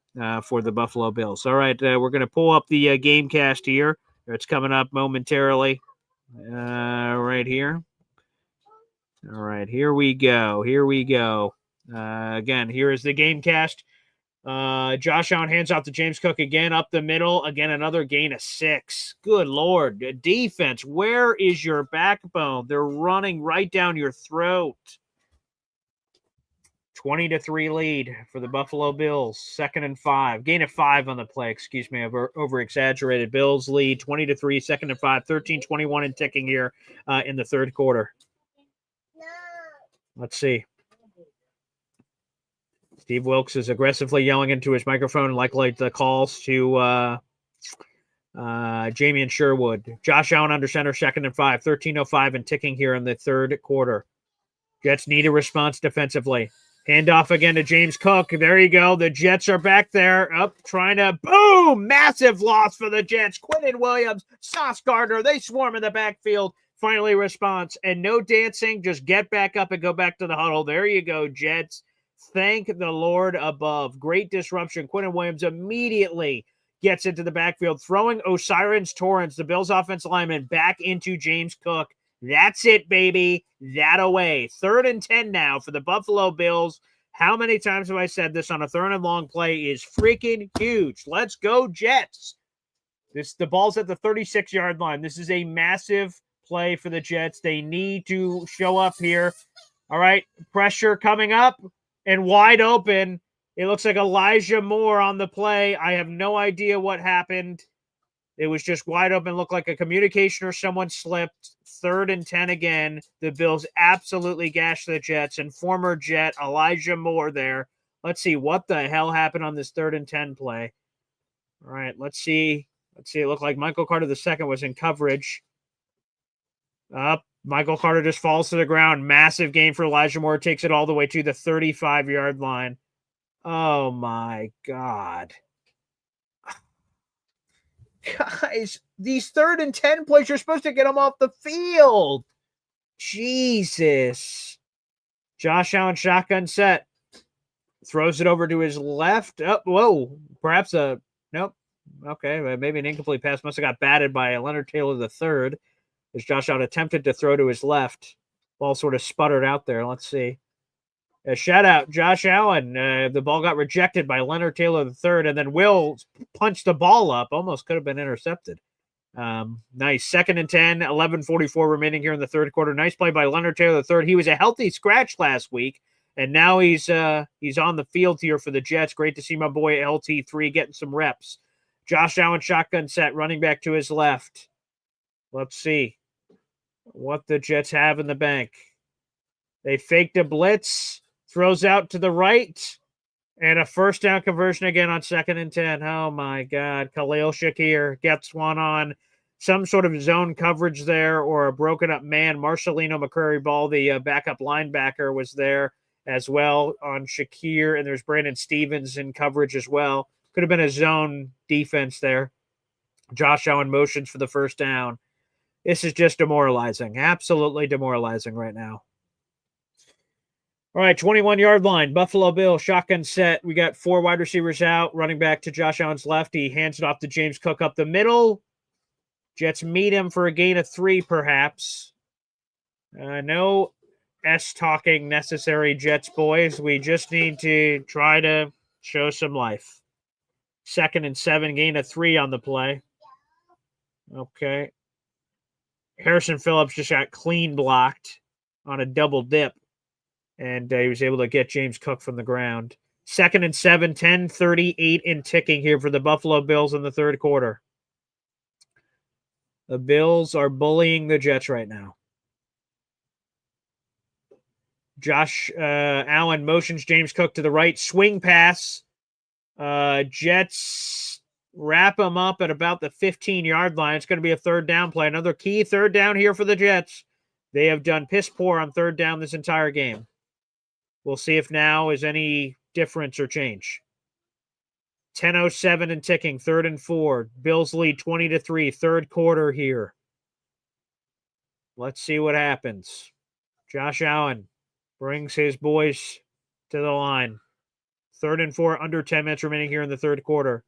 for the Buffalo Bills. All right, we're going to pull up the game cast here. It's coming up momentarily right here. All right, here we go. Again, here is the game cast. Josh Allen hands off to James Cook again up the middle. Again, another gain of 6. Good Lord. Defense, where is your backbone? They're running right down your throat. 20-3 lead for the Buffalo Bills. 2nd and 5. Gain of 5 on the play. Excuse me, over exaggerated. Bills lead 20-3, 2nd and 5. 13-21 and ticking here in the third quarter. Let's see. Steve Wilkes is aggressively yelling into his microphone, likely the calls to Jamie and Sherwood. Josh Allen under center, 2nd and 5. 13:05 and ticking here in the third quarter. Jets need a response defensively. Handoff again to James Cook. There you go. The Jets are back there. Up, trying to, boom! Massive loss for the Jets. Quinnen Williams, Sauce Gardner, they swarm in the backfield. Finally response. And no dancing. Just get back up and go back to the huddle. There you go, Jets. Thank the Lord above. Great disruption. Quinnen Williams immediately gets into the backfield, throwing Osiris Torrance, the Bills offensive lineman, back into James Cook. That's it, baby. That away. 3rd and 10 now for the Buffalo Bills. How many times have I said this on a 3rd and long play is freaking huge. Let's go, Jets. The ball's at the 36-yard line. This is a massive play for the Jets. They need to show up here. All right, pressure coming up and wide open. It looks like Elijah Moore on the play. I have no idea what happened. It was just wide open, looked like a communication or someone slipped. 3rd and 10 again. The Bills absolutely gashed the Jets, and former Jet Elijah Moore there. Let's see what the hell happened on this 3rd and 10 play. All right, let's see. It looked like Michael Carter II was in coverage. Up. Michael Carter just falls to the ground. Massive gain for Elijah Moore. Takes it all the way to the 35-yard line. Oh, my God. Guys, these 3rd and 10 plays, you're supposed to get them off the field. Jesus. Josh Allen shotgun set. Throws it over to his left. Oh, whoa. Perhaps nope. Okay, maybe an incomplete pass. Must have got batted by Leonard Taylor III. As Josh Allen attempted to throw to his left. Ball sort of sputtered out there. Let's see. A shout out, Josh Allen. The ball got rejected by Leonard Taylor III, and then Will punched the ball up. Almost could have been intercepted. Nice. 2nd and 10, 11:44 remaining here in the third quarter. Nice play by Leonard Taylor III. He was a healthy scratch last week, and now he's on the field here for the Jets. Great to see my boy LT3 getting some reps. Josh Allen shotgun set, running back to his left. Let's see what the Jets have in the bank. They faked a blitz, throws out to the right, and a first down conversion again on 2nd and 10. Oh, my God. Khalil Shakir gets one on some sort of zone coverage there or a broken up man. Marcelino McCurry Ball, the backup linebacker, was there as well on Shakir, and there's Brandon Stevens in coverage as well. Could have been a zone defense there. Josh Allen motions for the first down. This is just demoralizing. Absolutely demoralizing right now. All right, 21-yard line. Buffalo Bills, shotgun set. We got 4 wide receivers out. Running back to Josh Allen's left. He hands it off to James Cook up the middle. Jets meet him for a gain of 3, perhaps. No S-talking necessary, Jets boys. We just need to try to show some life. 2nd and 7, gain of 3 on the play. Okay. Harrison Phillips just got clean blocked on a double dip, and he was able to get James Cook from the ground. 2nd and 7, 10:38 and ticking here for the Buffalo Bills in the third quarter. The Bills are bullying the Jets right now. Josh Allen motions James Cook to the right. Swing pass. Jets wrap him up at about the 15-yard line. It's going to be a 3rd down play. Another key 3rd down here for the Jets. They have done piss poor on third down this entire game. We'll see if now is any difference or change. 10:07 and ticking, 3rd and 4. Bills lead 20-3, third quarter here. Let's see what happens. Josh Allen brings his boys to the line. 3rd and 4, under 10 minutes remaining here in the third quarter.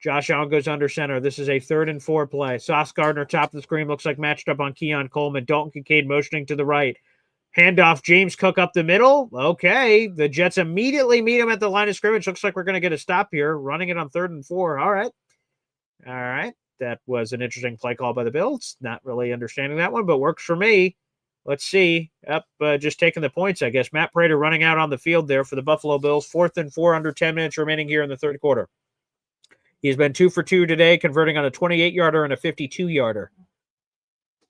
Josh Allen goes under center. This is a 3rd and 4 play. Sauce Gardner, top of the screen, looks like matched up on Keon Coleman. Dalton Kincaid motioning to the right. Handoff, James Cook up the middle. Okay. The Jets immediately meet him at the line of scrimmage. Looks like we're going to get a stop here. Running it on 3rd and 4. All right. All right. That was an interesting play call by the Bills. Not really understanding that one, but works for me. Let's see. Just taking the points, I guess. Matt Prater running out on the field there for the Buffalo Bills. 4th and 4, under 10 minutes remaining here in the third quarter. He's been 2 for 2 today, converting on a 28-yarder and a 52-yarder.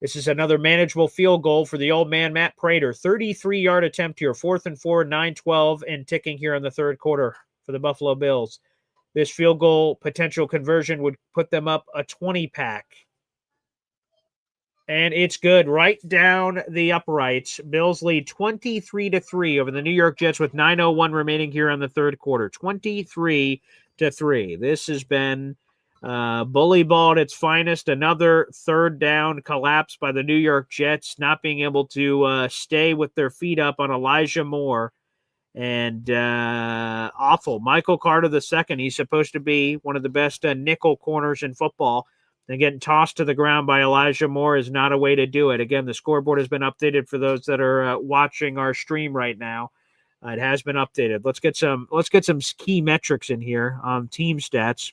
This is another manageable field goal for the old man, Matt Prater. 33-yard attempt here. 4th and 4, 9-12, and ticking here in the third quarter for the Buffalo Bills. This field goal potential conversion would put them up a 20-pack. And it's good right down the uprights. Bills lead 23-3 over the New York Jets with 9:01 remaining here in the third quarter. 23-3. This has been bully ball at its finest. Another third down collapse by the New York Jets, not being able to stay with their feet up on Elijah Moore. And awful. Michael Carter II, he's supposed to be one of the best nickel corners in football. And getting tossed to the ground by Elijah Moore is not a way to do it. Again, the scoreboard has been updated for those that are watching our stream right now. It has been updated. Let's get some key metrics in here on team stats.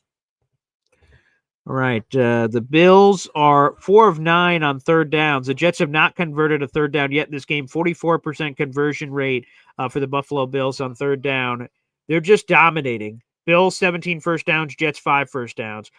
All right, the Bills are 4 of 9 on third downs. The Jets have not converted a third down yet in this game. 44% conversion rate for the Buffalo Bills on third down. They're just dominating. Bills 17 first downs, Jets 5 first downs.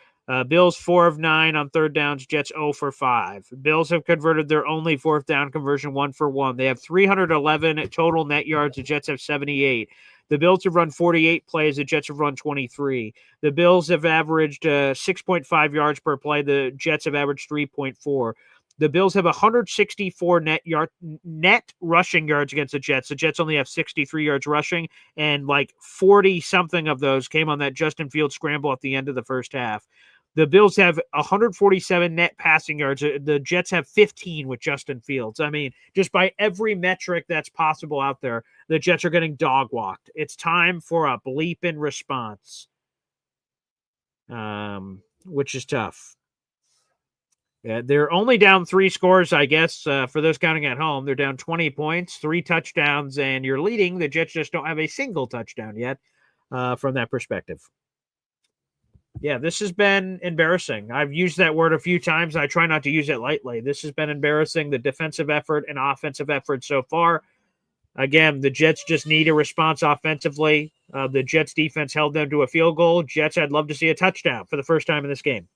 Bills 4 of 9 on third downs, Jets 0 for 5. Bills have converted their only fourth down conversion 1 for 1. They have 311 total net yards. The Jets have 78. The Bills have run 48 plays. The Jets have run 23. The Bills have averaged 6.5 yards per play. The Jets have averaged 3.4. The Bills have 164 net rushing yards against the Jets. The Jets only have 63 yards rushing, and like 40-something of those came on that Justin Fields scramble at the end of the first half. The Bills have 147 net passing yards. The Jets have 15 with Justin Fields. I mean, just by every metric that's possible out there, the Jets are getting dog-walked. It's time for a bleeping response, which is tough. Yeah, they're only down 3 scores, I guess, for those counting at home. They're down 20 points, 3 touchdowns, and you're leading. The Jets just don't have a single touchdown yet from that perspective. Yeah, this has been embarrassing. I've used that word a few times. I try not to use it lightly. This has been embarrassing, the defensive effort and offensive effort so far. Again, the Jets just need a response offensively. The Jets defense held them to a field goal. Jets, I'd love to see a touchdown for the first time in this game.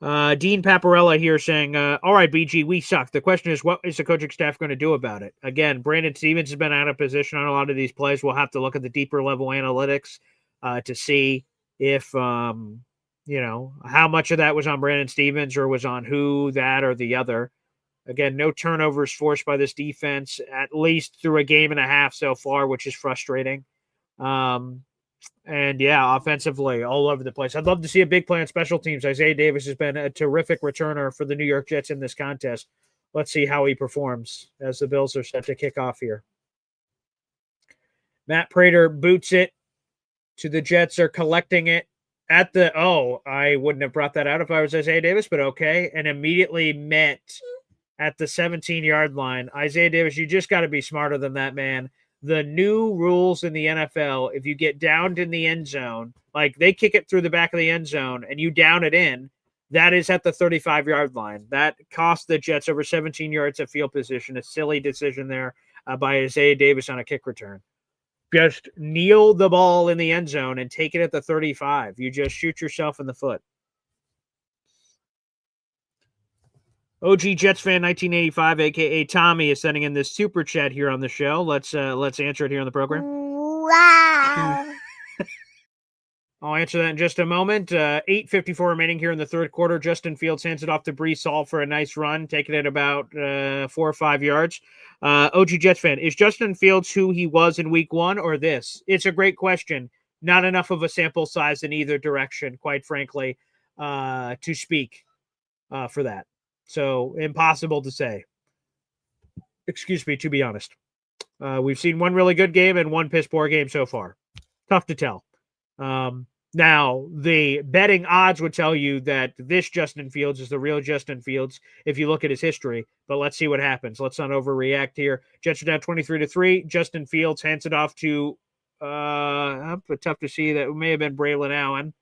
Dean Paparella here saying, all right, BG, we suck. The question is, what is the coaching staff going to do about it? Again, Brandon Stevens has been out of position on a lot of these plays. We'll have to look at the deeper level analytics to see if, how much of that was on Brandon Stevens or was on who, that, or the other. Again, no turnovers forced by this defense, at least through a game and a half so far, which is frustrating. And yeah, offensively, all over the place. I'd love to see a big play on special teams. Isaiah Davis has been a terrific returner for the New York Jets in this contest. Let's see how he performs as the Bills are set to kick off here. Matt Prater boots it to the Jets. Are collecting it at the, I wouldn't have brought that out if I was Isaiah Davis, but okay. And immediately met at the 17-yard line. Isaiah Davis, you just got to be smarter than that, man. The new rules in the NFL, if you get downed in the end zone, like they kick it through the back of the end zone and you down it in, that is at the 35-yard line. That cost the Jets over 17 yards of field position. A silly decision there by Isaiah Davis on a kick return. Just kneel the ball in the end zone and take it at the 35. You just shoot yourself in the foot. OG Jets fan 1985, a.k.a. Tommy, is sending in this super chat here on the show. Let's answer it here on the program. Wow. I'll answer that in just a moment. 8:54 remaining here in the third quarter. Justin Fields hands it off to Breece Hall for a nice run, taking it about 4 or 5 yards. OG Jets fan, is Justin Fields who he was in week 1 or this? It's a great question. Not enough of a sample size in either direction, quite frankly, to speak for that. So impossible to say. Excuse me, to be honest. We've seen one really good game and one piss poor game so far. Tough to tell. Now, the betting odds would tell you that this Justin Fields is the real Justin Fields if you look at his history. But let's see what happens. Let's not overreact here. Jets are down 23-3. Justin Fields hands it off to tough to see. That may have been Braylon Allen.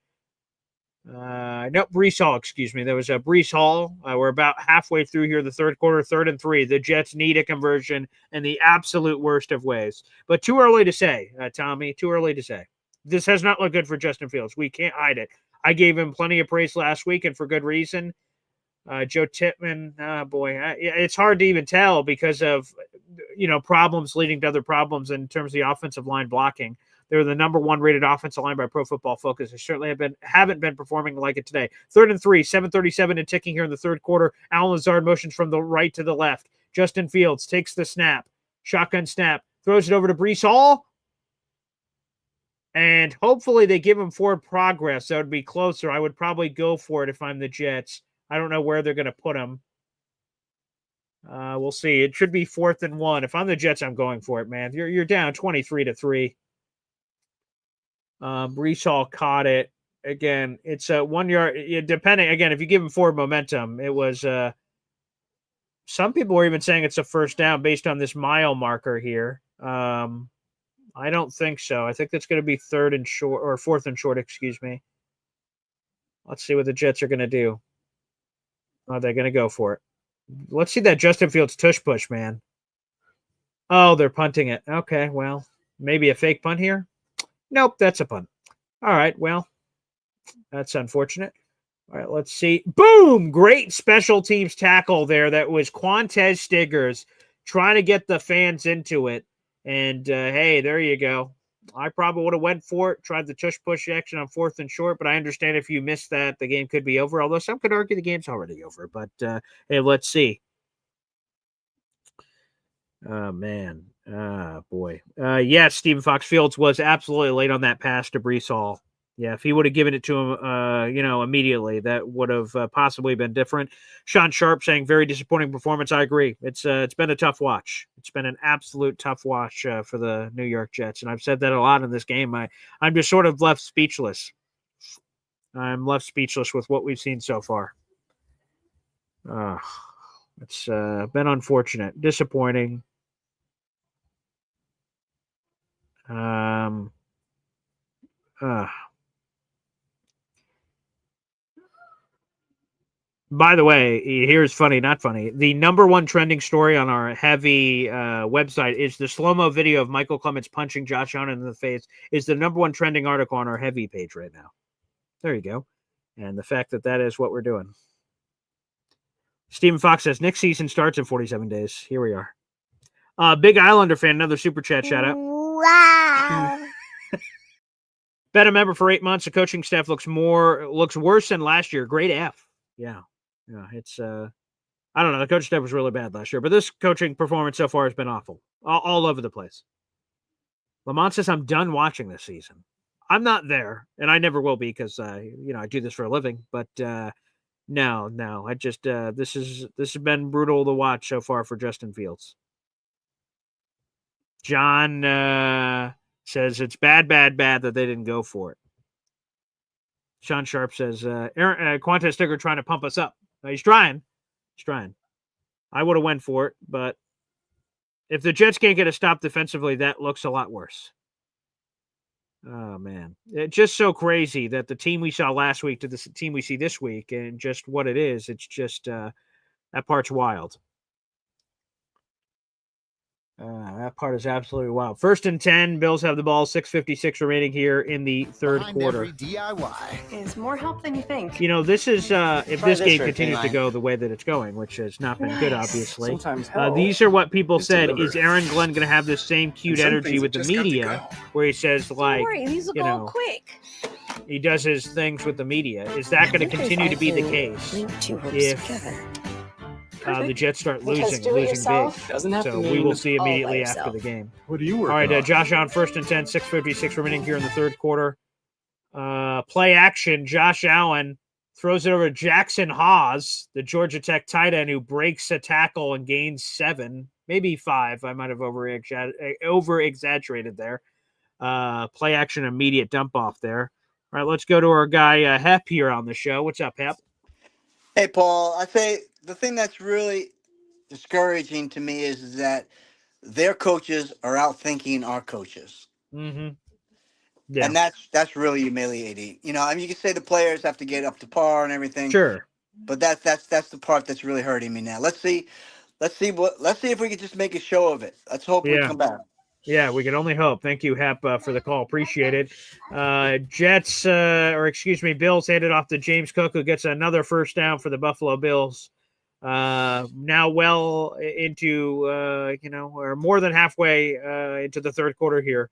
Nope, Breece Hall, excuse me. There was a Breece Hall. We're about halfway through here, the third quarter, 3rd and 3. The Jets need a conversion in the absolute worst of ways. But too early to say, Tommy. Too early to say. This has not looked good for Justin Fields. We can't hide it. I gave him plenty of praise last week, and for good reason. Joe Tippmann, it's hard to even tell because of problems leading to other problems in terms of the offensive line blocking. They're the number 1 rated offensive line by Pro Football Focus. They certainly haven't been performing like it today. 3rd and 3, 7:37 and ticking here in the third quarter. Alan Lazard motions from the right to the left. Justin Fields takes the snap, shotgun snap, throws it over to Breece Hall. And hopefully they give him forward progress. That would be closer. I would probably go for it if I'm the Jets. I don't know where they're going to put him. We'll see. It should be 4th and 1. If I'm the Jets, I'm going for it, man. You're down 23-3. Breece Hall caught it. Again, it's a 1 yard. Depending, again, if you give him forward momentum, it was some people were even saying it's a first down based on this mile marker here. I don't think so. I think that's going to be 3rd and short or 4th and short, excuse me. Let's see what the Jets are going to do. Are they going to go for it? Let's see that Justin Fields tush push, man. Oh, they're punting it. Okay, well, maybe a fake punt here. Nope, that's a punt. All right, well, that's unfortunate. All right, let's see. Boom! Great special teams tackle there. That was Quantez Stiggers trying to get the fans into it. And, hey, there you go. I probably would have went for it, tried the tush-push action on 4th and short, but I understand if you missed that, the game could be over, although some could argue the game's already over. But, hey, let's see. Oh, man. Boy. Yes, Stephen Fox Fields was absolutely late on that pass to Breece Hall. Yeah, if he would have given it to him, immediately, that would have possibly been different. Sean Sharp saying very disappointing performance. I agree. It's been a tough watch. It's been an absolute tough watch for the New York Jets, and I've said that a lot in this game. I'm just sort of left speechless. I'm left speechless with what we've seen so far. It's been unfortunate, disappointing. By the way, here's funny, not funny. The number 1 trending story on our heavy website is the slow-mo video of Michael Clements punching Josh Allen in the face is the number 1 trending article on our heavy page right now. There you go. And the fact that is what we're doing. Stephen Fox says, next season starts in 47 days. Here we are. Big Islander fan, another super chat shout out. Wow. Been a member for 8 months. The coaching staff looks worse than last year. Grade F. Yeah, it's I don't know. The coaching staff was really bad last year, but this coaching performance so far has been awful, all over the place. Lamont says, I'm done watching this season. I'm not there, and I never will be because I do this for a living. But no, I just this has been brutal to watch so far for Justin Fields. John says it's bad that they didn't go for it. Sean Sharp says, Quantez Stigger trying to pump us up. He's trying. I would have went for it, but if the Jets can't get a stop defensively, that looks a lot worse. Oh, man. It's just so crazy that the team we saw last week to the team we see this week and just what it is, it's just that part's wild. That part is absolutely wild. 1st and 10, Bills have the ball, 6:56 remaining here in the third quarter. Every DIY is more help than you think. This is if this game continues to go the way that it's going, which has not been good, obviously. These are what people said. Is Aaron Glenn going to have the same cute energy with the media, where he says, like, Don't worry, these will go quick. He does his things with the media. Is that going to continue to be the case if the Jets start losing big? So we will see immediately after the game. What do you work All right, Josh Allen, 1st and 10, 6:56 remaining here in the third quarter. Play action. Josh Allen throws it over to Jackson Haas, the Georgia Tech tight end, who breaks a tackle and gains 7, maybe 5. I might have over-exaggerated there. Play action, immediate dump off there. All right, let's go to our guy Hep here on the show. What's up, Hep? Hey, Paul. I say the thing that's really discouraging to me is that their coaches are outthinking our coaches. Mm-hmm. Yeah. And that's really humiliating. You know, I mean, you can say the players have to get up to par and everything. Sure. But that's the part that's really hurting me now. Let's see if we can just make a show of it. Let's hope we come back. Yeah, we can only hope. Thank you, Hep, for the call. Appreciate it. Bills handed off to James Cook, who gets another first down for the Buffalo Bills. Now well into, or more than halfway into the third quarter here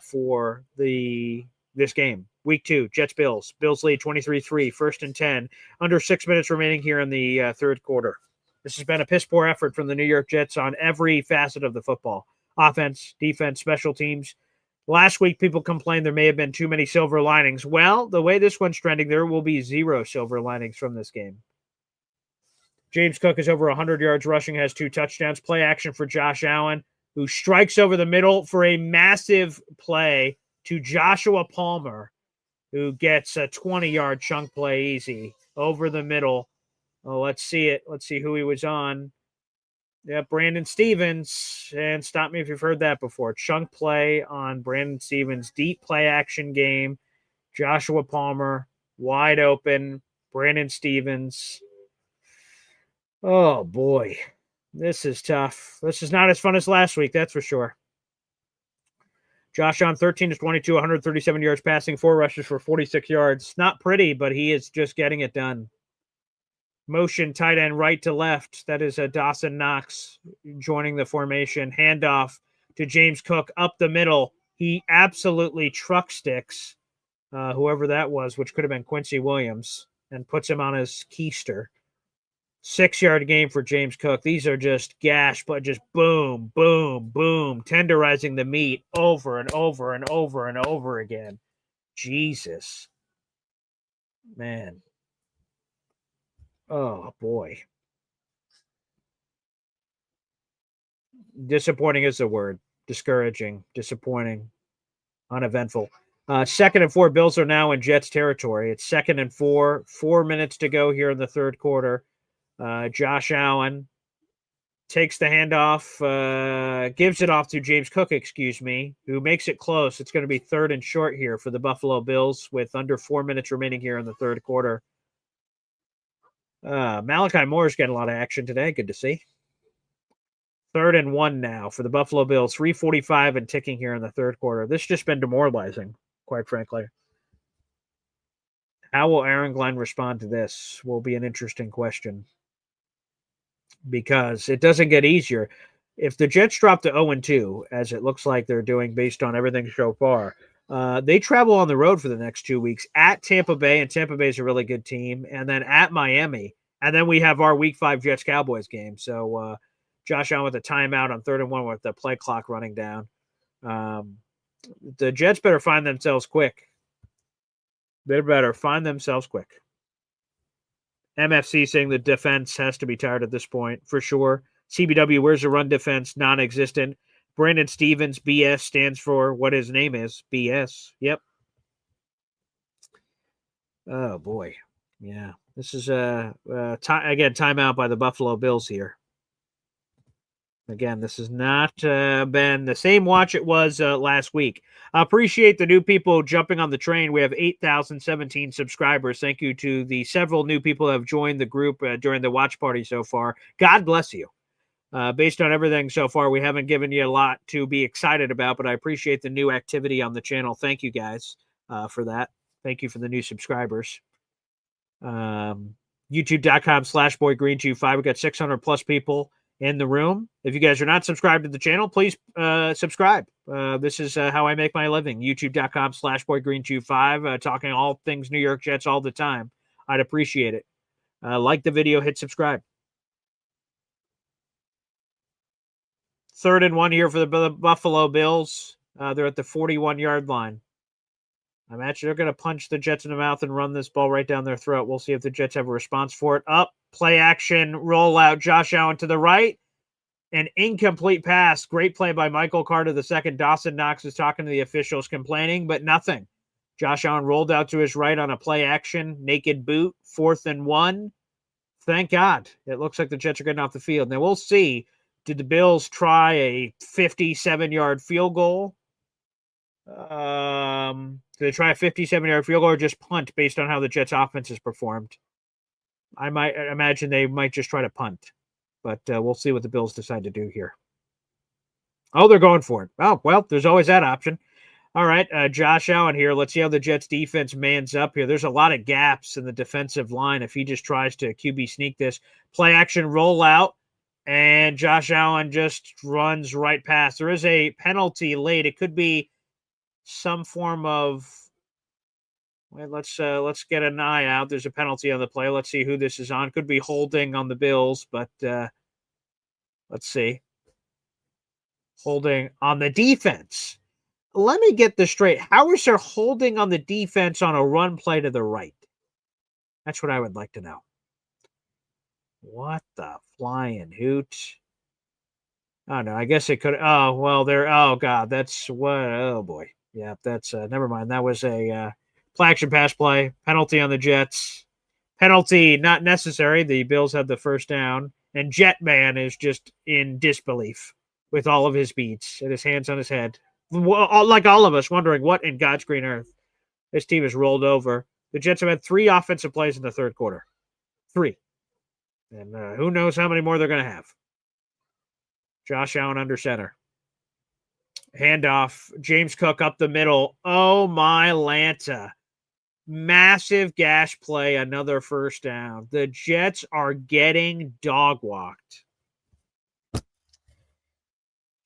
for this game. Week 2, Jets-Bills. Bills lead 23-3, 1st and 10. Under 6 minutes remaining here in the third quarter. This has been a piss-poor effort from the New York Jets on every facet of the football. Offense, defense, special teams. Last week, people complained there may have been too many silver linings. Well, the way this one's trending, there will be 0 silver linings from this game. James Cook is over 100 yards rushing, has 2 touchdowns. Play action for Josh Allen, who strikes over the middle for a massive play to Joshua Palmer, who gets a 20-yard chunk play easy over the middle. Oh, let's see it. Let's see who he was on. Yeah, Brandon Stevens. And stop me if you've heard that before. Chunk play on Brandon Stevens. Deep play action game. Joshua Palmer, wide open. Brandon Stevens. Oh, boy. This is tough. This is not as fun as last week, that's for sure. Josh on 13-22, 137 yards passing, 4 rushes for 46 yards. Not pretty, but he is just getting it done. Motion tight end right to left. That is Dawson Knox joining the formation. Handoff to James Cook up the middle. He absolutely truck sticks whoever that was, which could have been Quincy Williams, and puts him on his keister. 6-yard game for James Cook. These are just gash, but just boom, boom, boom, tenderizing the meat over and over and over and over again. Jesus. Man. Oh, boy. Disappointing is the word. Discouraging, disappointing, uneventful. 2nd and 4, Bills are now in Jets territory. It's 2nd and 4, 4 minutes to go here in the third quarter. Josh Allen takes the handoff, gives it off to James Cook, who makes it close. It's going to be 3rd and short here for the Buffalo Bills with under 4 minutes remaining here in the third quarter. Malachi Moore's getting a lot of action today. Good to see. 3rd and 1 now for the Buffalo Bills. 3:45 and ticking here in the third quarter. This has just been demoralizing, quite frankly. How will Aaron Glenn respond to this will be an interesting question, because it doesn't get easier. If the Jets drop to 0-2, as it looks like they're doing based on everything so far, they travel on the road for the next 2 weeks at Tampa Bay, and Tampa Bay is a really good team, and then at Miami. And then we have our Week 5 Jets-Cowboys game. So Josh Allen with a timeout on 3rd and 1 with the play clock running down. The Jets better find themselves quick. They better find themselves quick. MFC saying the defense has to be tired at this point, for sure. CBW, where's the run defense? Non-existent. Brandon Stevens, BS, stands for what his name is. BS. Yep. Oh, boy. Yeah. This is, again, timeout by the Buffalo Bills here. Again, this has not been the same watch it was last week. I appreciate the new people jumping on the train. We have 8,017 subscribers. Thank you to the several new people who have joined the group during the watch party so far. God bless you. Based on everything so far, we haven't given you a lot to be excited about, but I appreciate the new activity on the channel. Thank you guys for that. Thank you for the new subscribers. YouTube.com/BoyGreen25. We got 600 plus people in the room. If you guys are not subscribed to the channel, please subscribe. This is how I make my living. YouTube.com/BoyGreen25, talking all things New York Jets all the time. I'd appreciate it. Like the video, hit subscribe. 3rd and 1 here for the Buffalo Bills. They're at the 41-yard line. I imagine they're going to punch the Jets in the mouth and run this ball right down their throat. We'll see if the Jets have a response for it. Up, play action, rollout, Josh Allen to the right. An incomplete pass. Great play by Michael Carter II. Dawson Knox is talking to the officials, complaining, but nothing. Josh Allen rolled out to his right on a play action, naked boot, 4th and 1. Thank God. It looks like the Jets are getting off the field. Now we'll see. Did the Bills try a 57-yard field goal? Did they try a 57-yard field goal or just punt based on how the Jets offense has performed? I might imagine they might just try to punt, but we'll see what the Bills decide to do here. Oh, they're going for it. Oh, well, there's always that option. All right, Josh Allen here. Let's see how the Jets defense mans up here. There's a lot of gaps in the defensive line if he just tries to QB sneak this. Play action rollout, and Josh Allen just runs right past. There is a penalty late. It could be some form of, well, let's get an eye out. There's a penalty on the play. Let's see who this is on. Could be holding on the Bills, but let's see. Holding on the defense. Let me get this straight. How is there holding on the defense on a run play to the right? That's what I would like to know. What the flying hoot? Oh, no, I guess it could. Oh, well, oh, God, that's what. Oh, boy. Yeah, that's never mind. That was a play action pass play. Penalty on the Jets. Penalty not necessary. The Bills had the first down. And Jetman is just in disbelief with all of his beats and his hands on his head. Like all of us, wondering what in God's green earth this team has rolled over. The Jets have had 3 offensive plays in the third quarter. 3. And who knows how many more they're going to have. Josh Allen under center. Handoff. James Cook up the middle. Oh, my Lanta. Massive gash play. Another first down. The Jets are getting dog walked.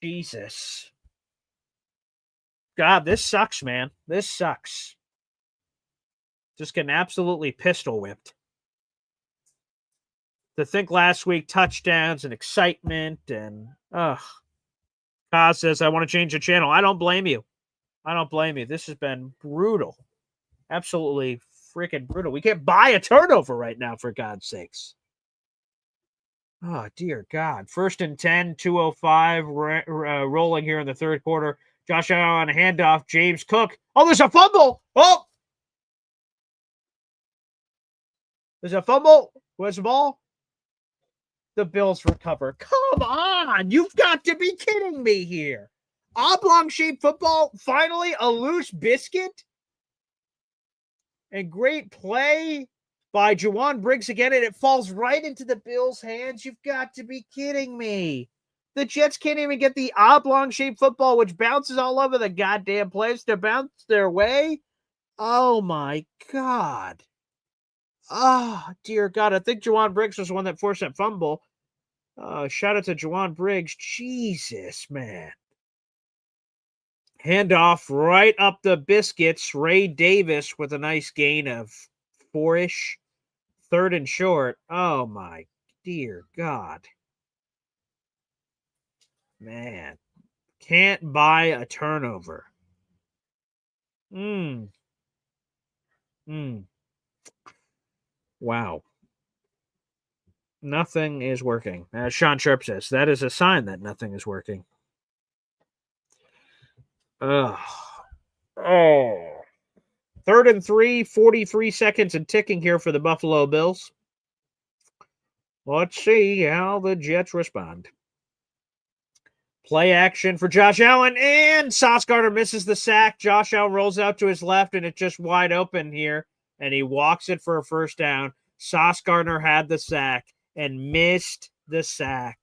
Jesus. God, this sucks, man. This sucks. Just getting absolutely pistol whipped. To think last week, touchdowns and excitement and, Kaz says, I want to change the channel. I don't blame you. I don't blame you. This has been brutal. Absolutely freaking brutal. We can't buy a turnover right now, for God's sakes. Oh, dear God. 1st and 10, 2:05, rolling here in the third quarter. Josh Allen, handoff, James Cook. Oh, there's a fumble. Oh! There's a fumble. Where's the ball? The Bills recover. Come on. You've got to be kidding me here. Oblong-shaped football. Finally, a loose biscuit. And great play by Juwan Briggs again, and it falls right into the Bills' hands. You've got to be kidding me. The Jets can't even get the oblong-shaped football, which bounces all over the goddamn place, to bounce their way. Oh, my God. Oh, dear God. I think Juwan Briggs was the one that forced that fumble. Shout out to Juwan Briggs. Jesus, man. Handoff right up the biscuits. Ray Davis with a nice gain of 4-ish. 3rd and short. Oh, my dear God. Man. Can't buy a turnover. Wow. Nothing is working. As Sean Sharp says, that is a sign that nothing is working. Oh. 3rd and 3, 43 seconds and ticking here for the Buffalo Bills. Let's see how the Jets respond. Play action for Josh Allen, and Sauce Gardner misses the sack. Josh Allen rolls out to his left, and it's just wide open here, and he walks it for a first down. Sauce Gardner had the sack and missed the sack.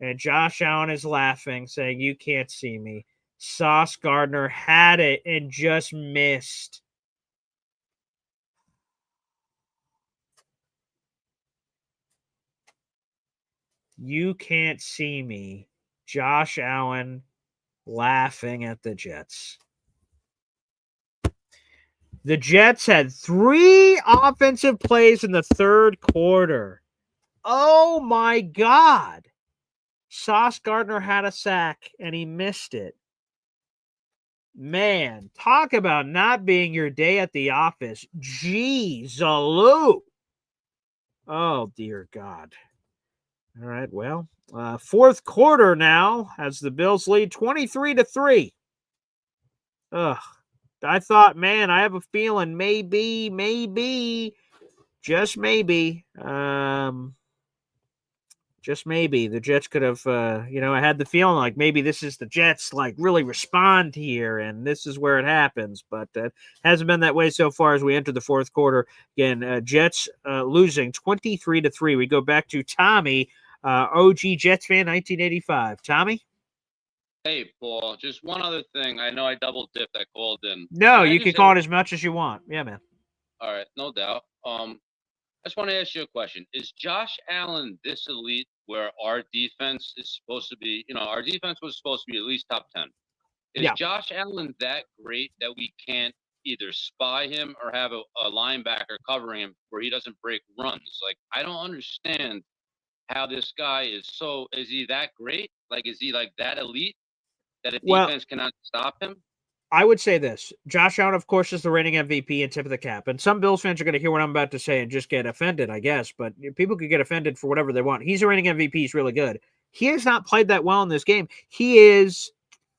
And Josh Allen is laughing, saying, you can't see me. Sauce Gardner had it and just missed. You can't see me. Josh Allen laughing at the Jets. The Jets had 3 offensive plays in the third quarter. Oh, my God. Sauce Gardner had a sack, and he missed it. Man, talk about not being your day at the office. Jeez, Zaloo. Oh, dear God. All right, well, fourth quarter now as the Bills lead 23-3. Ugh. I thought, man, I have a feeling maybe, just maybe, the Jets could have, I had the feeling like maybe this is the Jets like really respond here and this is where it happens. But it hasn't been that way so far as we enter the fourth quarter. Again, Jets losing 23-3. We go back to Tommy, OG Jets fan, 1985. Tommy? Hey, Paul, just one other thing. I know I double dipped. I called in. No, you can call it as much as you want. Yeah, man. All right, no doubt. I just want to ask you a question. Is Josh Allen this elite where our defense is supposed to be, our defense was supposed to be at least top 10. Is Josh Allen that great that we can't either spy him or have a linebacker covering him where he doesn't break runs? Like, I don't understand how this guy is he that great? Like, is he like that elite that a defense cannot stop him? I would say this. Josh Allen, of course, is the reigning MVP and tip of the cap. And some Bills fans are going to hear what I'm about to say and just get offended, I guess. But people could get offended for whatever they want. He's a reigning MVP. He's really good. He has not played that well in this game. He is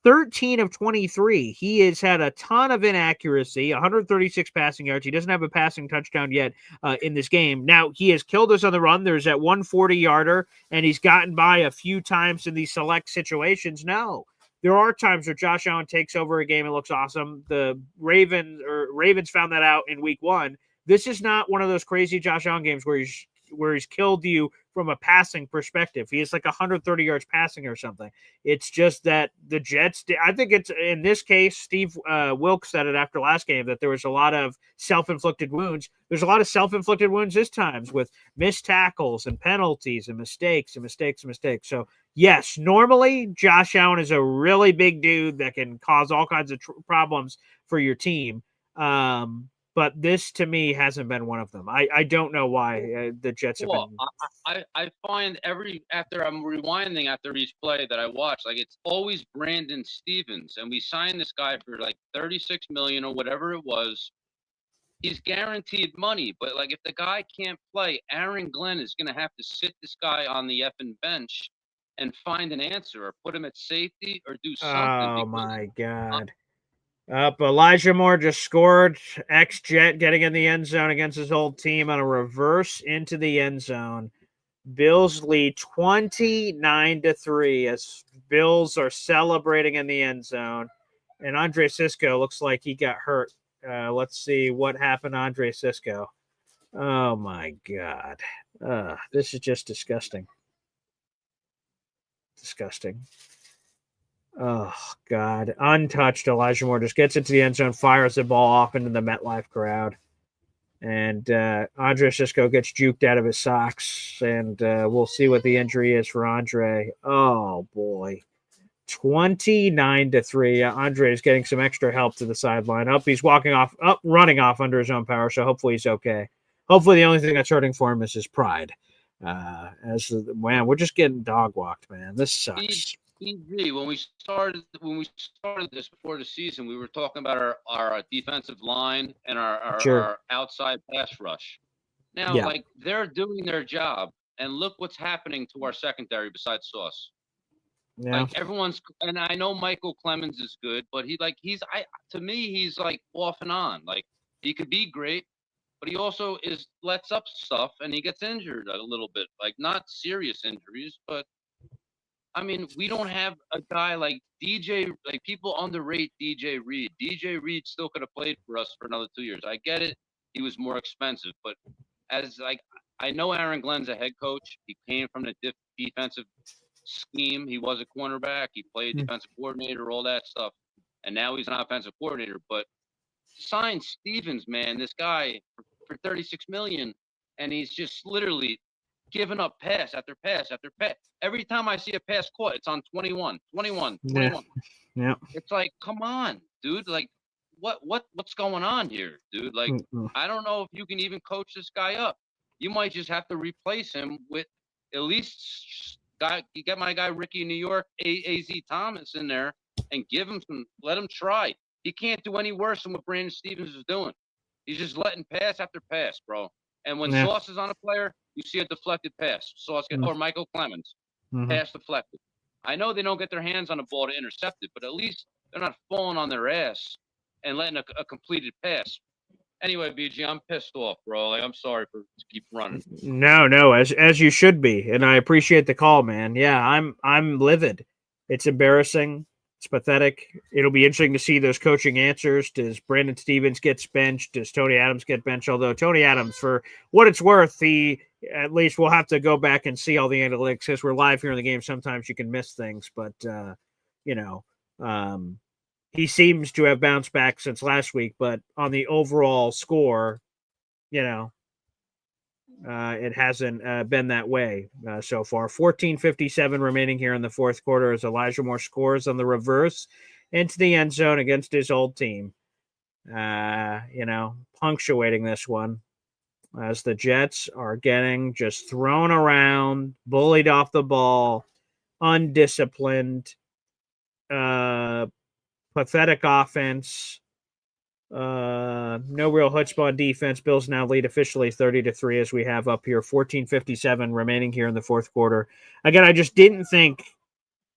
13 of 23. He has had a ton of inaccuracy, 136 passing yards. He doesn't have a passing touchdown yet in this game. Now, he has killed us on the run. There's that 140-yarder, and he's gotten by a few times in these select situations. No. There are times where Josh Allen takes over a game and looks awesome. The Ravens found that out in week 1. This is not one of those crazy Josh Allen games where he's killed you from a passing perspective. He is like 130 yards passing or something. It's just that the Jets, I think it's in this case, Steve Wilks said it after last game that there was a lot of self-inflicted wounds. There's a lot of self-inflicted wounds this times with missed tackles and penalties and mistakes. So yes, normally Josh Allen is a really big dude that can cause all kinds of problems for your team. But this, to me, hasn't been one of them. I don't know why the Jets have been. I find after I'm rewinding after each play that I watch, like it's always Brandon Stevens, and we signed this guy for like $36 million or whatever it was. He's guaranteed money, but like if the guy can't play, Aaron Glenn is going to have to sit this guy on the effing bench and find an answer, or put him at safety, or do something. Oh my God. Elijah Moore just scored. Ex-Jet getting in the end zone against his old team on a reverse into the end zone. Bills lead 29-3 as Bills are celebrating in the end zone. And Andre Sisco looks like he got hurt. Let's see what happened to Andre Sisco. Oh, my God. This is just disgusting. Oh, God. Untouched, Elijah Moore just gets into the end zone, fires the ball off into the MetLife crowd. And Andre Sisco gets juked out of his socks, and we'll see what the injury is for Andre. Oh, boy. 29-3. Andre is getting some extra help to the sideline. He's running off under his own power, so hopefully he's okay. Hopefully the only thing that's hurting for him is his pride. We're just getting dog walked, man. This sucks. When we started this before the season, we were talking about our defensive line and our outside pass rush. Now, like they're doing their job, and look what's happening to our secondary besides Sauce. Yeah. Like everyone's, and I know Michael Clemens is good, but to me he's like off and on. Like he could be great, but he also lets up stuff and he gets injured a little bit. Like not serious injuries, but I mean, we don't have a guy like DJ. Like people underrate DJ Reed. DJ Reed still could have played for us for another 2 years. I get it; he was more expensive, but I know Aaron Glenn's a head coach. He came from the defensive scheme. He was a cornerback. He played defensive coordinator, all that stuff, and now he's an offensive coordinator. But sign Stevens, man, this guy for $36 million, and he's just literally giving up pass after pass after pass. Every time I see a pass caught, it's on 21. Yeah. It's like, come on, dude. Like, what's going on here, dude? Like, I don't know if you can even coach this guy up. You might just have to replace him with at least you get my guy Ricky in New York, AZ Thomas in there, and let him try. He can't do any worse than what Brandon Stevens is doing. He's just letting pass after pass, bro. And when Sauce is on a player, you see a deflected pass. Or Michael Clemens, pass deflected. I know they don't get their hands on the ball to intercept it, but at least they're not falling on their ass and letting a completed pass. Anyway, BG, I'm pissed off, bro. Like, I'm sorry to keep running. No, as you should be, and I appreciate the call, man. Yeah, I'm livid. It's embarrassing. It's pathetic. It'll be interesting to see those coaching answers. Does Brandon Stevens get benched? Does Tony Adams get benched? Although Tony Adams, for what it's worth, at least we'll have to go back and see all the analytics because we're live here in the game. Sometimes you can miss things, but he seems to have bounced back since last week. But on the overall score, it hasn't been that way so far. 14:57 remaining here in the fourth quarter as Elijah Moore scores on the reverse into the end zone against his old team. Punctuating this one as the Jets are getting just thrown around, bullied off the ball, undisciplined, pathetic offense. No real chutzpah on defense. Bills now lead officially 30-3 as we have up here. 14:57 remaining here in the fourth quarter. Again, I just didn't think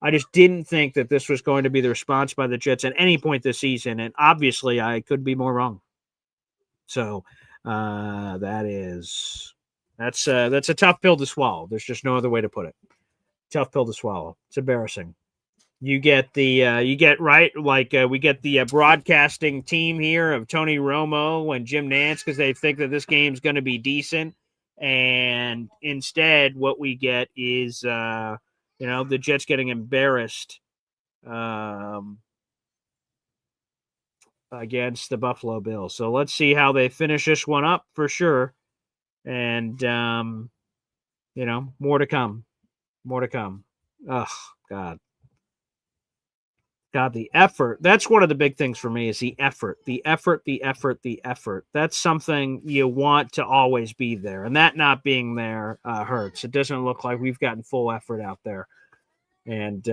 that this was going to be the response by the Jets at any point this season, and obviously I could be more wrong. So that's a tough pill to swallow. There's just no other way to put it. Tough pill to swallow. It's embarrassing. We get the broadcasting team here of Tony Romo and Jim Nantz because they think that this game's going to be decent, and instead what we get is the Jets getting embarrassed against the Buffalo Bills. So let's see how they finish this one up for sure, and more to come. Oh God, the effort. That's one of the big things for me is the effort. That's something you want to always be there. And that not being there hurts. It doesn't look like we've gotten full effort out there. And,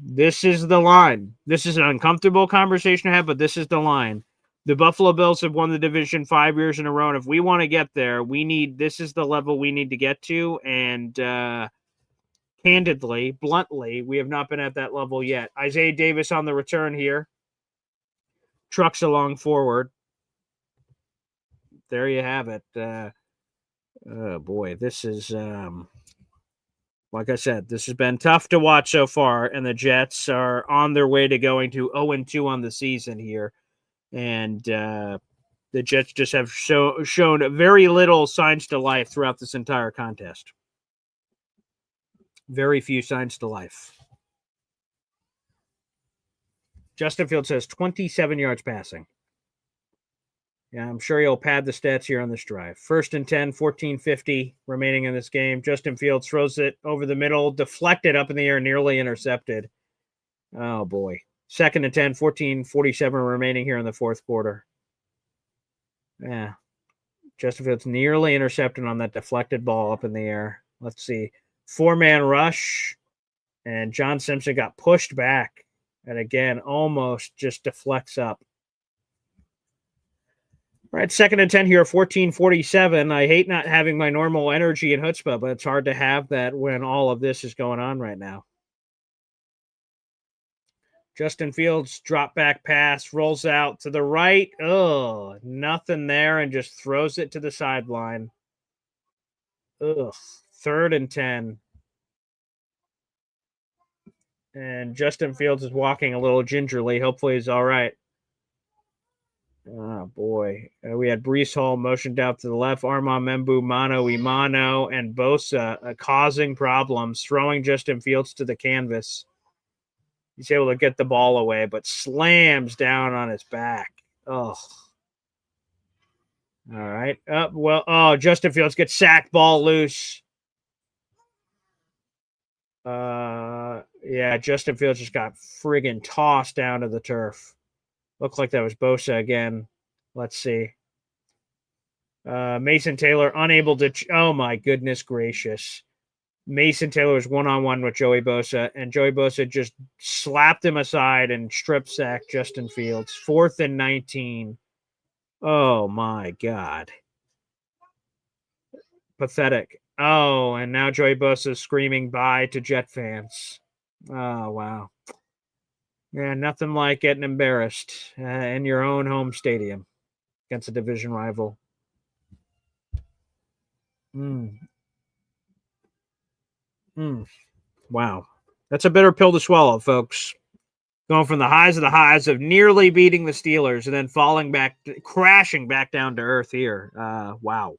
this is the line. This is an uncomfortable conversation to have, but this is the line. The Buffalo Bills have won the division 5 years in a row. And if we want to get there, this is the level we need to get to. And, candidly, bluntly, we have not been at that level yet. Isaiah Davis on the return here. Trucks along forward. There you have it. Oh, boy. This is, like I said, this has been tough to watch so far, and the Jets are on their way to going to 0-2 on the season here. And the Jets just have shown very little signs to life throughout this entire contest. Very few signs to life. Justin Fields says 27 yards passing. Yeah, I'm sure he'll pad the stats here on this drive. 1st and 10, 14:50 remaining in this game. Justin Fields throws it over the middle, deflected up in the air, nearly intercepted. Oh, boy. 2nd and 10, 14:47 remaining here in the fourth quarter. Yeah. Justin Fields nearly intercepted on that deflected ball up in the air. Let's see. 4-man rush, and John Simpson got pushed back, and again, almost just deflects up. All right, 2nd and 10 here, 14:47. I hate not having my normal energy and chutzpah, but it's hard to have that when all of this is going on right now. Justin Fields, drop back pass, rolls out to the right. Oh, nothing there, and just throws it to the sideline. Ugh. 3rd and 10. And Justin Fields is walking a little gingerly. Hopefully he's all right. Oh, boy. We had Breece Hall motioned out to the left. Armand Membu, mano y mano, and Bosa causing problems, throwing Justin Fields to the canvas. He's able to get the ball away, but slams down on his back. Oh. All right. Justin Fields gets sacked, ball loose. Justin Fields just got friggin' tossed down to the turf. Looked like that was Bosa again. Let's see. Mason Taylor unable to. Oh my goodness gracious! Mason Taylor was one-on-one with Joey Bosa, and Joey Bosa just slapped him aside and strip sacked Justin Fields. 4th and 19. Oh my God! Pathetic. Oh, and now Joey Bosa is screaming bye to Jet fans. Oh wow! Yeah, nothing like getting embarrassed in your own home stadium against a division rival. Wow. That's a bitter pill to swallow, folks. Going from the highs of nearly beating the Steelers and then crashing back down to earth here. Wow.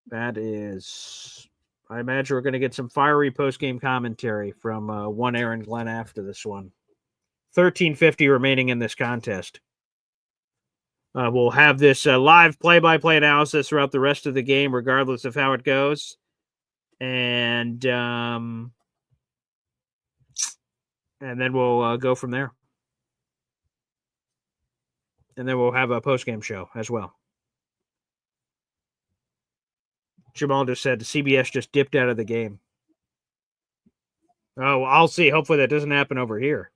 That is, I imagine we're going to get some fiery post-game commentary from one Aaron Glenn after this one. 13:50 remaining in this contest. We'll have this live play-by-play analysis throughout the rest of the game, regardless of how it goes. And then we'll go from there. And then we'll have a post-game show as well. Jamal just said the CBS just dipped out of the game. Oh, well, I'll see. Hopefully that doesn't happen over here.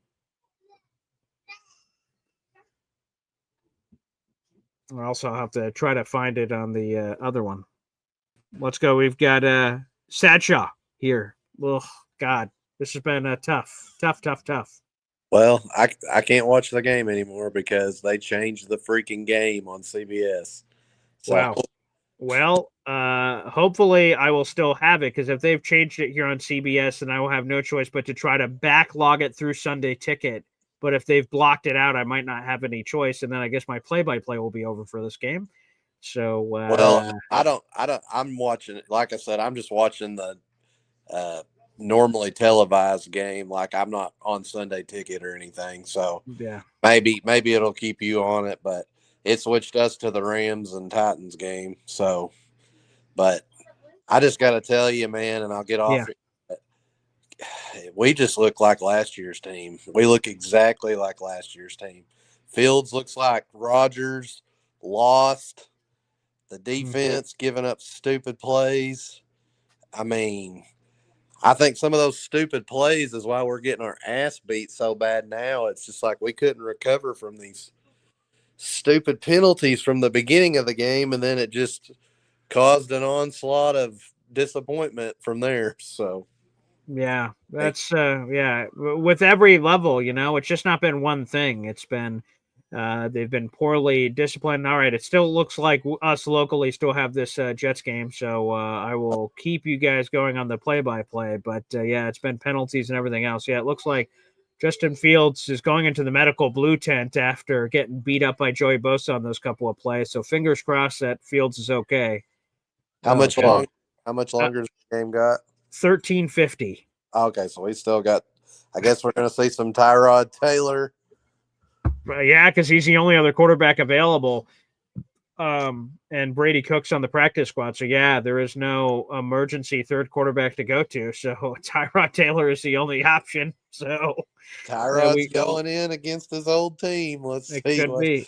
I also have to try to find it on the other one. Let's go. We've got Sadshaw here. Oh, God. This has been tough. Well, I can't watch the game anymore because they changed the freaking game on CBS. So. Wow. Well, hopefully I will still have it, because if they've changed it here on CBS, then I will have no choice but to try to backlog it through Sunday Ticket. But if they've blocked it out, I might not have any choice, and then I guess my play-by-play will be over for this game. So, well, I'm watching, like I said, I'm just watching the normally televised game. Like, I'm not on Sunday Ticket or anything. So yeah, maybe it'll keep you on it, but it switched us to the Rams and Titans game. So, but I just got to tell you, man, and I'll get off it. We just look like last year's team. We look exactly like last year's team. Fields looks like Rodgers, lost. The defense giving up stupid plays. I mean, I think some of those stupid plays is why we're getting our ass beat so bad now. It's just like we couldn't recover from these stupid penalties from the beginning of the game, and then it just caused an onslaught of disappointment from there. So. Yeah, that's with every level, it's just not been one thing. It's been they've been poorly disciplined. All right, it still looks like us locally still have this Jets game, so I will keep you guys going on the play-by-play. But it's been penalties and everything else. Yeah, it looks like Justin Fields is going into the medical blue tent after getting beat up by Joey Bosa on those couple of plays. So fingers crossed that Fields is okay. How much longer does the game got? 13:50. Okay, so we still got. I guess we're going to see some Tyrod Taylor. Yeah, because he's the only other quarterback available, and Brady Cook's on the practice squad. So yeah, there is no emergency third quarterback to go to. So Tyrod Taylor is the only option. So Tyrod's going in against his old team. Let's see. It could be.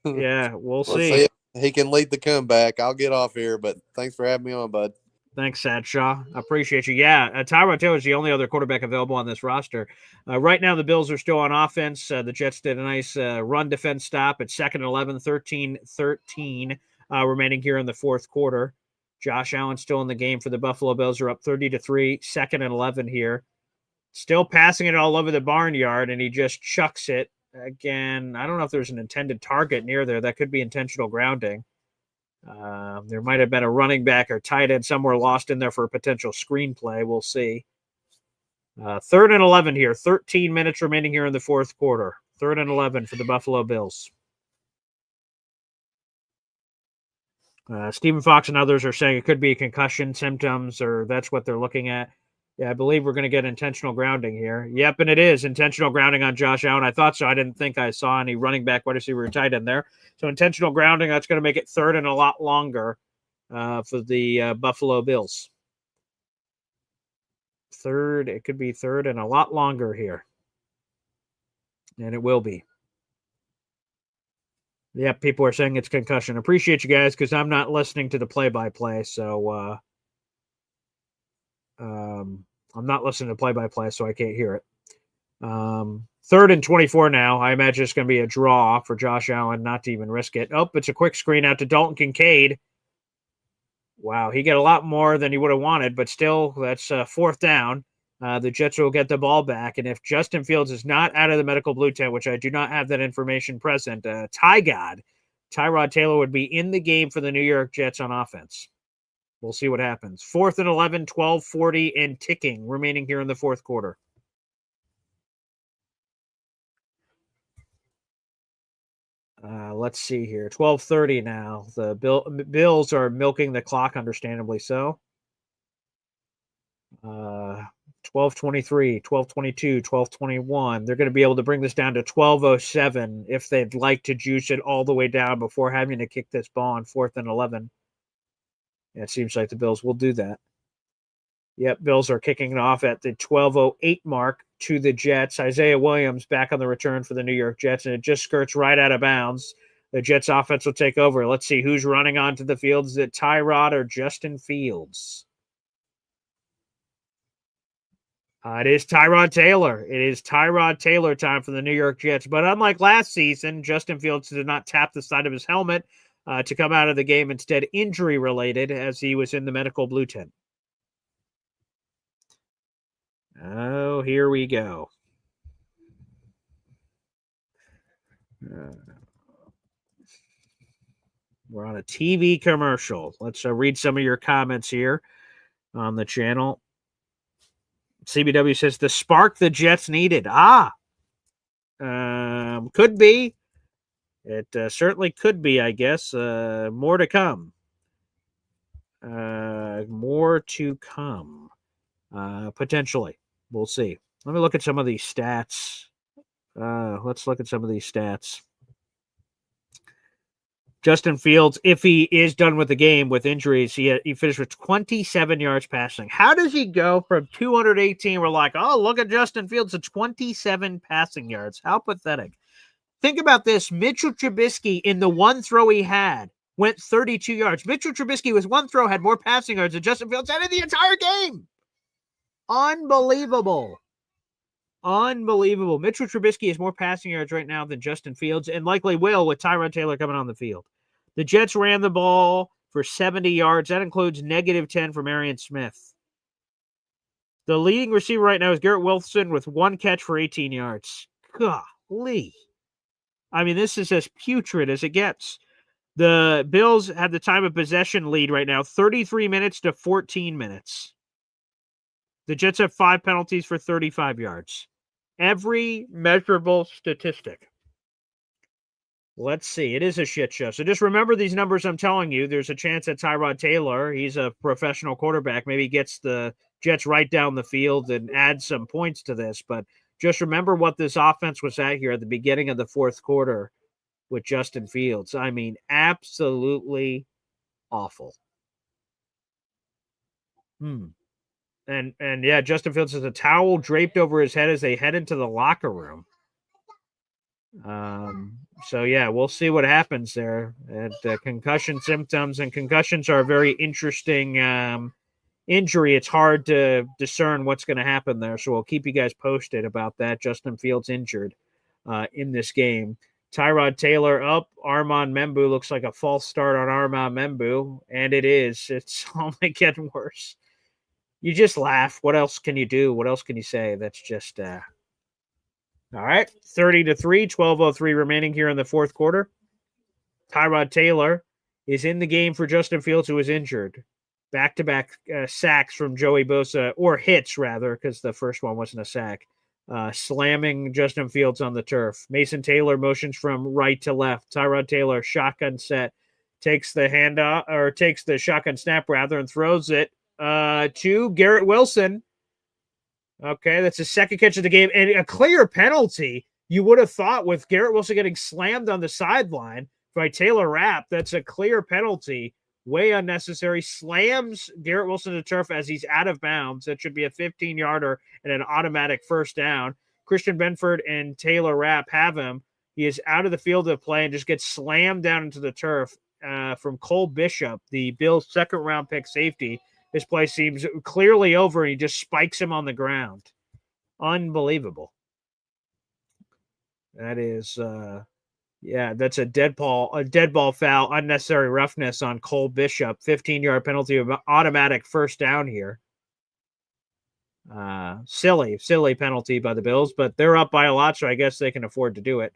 Yeah, we'll see. See if he can lead the comeback. I'll get off here, but thanks for having me on, bud. Thanks, Sadshaw. I appreciate you. Yeah, Tyrod Taylor is the only other quarterback available on this roster. Right now, the Bills are still on offense. The Jets did a nice run defense stop at 2nd and 11, 13-13 remaining here in the fourth quarter. Josh Allen still in the game for the Buffalo Bills. Are up 30-3, 2nd and 11 here. Still passing it all over the barnyard, and he just chucks it. Again, I don't know if there's an intended target near there. That could be intentional grounding. There might have been a running back or tight end somewhere lost in there for a potential screenplay. We'll see. 3rd and 11 here. 13 minutes remaining here in the fourth quarter. 3rd and 11 for the Buffalo Bills. Stephen Fox and others are saying it could be concussion symptoms, or that's what they're looking at. Yeah, I believe we're going to get intentional grounding here. Yep, and it is intentional grounding on Josh Allen. I thought so. I didn't think I saw any running back, wide receiver, or tight end there. So intentional grounding, that's going to make it 3rd and a lot longer for the Buffalo Bills. 3rd, it could be 3rd and a lot longer here. And it will be. Yep, people are saying it's concussion. Appreciate you guys because I'm not listening to the play-by-play, so I'm not listening to play-by-play, so I can't hear it. 3rd and 24 now. I imagine it's going to be a draw for Josh Allen not to even risk it. Oh, it's a quick screen out to Dalton Kincaid. Wow, he got a lot more than he would have wanted, but still, that's 4th down. The Jets will get the ball back, and if Justin Fields is not out of the medical blue tent, which I do not have that information present, Tyrod Taylor would be in the game for the New York Jets on offense. We'll see what happens. 4th and 11, 12:40, and ticking remaining here in the 4th quarter. Let's see here. 12:30 now. The Bills are milking the clock, understandably so. 12:23, 12:22, 12:21. They're going to be able to bring this down to 12:07 if they'd like to juice it all the way down before having to kick this ball on 4th and 11. It seems like the Bills will do that. Yep, Bills are kicking it off at the 12:08 mark to the Jets. Isaiah Williams back on the return for the New York Jets, and it just skirts right out of bounds. The Jets offense will take over. Let's see who's running onto the field. Is it Tyrod or Justin Fields? It is Tyrod Taylor. It is Tyrod Taylor time for the New York Jets. But unlike last season, Justin Fields did not tap the side of his helmet to come out of the game, instead injury-related, as he was in the medical blue tent. Oh, here we go. We're on a TV commercial. Let's read some of your comments here on the channel. CBW says, the spark the Jets needed. Could be. It certainly could be, I guess. More to come. More to come. Potentially. We'll see. Let me look at some of these stats. Let's look at some of these stats. Justin Fields, if he is done with the game with injuries, he finished with 27 yards passing. How does he go from 218? We're like, oh, look at Justin Fields to 27 passing yards. How pathetic. Think about this. Mitchell Trubisky, in the one throw he had, went 32 yards. Mitchell Trubisky, with one throw, had more passing yards than Justin Fields had in the entire game. Unbelievable. Unbelievable. Mitchell Trubisky has more passing yards right now than Justin Fields, and likely will with Tyrod Taylor coming on the field. The Jets ran the ball for 70 yards. That includes -10 for Marion Smith. The leading receiver right now is Garrett Wilson with 1 catch for 18 yards. Golly. I mean, this is as putrid as it gets. The Bills have the time of possession lead right now, 33 minutes to 14 minutes. The Jets have 5 penalties for 35 yards. Every measurable statistic. Let's see. It is a shit show. So just remember these numbers I'm telling you. There's a chance that Tyrod Taylor, he's a professional quarterback, maybe gets the Jets right down the field and adds some points to this. But just remember what this offense was at here at the beginning of the 4th quarter with Justin Fields. I mean, absolutely awful. And yeah, Justin Fields has a towel draped over his head as they head into the locker room. So yeah, we'll see what happens there. And concussion symptoms, and concussions are a very interesting injury. It's hard to discern what's going to happen there. So we'll keep you guys posted about that. Justin Fields injured in this game. Tyrod Taylor up. Armand Membu looks like a false start on Armand Membu, and it is. It's only getting worse. You just laugh. What else can you do? What else can you say? That's just all right. 30-3, 12:03 remaining here in the 4th quarter. Tyrod Taylor is in the game for Justin Fields, who is injured. Back-to-back sacks from Joey Bosa, or hits rather, because the first one wasn't a sack. Slamming Justin Fields on the turf. Mason Taylor motions from right to left. Tyrod Taylor shotgun set, takes the handoff, or takes the shotgun snap rather, and throws it to Garrett Wilson, Okay, that's his second catch of the game. And a clear penalty, you would have thought, with Garrett Wilson getting slammed on the sideline by Taylor Rapp. That's a clear penalty. Way unnecessary. Slams Garrett Wilson to turf as he's out of bounds. That should be a 15-yarder and an automatic first down. Christian Benford and Taylor Rapp have him. He is out of the field of play and just gets slammed down into the turf from Cole Bishop, the Bills' second-round pick safety. This play seems clearly over, and he just spikes him on the ground. Unbelievable. That is, that's a dead ball foul, unnecessary roughness on Cole Bishop. 15-yard penalty of automatic first down here. Silly penalty by the Bills, but they're up by a lot, so I guess they can afford to do it.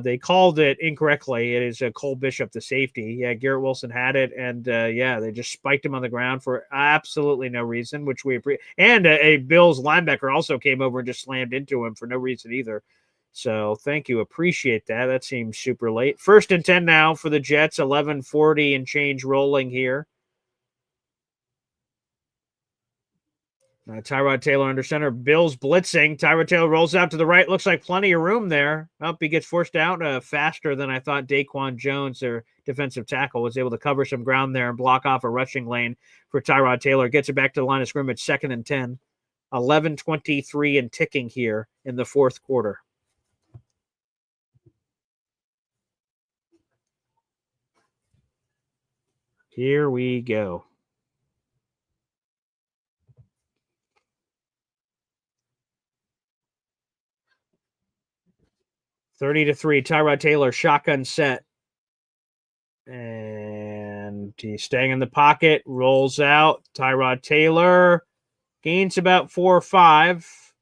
They called it incorrectly. It is a Cole Bishop, the safety. Yeah, Garrett Wilson had it, and they just spiked him on the ground for absolutely no reason, which we appreciate. And a Bills linebacker also came over and just slammed into him for no reason either. So thank you. Appreciate that. That seems super late. 1st and 10 now for the Jets. 11:40 and change rolling here. Tyrod Taylor under center. Bills blitzing. Tyrod Taylor rolls out to the right. Looks like plenty of room there. He gets forced out faster than I thought. Daquan Jones, their defensive tackle, was able to cover some ground there and block off a rushing lane for Tyrod Taylor. Gets it back to the line of scrimmage. 2nd and 10. 11:23 and ticking here in the fourth quarter. Here we go. (30-3). Tyrod Taylor, shotgun set. And he's staying in the pocket, rolls out. Tyrod Taylor gains about 4 or 5.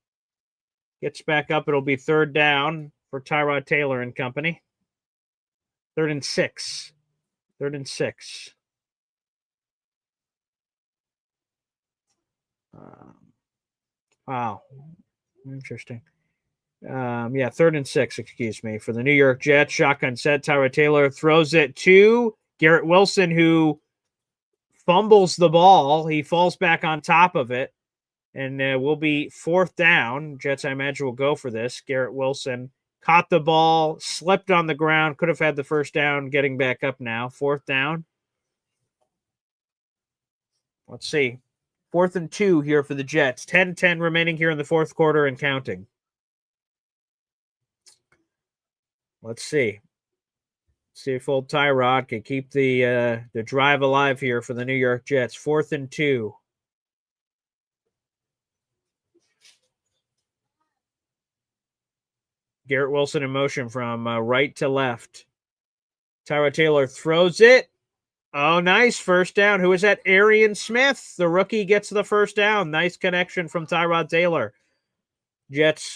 Gets back up. It'll be 3rd down for Tyrod Taylor and company. 3rd and 6. 3rd and 6. Wow. Interesting. 3rd and 6, excuse me, for the New York Jets. Shotgun set. Tyrod Taylor throws it to Garrett Wilson, who fumbles the ball. He falls back on top of it, and will be 4th down. Jets, I imagine, will go for this. Garrett Wilson caught the ball, slipped on the ground, could have had the first down, getting back up now. 4th down. Let's see. 4th and 2 here for the Jets. 10-10 remaining here in the fourth quarter and counting. Let's see. See if old Tyrod can keep the drive alive here for the New York Jets. 4th and 2. Garrett Wilson in motion from right to left. Tyrod Taylor throws it. Oh, nice. First down. Who is that? Arian Smith. The rookie gets the first down. Nice connection from Tyrod Taylor. Jets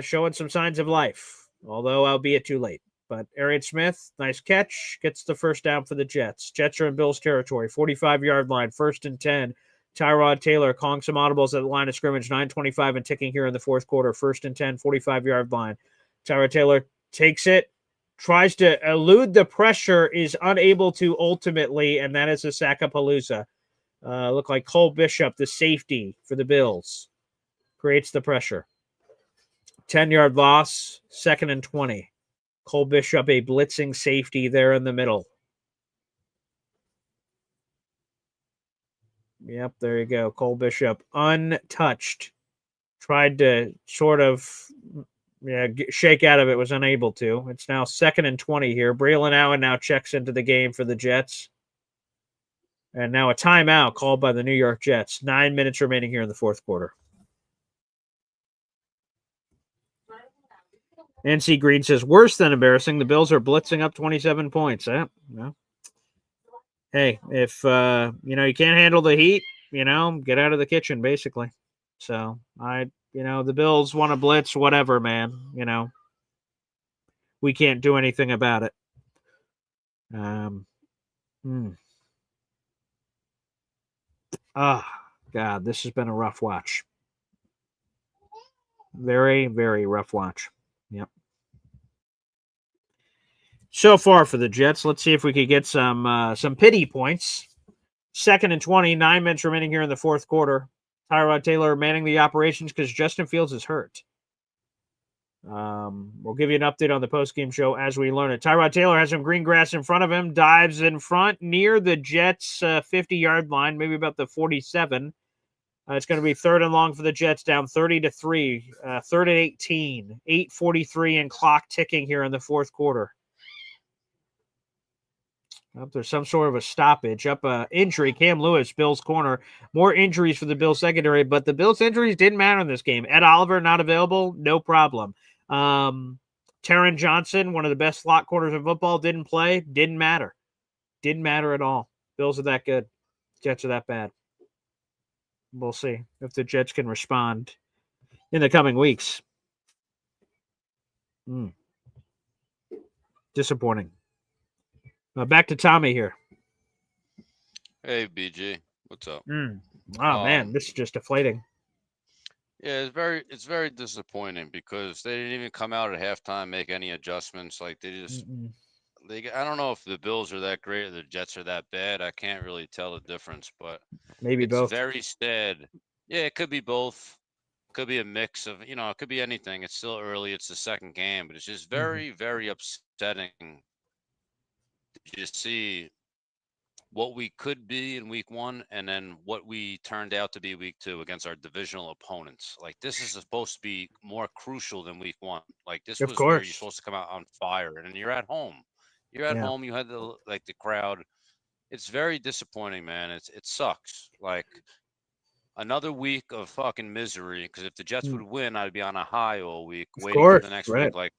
showing some signs of life, although albeit too late. But Arian Smith, nice catch, gets the first down for the Jets. Jets are in Bills territory, 45-yard line, 1st and 10. Tyrod Taylor calling some audibles at the line of scrimmage, 9:25 and ticking here in the fourth quarter, 1st and 10, 45-yard line. Tyrod Taylor takes it, tries to elude the pressure, is unable to ultimately, and that is a Sackapalooza. Look like Cole Bishop, the safety for the Bills, creates the pressure. 10-yard loss, 2nd and 20. Cole Bishop, a blitzing safety there in the middle. Yep, there you go. Cole Bishop, untouched. Tried to sort of shake out of it, was unable to. It's now 2nd and 20 here. Braylon Allen now checks into the game for the Jets. And now a timeout called by the New York Jets. 9 minutes remaining here in the fourth quarter. NC Green says, worse than embarrassing. The Bills are blitzing up 27 points. No. Hey, if, you can't handle the heat, get out of the kitchen, basically. So, the Bills want to blitz, whatever, man. We can't do anything about it. God, this has been a rough watch. Very, very rough watch. Yep. So far for the Jets. Let's see if we could get some pity points. 2nd and 20, 9 minutes remaining here in the fourth quarter. Tyrod Taylor manning the operations because Justin Fields is hurt. We'll give you an update on the postgame show as we learn it. Tyrod Taylor has some green grass in front of him, dives in front near the Jets' 50-yard line, maybe about the 47. It's going to be 3rd and long for the Jets, down 30-3, 3rd and 18, 8:43 and clock ticking here in the fourth quarter. There's some sort of a stoppage. Injury. Cam Lewis, Bills corner. More injuries for the Bills secondary, but the Bills injuries didn't matter in this game. Ed Oliver not available, no problem. Taron Johnson, one of the best slot corners in football, didn't play. Didn't matter. Didn't matter at all. Bills are that good. Jets are that bad. We'll see if the Jets can respond in the coming weeks. Disappointing. Back to Tommy here. Hey, BG. What's up? Oh, man, this is just deflating. Yeah, it's very disappointing because they didn't even come out at halftime, make any adjustments. Like they just, I don't know if the Bills are that great or the Jets are that bad. I can't really tell the difference, but maybe it's both. very sad. Yeah, it could be both. Could be a mix of, it could be anything. It's still early. It's the second game, but it's just very, very upsetting to just see what we could be in week 1 and then what we turned out to be week 2 against our divisional opponents. Like this is supposed to be more crucial than week 1. Like this was where you're supposed to come out on fire, and you're at home. You're at home. You had the crowd. It's very disappointing, man. It sucks. Like another week of fucking misery, because if the Jets would win, I'd be on a high all week, waiting for the next week. Like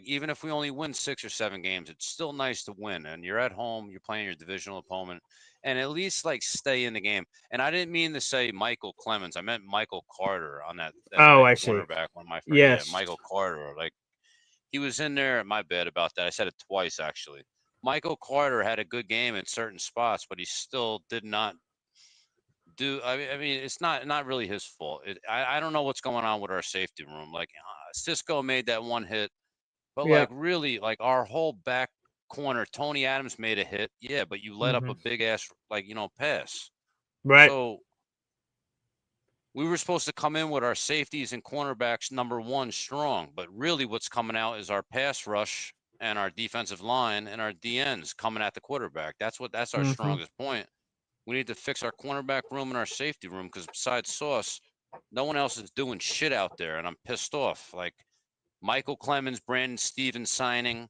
even if we only win 6 or 7 games, it's still nice to win. And you're at home, you're playing your divisional opponent, and at least stay in the game. And I didn't mean to say Michael Clemens. I meant Michael Carter on that I see. cornerback. One of my friends. Yes. Yeah, Michael Carter. Like he was in there. My bad about that. I said it twice actually. Michael Carter had a good game in certain spots, but he still did not I mean, it's not really his fault. I don't know what's going on with our safety room. Like Cisco made that one hit, but really, our whole back corner, Tony Adams made a hit. Yeah, but you let up a big ass pass. Right. So we were supposed to come in with our safeties and cornerbacks number 1 strong, but really what's coming out is our pass rush and our defensive line and our DNs coming at the quarterback. That's our strongest point. We need to fix our cornerback room and our safety room, because besides Sauce, no one else is doing shit out there, and I'm pissed off. Like Michael Clemens, Brandon Stevens signing,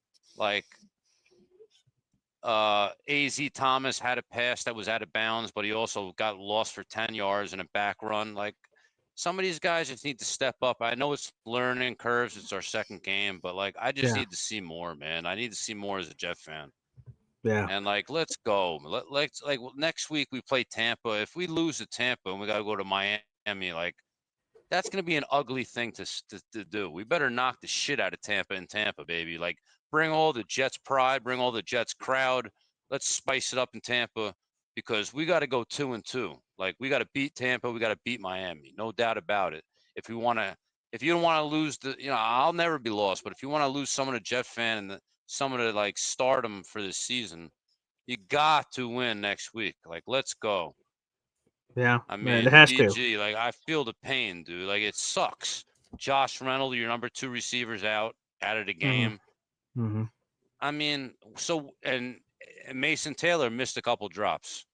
AZ Thomas had a pass that was out of bounds, but he also got lost for 10 yards in a back run. Like some of these guys just need to step up. I know it's learning curves. It's our second game, but I just need to see more, man. I need to see more as a Jet fan. Yeah. And let's go. Let's next week we play Tampa. If we lose to Tampa and we got to go to Miami, that's going to be an ugly thing to do. We better knock the shit out of Tampa in Tampa, baby. Bring all the Jets pride, bring all the Jets crowd. Let's spice it up in Tampa, because we got to go 2-2. We got to beat Tampa. We got to beat Miami. No doubt about it. If you don't want to lose I'll never be lost, but if you want to lose some of the Jet fan and some of the stardom for this season, you got to win next week. Let's go. Yeah, I mean, it has BG, to. I feel the pain, dude. It sucks. Josh Reynolds, your number 2 receiver's out of the game. I mean, and Mason Taylor missed a couple drops.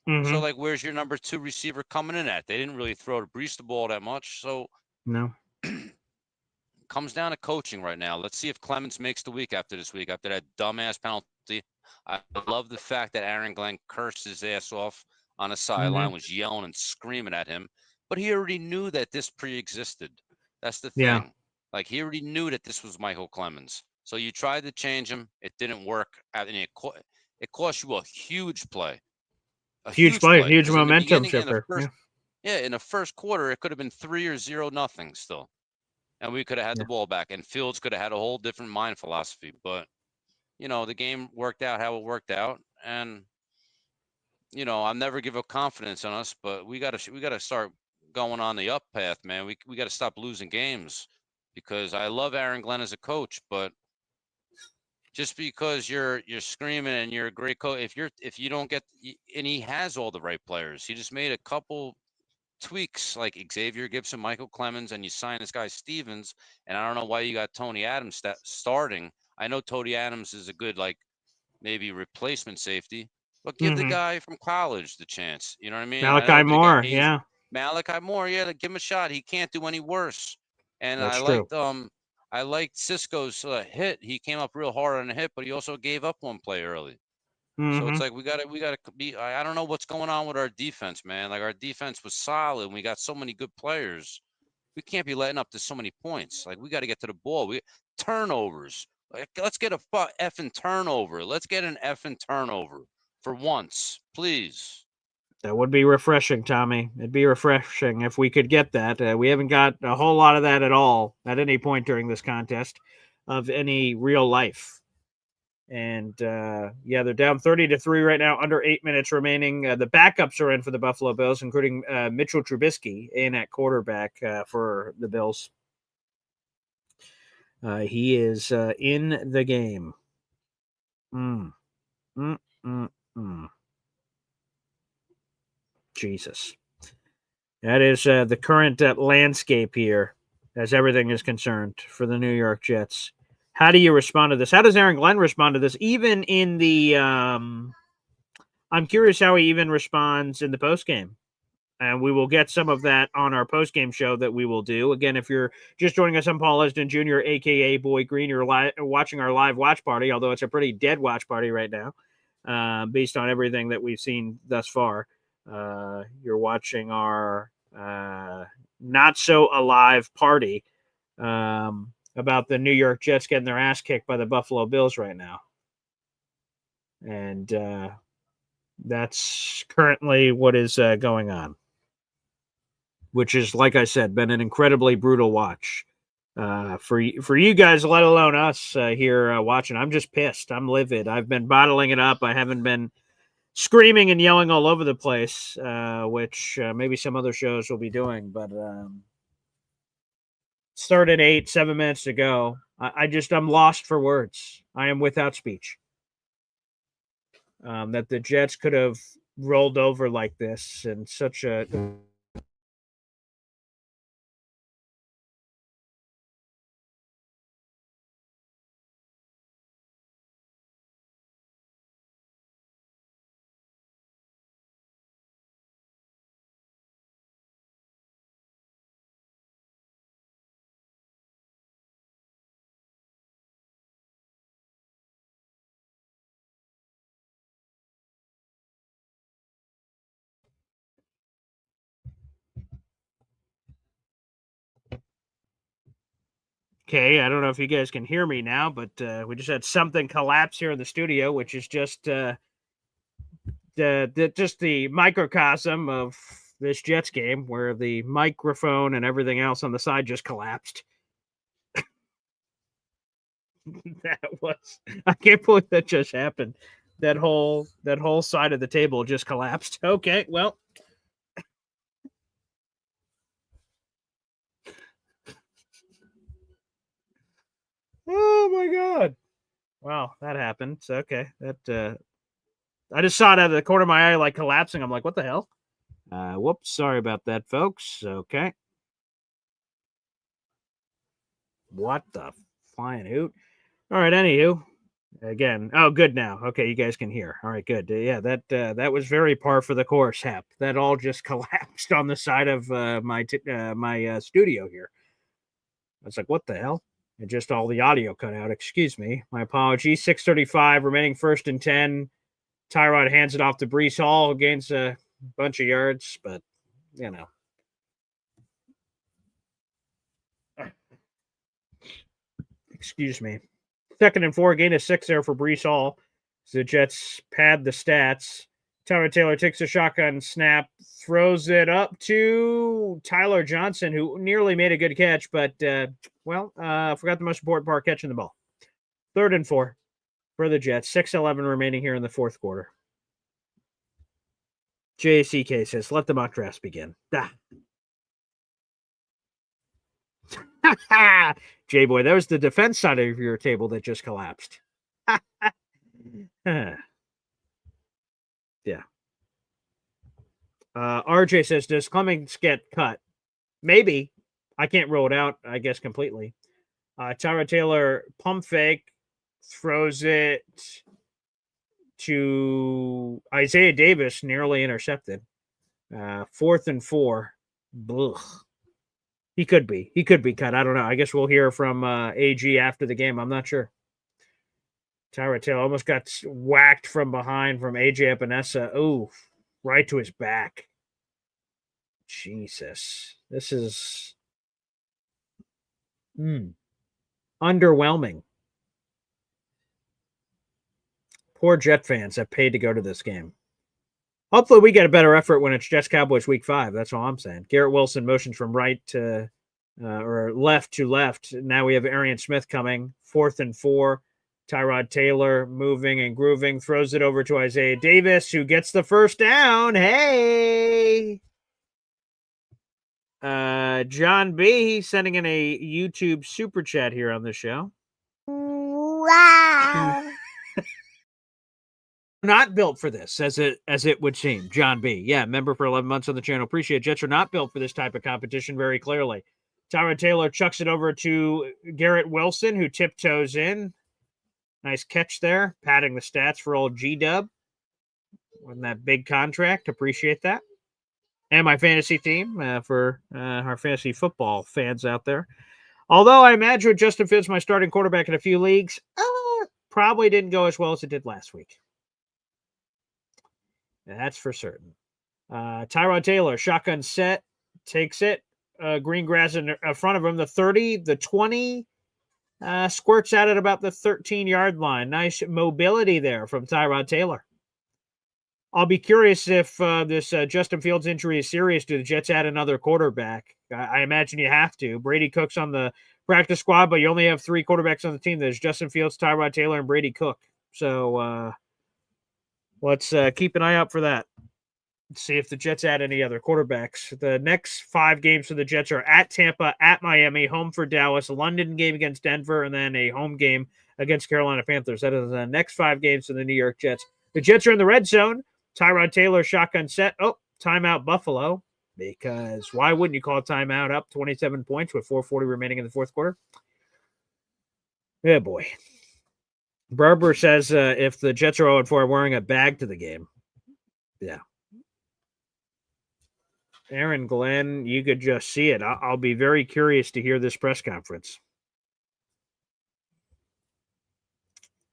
So where's your number 2 receiver coming in at? They didn't really throw to Brees the ball that much. So no. Comes down to coaching right now. Let's see if Clemens makes the week after this week, after that dumbass penalty. I love the fact that Aaron Glenn cursed his ass off on the sideline, was yelling and screaming at him, but he already knew that this pre-existed. That's the thing. He already knew that this was Michael Clemens. So you tried to change him. It didn't work. And it cost you a huge play. A huge play. Huge momentum shifter. In the first quarter, it could have been 3 or 0-0 still. And we could have had the ball back, and Fields could have had a whole different mind philosophy. But, the game worked out how it worked out. And, I'll never give up confidence on us, but we got to start going on the up path, man. We got to stop losing games, because I love Aaron Glenn as a coach, but just because you're screaming and you're a great coach, if you don't get, and he has all the right players, he just made a couple tweaks like Xavier Gibson, Michael Clemens, and you sign this guy Stevens, and I don't know why you got Tony Adams starting. I know Tony Adams is a good, like, maybe replacement safety, but give the guy from college the chance. You know what I mean? I know Malachi they got Moore, Hayes, yeah. Malachi Moore, yeah, give him a shot. He can't do any worse. And That's true. I liked Cisco's hit. He came up real hard on a hit, but he also gave up one play early. So it's like we gotta be. I don't know what's going on with our defense, man. Like, our defense was solid, and we got so many good players. We can't be letting up to so many points. Like, we got to get to the ball. Turnovers. Like, let's get a effing turnover. Let's get an effing turnover for once, please. That would be refreshing, Tommy. It'd be refreshing if we could get that. We haven't got a whole lot of that at all at any point during this contest of any real life. And yeah, they're down 30-3 right now, under 8 minutes remaining. The backups are in for the Buffalo Bills, including Mitchell Trubisky in at quarterback for the Bills. He is in the game. Jesus. That is the current landscape here, as everything is concerned, for the New York Jets. How do you respond to this? How does Aaron Glenn respond to this? Even in the I'm curious how he even responds in the postgame. And we will get some of that on our postgame show that we will do. Again, if you're just joining us, I'm Paul Esden Jr., a.k.a. Boy Green. You're watching our live watch party, although it's a pretty dead watch party right now, based on everything that we've seen thus far. You're watching our not-so-alive party about the New York Jets getting their ass kicked by the Buffalo Bills right now. And that's currently what is going on, which is, like I said, been an incredibly brutal watch for you guys, let alone us here watching. I'm just pissed. I'm livid. I've been bottling it up. I haven't been screaming and yelling all over the place, which maybe some other shows will be doing. But started 7 minutes to go. I'm lost for words. I am without speech. That the Jets could have rolled over like this in such a... Okay, I don't know if you guys can hear me now, but we just had something collapse here in the studio, which is just the microcosm of this Jets game, where the microphone and everything else on the side just collapsed. I can't believe that just happened. That whole side of the table just collapsed. Okay, well. Oh my God. Wow, that happened. Okay. That I just saw it out of the corner of my eye, like collapsing. I'm like, what the hell? Whoops, sorry about that, folks. Okay. What the flying hoot? All right, anywho. Again. Oh, good now. Okay, you guys can hear. All right, good. Yeah, that was very par for the course, Hap. That all just collapsed on the side of my studio here. I was like, what the hell? And just all the audio cut out. Excuse me. My apologies. 6:35 remaining, 1st and 10. Tyrod hands it off to Breece Hall, gains a bunch of yards, but, you know. Excuse me. 2nd and 4, gain of 6 there for Breece Hall. So the Jets pad the stats. Tyrod Taylor takes a shotgun snap, throws it up to Tyler Johnson, who nearly made a good catch, but, forgot the most important part, catching the ball. 3rd and 4 for the Jets. 6:11 remaining here in the 4th quarter. JCK says, let the mock drafts begin. J-Boy, that was the defense side of your table that just collapsed. Yeah. RJ says, does Clemens get cut? Maybe. I can't rule it out, I guess, completely. Tyrod Taylor pump fake, throws it to Isaiah Davis, nearly intercepted. 4th and 4. Ugh. He could be cut. I don't know. I guess we'll hear from AG after the game. I'm not sure. Tyrod Taylor almost got whacked from behind from AJ Epinesa. Ooh, right to his back. Jesus. This is underwhelming. Poor Jet fans have paid to go to this game. Hopefully we get a better effort when it's Jets Cowboys week 5. That's all I'm saying. Garrett Wilson motions from right to or left to left. Now we have Arian Smith coming. 4th and 4. Tyrod Taylor moving and grooving. Throws it over to Isaiah Davis, who gets the first down. Hey! John B. sending in a YouTube super chat here on the show. Wow. Not built for this, as it would seem. John B. Yeah, member for 11 months on the channel. Appreciate it. Jets are not built for this type of competition very clearly. Tyrod Taylor chucks it over to Garrett Wilson, who tiptoes in. Nice catch there, padding the stats for old G-Dub. On that big contract. Appreciate that. And my fantasy team for our fantasy football fans out there. Although I imagine with Justin Fields, my starting quarterback in a few leagues, probably didn't go as well as it did last week. That's for certain. Tyrod Taylor, shotgun set, takes it. Green grass in front of him, the 30, the 20, squirts out at about the 13-yard line. Nice mobility there from Tyrod Taylor. I'll be curious if this Justin Fields injury is serious. Do the Jets add another quarterback? I imagine you have to. Brady Cook's on the practice squad, but you only have 3 quarterbacks on the team. There's Justin Fields, Tyrod Taylor, and Brady Cook. So let's keep an eye out for that. Let's see if the Jets add any other quarterbacks. The next 5 games for the Jets are at Tampa, at Miami, home for Dallas, a London game against Denver, and then a home game against Carolina Panthers. That is the next 5 games for the New York Jets. The Jets are in the red zone. Tyrod Taylor, shotgun set. Oh, timeout Buffalo. Because why wouldn't you call a timeout up 27 points with 4:40 remaining in the fourth quarter? Yeah, boy. Barber says if the Jets are 0-4, wearing a bag to the game. Yeah. Aaron Glenn, you could just see it. I'll be very curious to hear this press conference.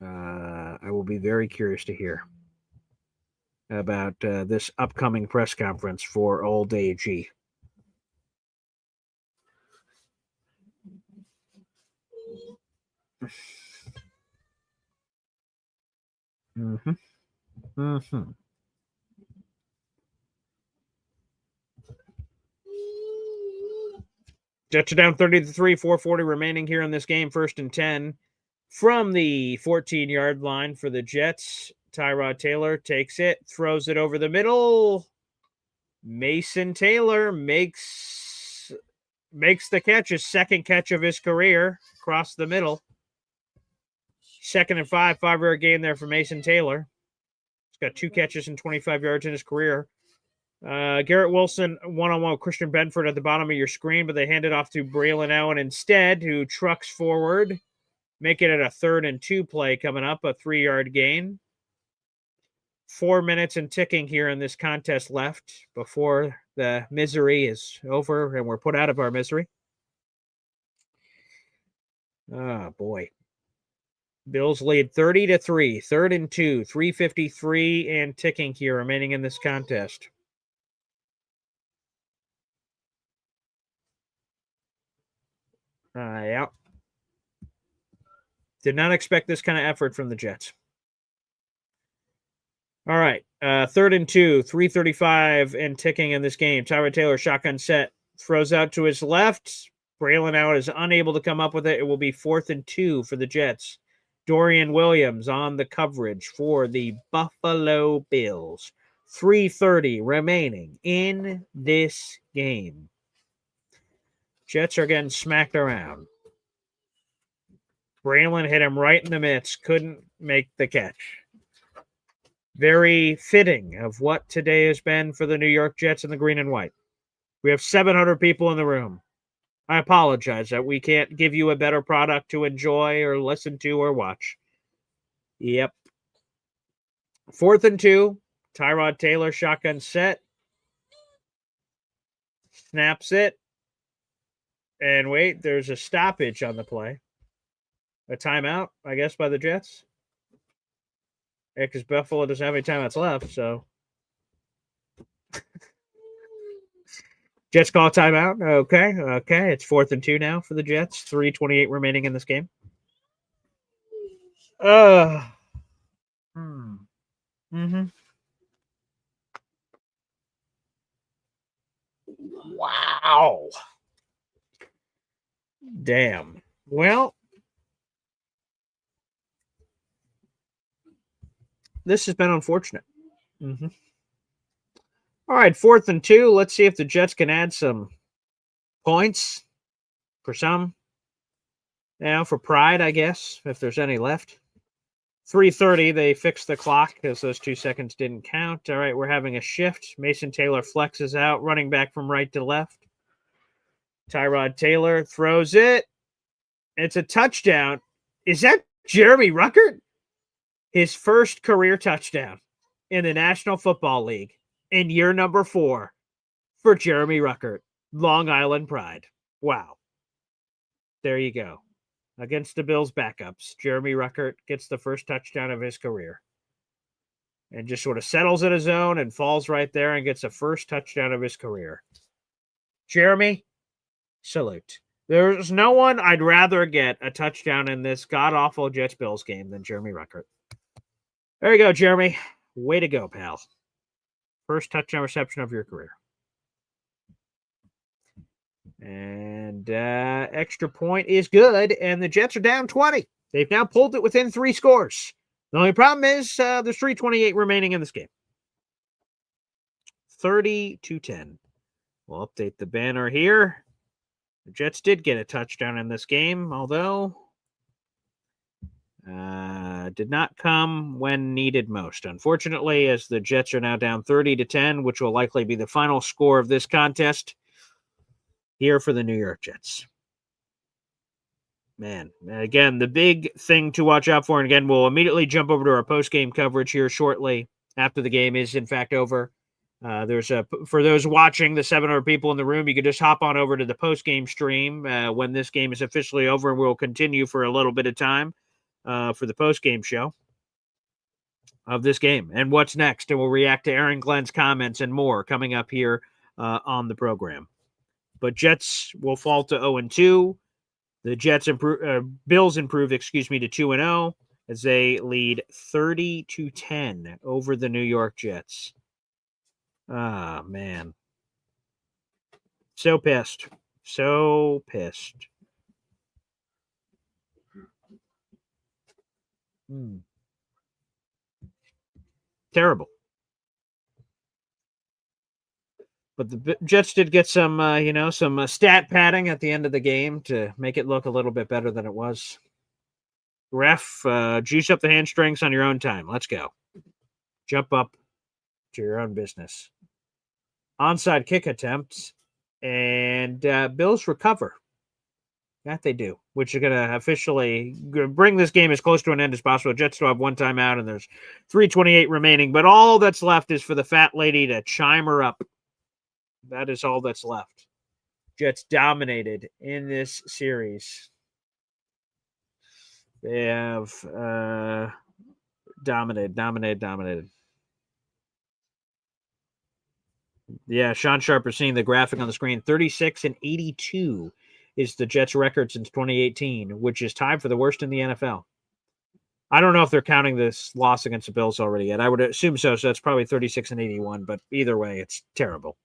I will be very curious to hear about this upcoming press conference for old AG. Jets are down 30-3, 4:40 remaining here in this game. 1st and 10 from the 14-yard line for the Jets. Tyrod Taylor takes it, throws it over the middle. Mason Taylor makes the catch, his second catch of his career, across the middle. 2nd and 5, 5-yard gain there for Mason Taylor. He's got 2 catches and 25 yards in his career. Garrett Wilson, one-on-one with Christian Benford at the bottom of your screen, but they hand it off to Braylon Allen instead, who trucks forward, making it a 3rd and 2 play coming up, a 3-yard gain. 4 minutes and ticking here in this contest left before the misery is over and we're put out of our misery. Oh, boy. Bills lead 30-3, 3rd and 2, 3:53 and ticking here remaining in this contest. Yeah. Did not expect this kind of effort from the Jets. All right. 3rd and 2, 3:35 and ticking in this game. Tyrod Taylor, shotgun set, throws out to his left. Braylon Allen is unable to come up with it. It will be 4th and 2 for the Jets. Dorian Williams on the coverage for the Buffalo Bills. 3:30 remaining in this game. Jets are getting smacked around. Braylon hit him right in the midst. Couldn't make the catch. Very fitting of what today has been for the New York Jets in the green and white. We have 700 people in the room. I apologize that we can't give you a better product to enjoy or listen to or watch. Yep. 4th and 2. Tyrod Taylor shotgun set. Snaps it. And wait, there's a stoppage on the play. A timeout, I guess, by the Jets. Yeah, because Buffalo doesn't have any timeouts left, so. Jets call timeout. Okay. It's 4th and 2 now for the Jets. 3:28 remaining in this game. Wow. Damn. Well, this has been unfortunate. All right, 4th and 2. Let's see if the Jets can add some points for some. For pride, I guess, if there's any left. 3:30, they fixed the clock because those 2 seconds didn't count. All right, we're having a shift. Mason Taylor flexes out, running back from right to left. Tyrod Taylor throws it. It's a touchdown. Is that Jeremy Ruckert? His first career touchdown in the National Football League in year number 4 for Jeremy Ruckert, Long Island Pride. Wow. There you go. Against the Bills' backups, Jeremy Ruckert gets the first touchdown of his career and just sort of settles in his zone and falls right there and gets the first touchdown of his career. Jeremy, salute. There's no one I'd rather get a touchdown in this god-awful Jets-Bills game than Jeremy Ruckert. There you go, Jeremy. Way to go, pal. First touchdown reception of your career. And extra point is good, and the Jets are down 20. They've now pulled it within 3 scores. The only problem is there's 3:28 remaining in this game. 30-10. We'll update the banner here. The Jets did get a touchdown in this game, although did not come when needed most, unfortunately, as the Jets are now down 30-10, which will likely be the final score of this contest here for the New York Jets. Man, again, the big thing to watch out for, and again, we'll immediately jump over to our post-game coverage here shortly after the game is, in fact, over. For those watching, the 700 people in the room, you can just hop on over to the post-game stream when this game is officially over, and we'll continue for a little bit of time for the post-game show of this game and what's next. And we'll react to Aaron Glenn's comments and more coming up here on the program. But Jets will fall to 0-2. The Bills improve, to 2-0 as they lead 30-10 over the New York Jets. Ah, man. So pissed. So pissed. Terrible. But the Jets did get some, some stat padding at the end of the game to make it look a little bit better than it was. Ref, juice up the hamstrings on your own time. Let's go. Jump up to your own business. Onside kick attempts, and Bills recover. That they do, which is going to officially bring this game as close to an end as possible. Jets still have 1 timeout, and there's 3:28 remaining. But all that's left is for the fat lady to chime her up. That is all that's left. Jets dominated in this series. They have dominated. Yeah, Sean Sharp is seeing the graphic on the screen. 36-82 is the Jets' record since 2018, which is tied for the worst in the NFL. I don't know if they're counting this loss against the Bills already yet. I would assume so, so that's probably 36-81, but either way, it's terrible.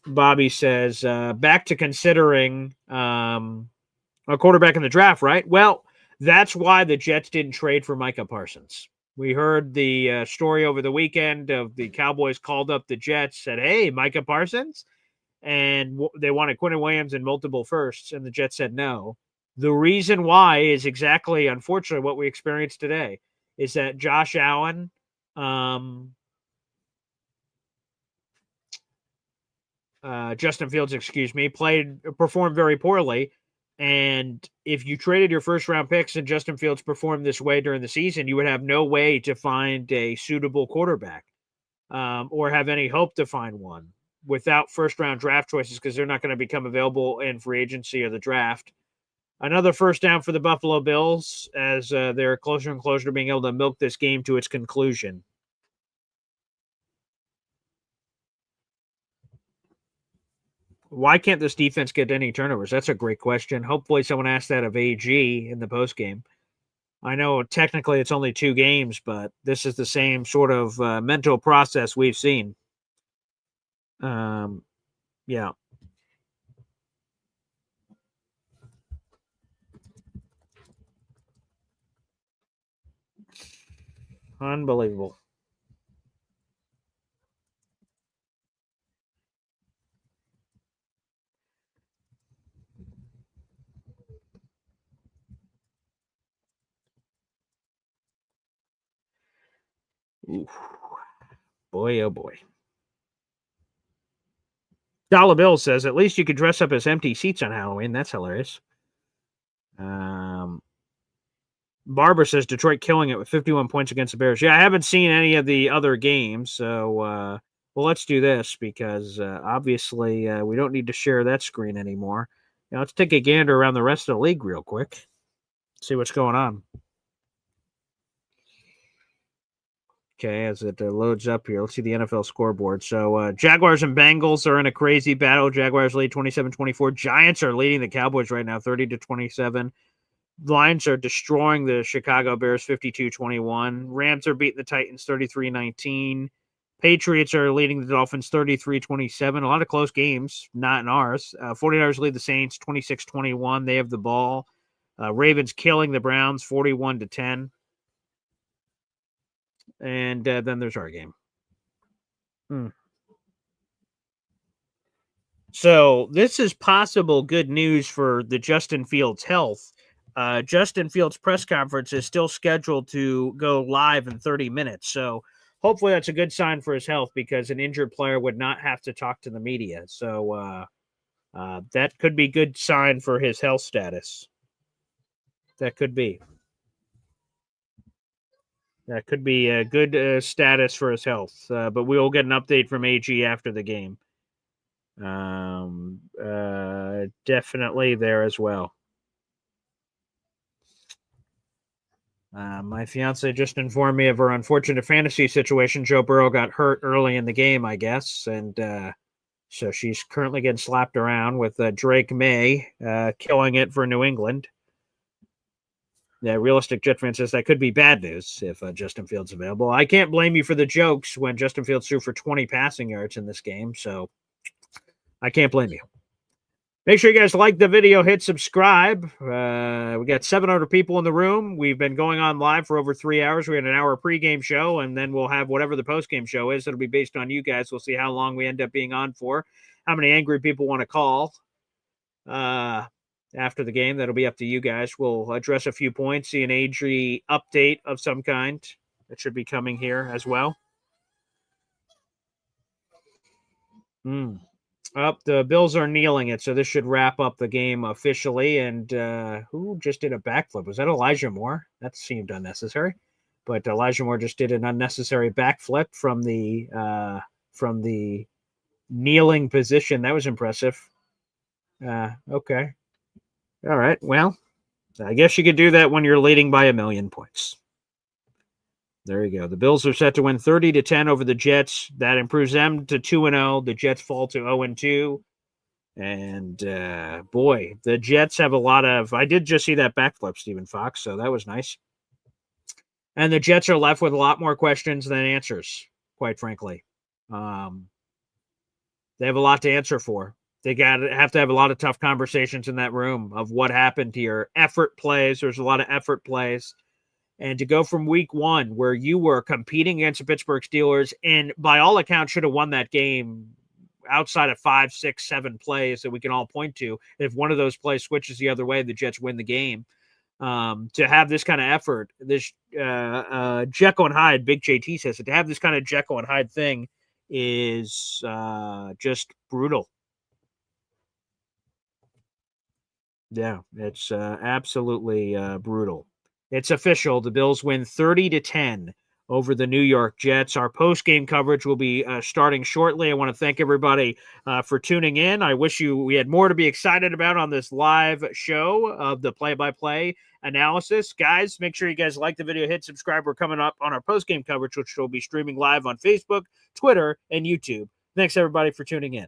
Bobby says, back to considering a quarterback in the draft, right? Well, that's why the Jets didn't trade for Micah Parsons. We heard the story over the weekend of the Cowboys called up the Jets, said, hey, Micah Parsons? And they wanted Quentin Williams and multiple firsts, and the Jets said no. The reason why is exactly, unfortunately, what we experienced today is that Josh Allen, Justin Fields, performed very poorly. And if you traded your first round picks and Justin Fields performed this way during the season, you would have no way to find a suitable quarterback or have any hope to find one without first round draft choices because they're not going to become available in free agency or the draft. Another first down for the Buffalo Bills as they're closer and closer to being able to milk this game to its conclusion. Why can't this defense get any turnovers? That's a great question. Hopefully someone asked that of AG in the postgame. I know technically it's only 2 games, but this is the same sort of mental process we've seen. Yeah. Unbelievable. Oof. Boy, oh boy. Dollar Bill says, at least you could dress up as empty seats on Halloween. That's hilarious. Barber says Detroit killing it with 51 points against the Bears. Yeah, I haven't seen any of the other games, so well, let's do this because obviously we don't need to share that screen anymore. Now let's take a gander around the rest of the league real quick. See what's going on. Okay, as it loads up here, let's see the NFL scoreboard. So Jaguars and Bengals are in a crazy battle. Jaguars lead 27-24. Giants are leading the Cowboys right now, 30-27. Lions are destroying the Chicago Bears 52-21. Rams are beating the Titans 33-19. Patriots are leading the Dolphins 33-27. A lot of close games, not in ours. 49ers lead the Saints 26-21. They have the ball. Ravens killing the Browns 41-10. And then there's our game. So this is possible good news for the Justin Fields' health. Justin Fields' press conference is still scheduled to go live in 30 minutes. So hopefully that's a good sign for his health because an injured player would not have to talk to the media. So that could be good sign for his health status. That could be. That could be a good status for his health. But we will get an update from AG after the game. Definitely there as well. My fiance just informed me of her unfortunate fantasy situation. Joe Burrow got hurt early in the game, I guess, and so she's currently getting slapped around with Drake May killing it for New England. Yeah, Realistic Jet fan says that could be bad news if Justin Fields is available. I can't blame you for the jokes when Justin Fields threw for 20 passing yards in this game, so I can't blame you. Make sure you guys like the video, hit subscribe. We got 700 people in the room. We've been going on live for over 3 hours. We had an hour pregame show, and then we'll have whatever the postgame show is. It'll be based on you guys. We'll see how long we end up being on for, how many angry people want to call after the game. That'll be up to you guys. We'll address a few points, see an AG update of some kind that should be coming here as well. The Bills are kneeling it, so this should wrap up the game officially. And who just did a backflip? Was that Elijah Moore? That seemed unnecessary. But Elijah Moore just did an unnecessary backflip from the kneeling position. That was impressive. Okay. All right. Well, I guess you could do that when you're leading by 1,000,000 points. There you go. The Bills are set to win 30-10 over the Jets. That improves them to 2-0. The Jets fall to 0-2. And boy, the Jets have a lot of. I did just see that backflip, Stephen Fox, so that was nice. And the Jets are left with a lot more questions than answers, quite frankly. They have a lot to answer for. They have to have a lot of tough conversations in that room of what happened here. Effort plays. There's a lot of effort plays. And to go from week one, where you were competing against the Pittsburgh Steelers and by all accounts should have won that game outside of 5, 6, 7 plays that we can all point to. If one of those plays switches the other way, the Jets win the game. To have this kind of effort, this Jekyll and Hyde, Big JT says it, to have this kind of Jekyll and Hyde thing is just brutal. Yeah, it's absolutely brutal. It's official. The Bills win 30-10 over the New York Jets. Our post-game coverage will be starting shortly. I want to thank everybody for tuning in. I wish we had more to be excited about on this live show of the play-by-play analysis. Guys, make sure you guys like the video, hit subscribe. We're coming up on our post-game coverage, which will be streaming live on Facebook, Twitter, and YouTube. Thanks, everybody, for tuning in.